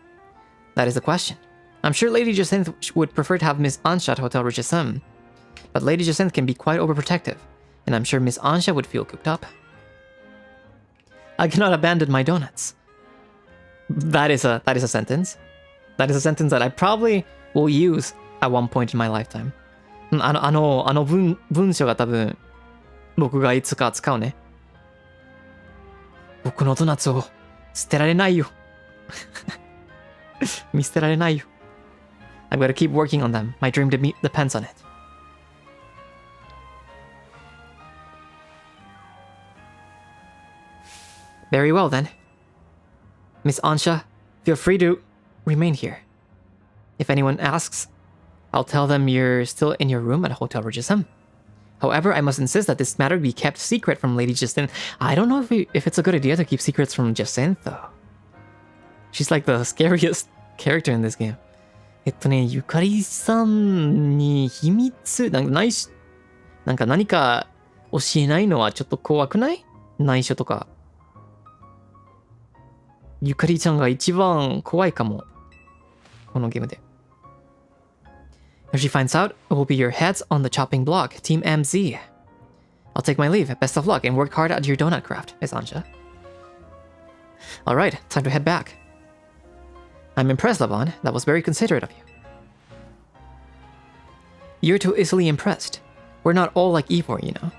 That is the question. I'm sure Lady Jacinthe would prefer to have Miss Ansha at Hotel Richesum. But Lady Jacinthe can be quite overprotective, and I'm sure Miss Ansha would feel cooped up. I cannot abandon my donuts. That is a sentence. That is a sentence that I probably will use at one point in my lifetime. あの文章が多分僕がいつか使うね。僕のドーナツを捨てられないよ。見捨てられないよ。I've got to keep working on them. My dream depends on it. Very well then. Miss Ansha, feel free to remain here. If anyone asks, I'll tell them you're still in your room at Hotel Richesum. However, I must insist that this matter be kept secret from Lady Jacinthe. I don't know if it's a good idea to keep secrets from Jacinthe, though. She's like the scariest character in this game. ゆかりさんに秘密なんかないし、なんか何か教えないのはちょっと怖くない？内緒とか。ゆかりちゃんが一番怖いかも。このゲームで。If she finds out, it will be your heads on the chopping block, Team MZ. I'll take my leave. Best of luck and work hard at your donut craft, Miss Ansha. Alright, time to head back. I'm impressed, Lavon. That was very considerate of you. You're too easily impressed. We're not all like Ivor, you know.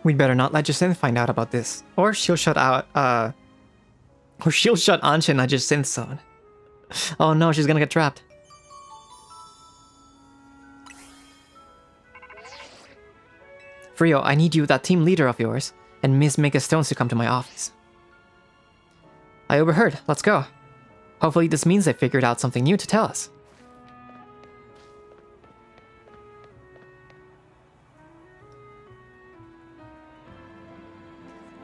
We'd better not let Jacinth find out about this, or she'll shut Ansha and Jacinth's zone. Oh no, she's gonna get trapped. Frio, I need you, that team leader of yours, and Miss Mega Stones to come to my office. I overheard. Let's go. Hopefully this means they figured out something new to tell us.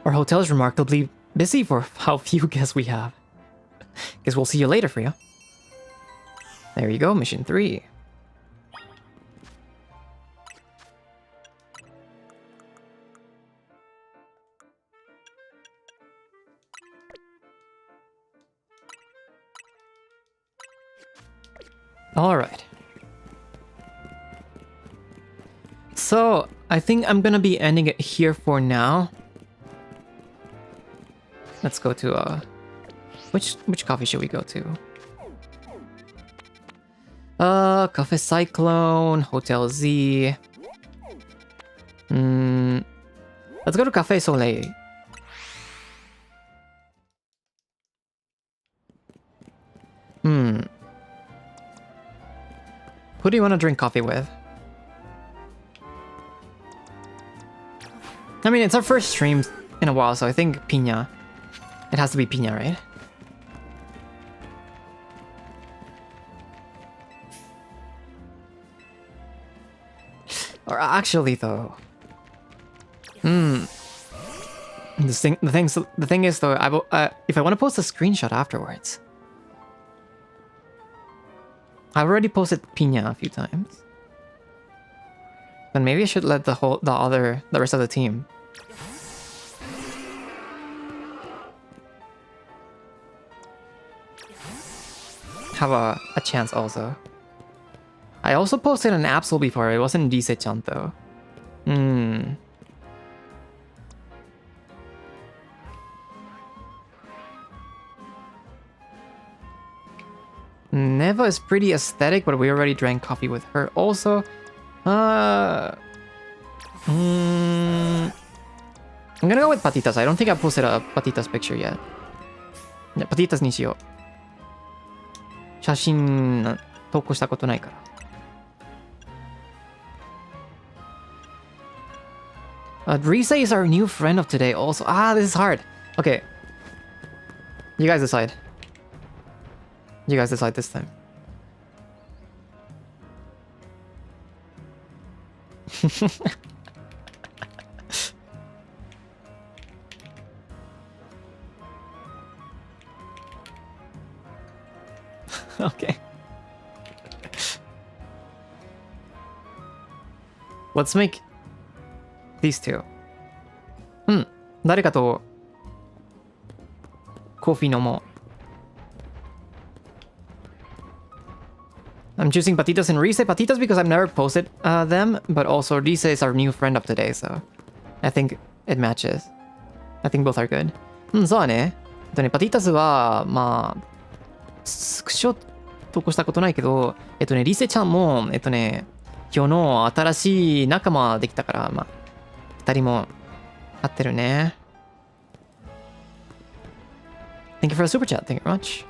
Our hotel is remarkably busy for how few guests we have. Guess we'll see you later, Frio. There you go, mission 3. Alright. So, I think I'm gonna be ending it here for now. Let's go to, which coffee should we go to? Cafe Cyclone, Hotel Z. Let's go to Cafe Soleil. Who do you want to drink coffee with? I mean, it's our first stream in a while, so I think Piña. It has to be Piña, right? Or actually, though. The thing is, though, if I want to post a screenshot afterwards, I've already posted Piña a few times. But maybe I should let the rest of the team. Have a chance also. I also posted an Absol before. It wasn't Disei-chan though. Neva is pretty aesthetic, but we already drank coffee with her also. I'm gonna go with Patitas. I don't think I posted a Patitas picture yet. Yeah, Patitas にしよう。写真投稿したことないから。Risa is our new friend of today also. This is hard. Okay. You guys decide. You guys decide this time. Okay. Let's make these two. 誰かとコーヒー飲もう。I'm choosing Patitas and Rise. Patitas because I've never posted them, but also Rise is our new friend of today, so I think it matches. I think both are good. そうだね。Patitas は、まあ、スクショ投稿したことないけど、リセちゃんも、今日の新しい仲間できたから、まあ、二人も合ってるね。Thank you for a super chat. Thank you very much.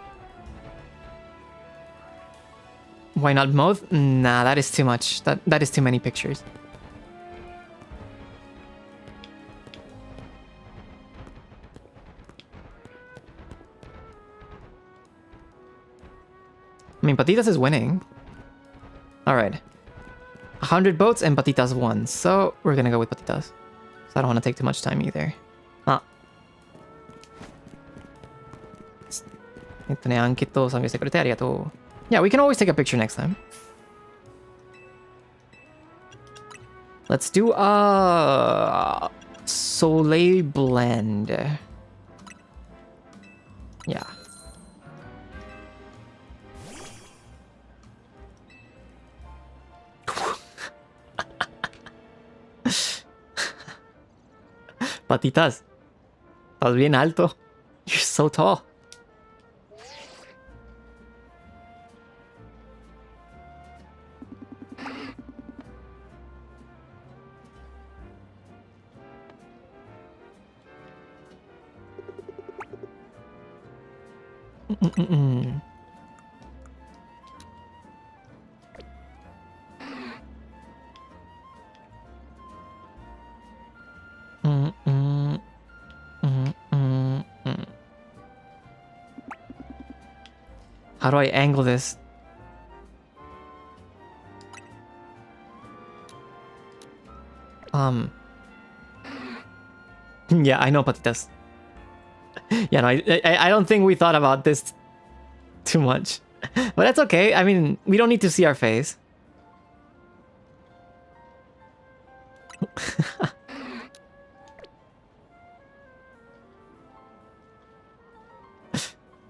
Why not both? Nah, that is too much. That is too many pictures. I mean, Patitas is winning. Alright. 100 votes and Patitas won. So we're gonna go with Patitas. So I don't want to take too much time either. Ah. アンケートを参加してくれてありがとう。Yeah, we can always take a picture next time. Let's do a Soleil blend. Yeah. Patitas. Estás bien alto. You're so tall. How do I angle this? Yeah, I know Patitas. Yeah, no, I don't think we thought about this too much. But that's okay. I mean, we don't need to see our face.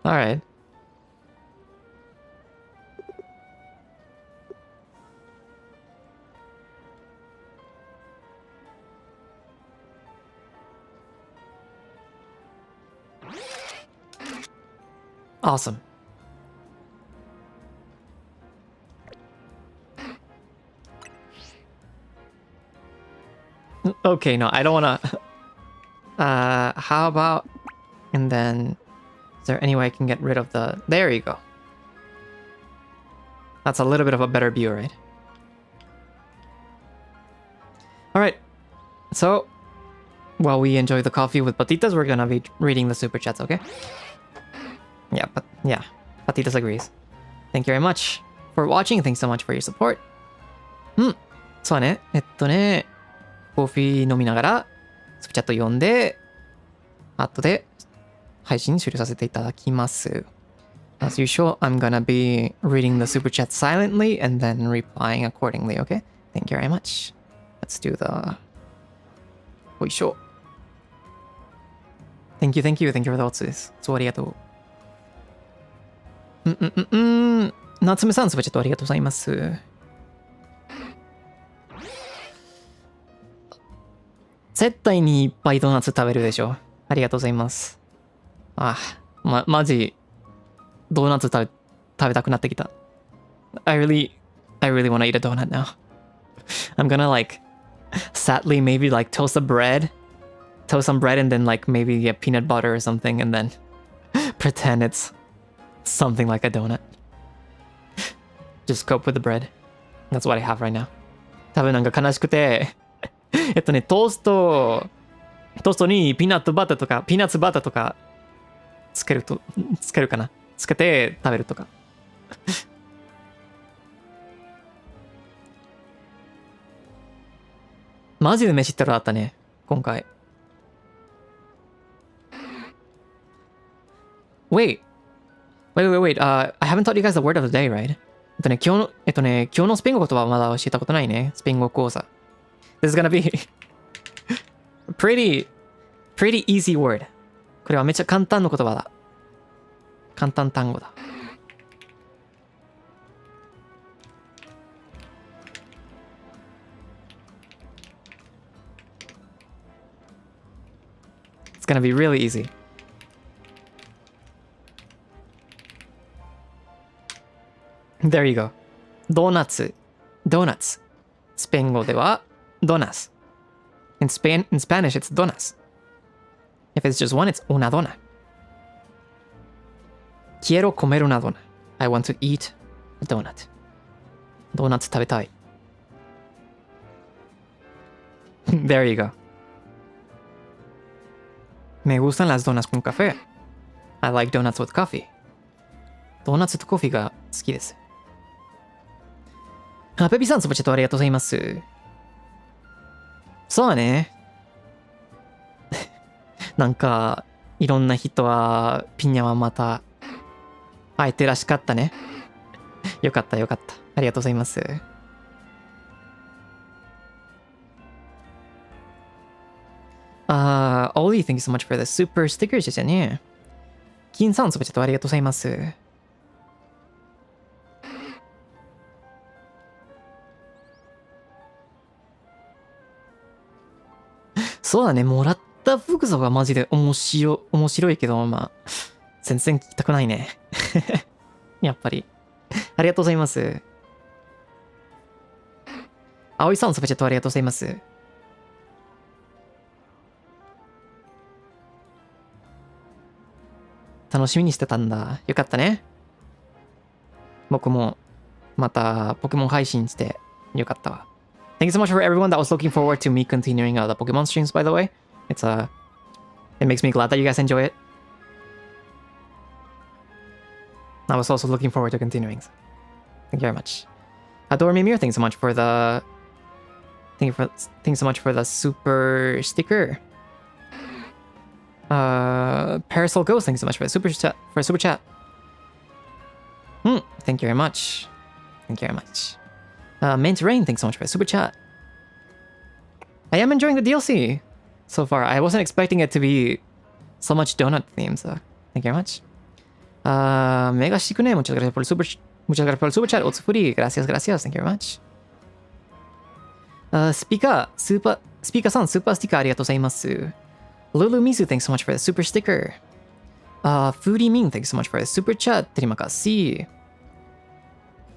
Alright. Awesome. Okay, no, I don't wanna... how about... And then... Is there any way I can get rid of the... There you go. That's a little bit of a better view, right? Alright. So, while we enjoy the coffee with Patitas, we're gonna be reading the super chats, okay? Yeah, but yeah, Patitas agrees. Thank you very much for watching. Thanks so much for your support. そうね。コーヒー飲みながら、スプチャット読んで、後で配信終了させていただきます。As usual, I'm gonna be reading the super chat silently and then replying accordingly, okay? Thank you very much. Let's do the... おいしょ。Thank you for the votes です。そうありがとう。夏目さん、スプチャットありがとうございます。絶対にいっぱいドーナツ食べるでしょ。ありがとうございます。マジ、ドーナツ食べたくなってきた。I really wanna eat a donut now. I'm gonna like, sadly maybe like toast some bread and then like maybe get peanut butter or something and then pretend it's something like a donut. Just cope with the bread. That's what I have right now. 多分なんか悲しくてトーストにピーナッツバターとかつけるかな。つけて食べるとか。マジで飯ってろだったね、今回。Wait. I haven't taught you guys the word of the day, right? 今日のスペイン語言葉はまだ教えたことないね。スペイン語講座。This is gonna be pretty easy word. これはめっちゃ簡単な言葉だ。簡単単語だ。It's gonna be really easy. There you go. ドーナツ。スペイン語ではdonas. In Spanish, it's donas. If it's just one, it's una dona. Quiero comer una dona. I want to eat a donut. Donuts 食べたい。There you go. Me gustan las donas con café. I like donuts with coffee. ドーナツとコーヒーが好きです。あ、ペピさん、そばちゃとありがとうございます。そうだね。なんか、いろんな人は、ピニャはまた、会えてらしかったね。よかった、よかった。ありがとうございます。Oli, thank you so much for the super stickers ですよね。金さん、そばちゃとありがとうございます。そうだね、もらった服装がマジで面白いけど、まあ、全然聞きたくないね。やっぱり。ありがとうございます。葵さん、そばちゃとありがとうございます。楽しみにしてたんだ。よかったね。僕も、また、ポケモン配信して、よかったわ。Thank you so much for everyone that was looking forward to me continuing the Pokemon streams, by the way. It makes me glad that you guys enjoy it. I was also looking forward to continuing. So thank you very much. Adore Mimir, thanks so much for the... Thanks so much for the super sticker. Parasol Ghost, thanks so much for the super chat. Thank you very much. Thank you very much. Mint Rain, thanks so much for the super chat. I am enjoying the DLC so far. I wasn't expecting it to be so much donut theme, so thank you very much. Mega Shikune, muchas gracias por el super chat. Otsufuri, gracias. Thank you very much. Speaker さん、スーパースティッカーありがとうございます。Lulu Misu, thanks so much for the super sticker. Foodie Ming, thanks so much for the super chat. Terima kasih.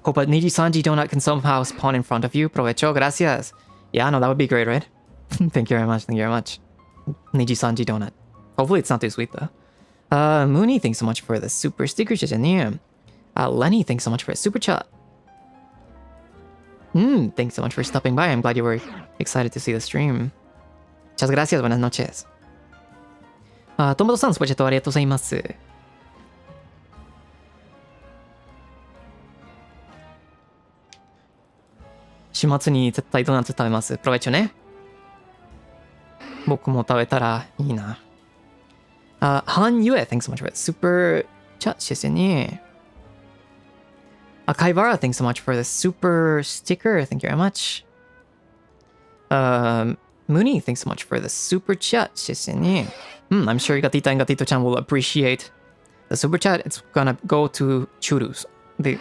Hope a NIJISANJI donut can somehow spawn in front of you. Provecho, gracias. Yeah, no, that would be great, right? Thank you very much. NIJISANJI donut. Hopefully it's not too sweet, though. Mooney, thanks so much for the super stickers. Lenny, thanks so much for the super chat. Thanks so much for stopping by. I'm glad you were excited to see the stream. Muchas gracias. Buenas noches. Tomato-san, スポチャットありがとうございます。週末に絶対ドーナツ食べます。プロベッチョね。僕も食べたらいいな。Han Yue, thanks so much for the super chat ですよね。Kaibara, thanks so much for the super sticker. Thank you very much. Mooney, thanks so much for the super chat ですよね。I'm sure Gatita and Gatito-chan will appreciate the super chat. It's gonna go to Churus. They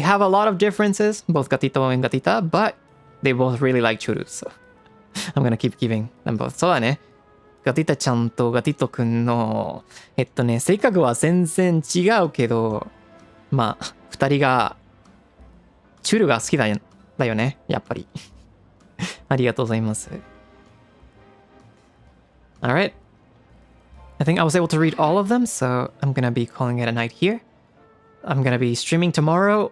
have a lot of differences, both Gatito and Gatita, but they both really like Churus. So I'm gonna keep giving them both. そうだね。ガティタちゃんとガティトくんの、性格は全然違うけど、まあ、二人が、チュルが好きだよね、やっぱり。ありがとうございます。Alright. I think I was able to read all of them, so I'm gonna be calling it a night here. I'm gonna be streaming tomorrow,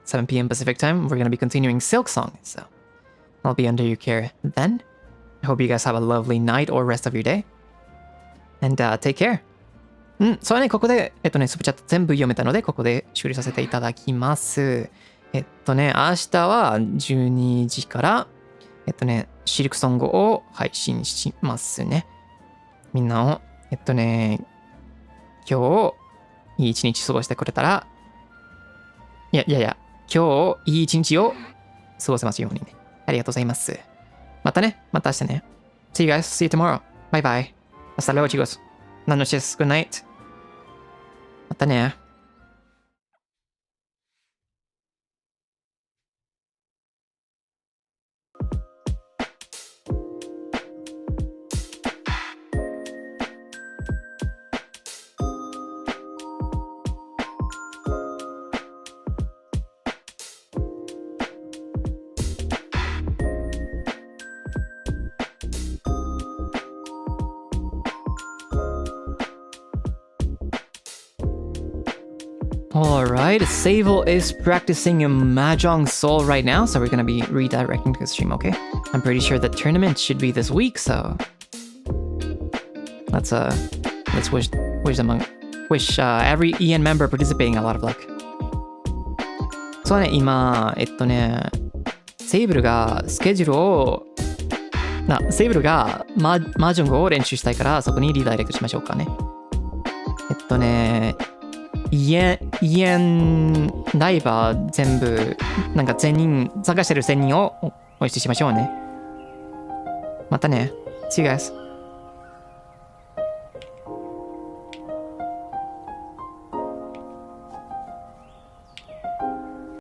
7 p.m. Pacific time. We're gonna be continuing Silk Song, so I'll be under your care then. I hope you guys have a lovely night or rest of your day. And take care. それね、ここで、スプチャット全部読めたので、ここで終了させていただきます。明日は12時から、シルクソングを配信しますね。みんなを、今日、いい一日過ごしてくれたら、今日、いい一日を過ごせますようにね。ありがとうございます。またね。また明日ね。See you guys. See you tomorrow. Bye bye. Hasta luego, chicos. Buenas noches. Good night. またね。Alright, Sable is practicing a Mahjong Soul right now, so we're gonna be redirecting to the stream, okay? I'm pretty sure the tournament should be this week, so let's wish every EN member participating a lot of luck. そうね、今、セイブルがスケジュールを、セイブルがマージョングを練習したいから、そこにリダイレクトしましょうかね。家ライバー全部、なんか全人、探してる1000人をおしてしましょうね。またね。See you guys.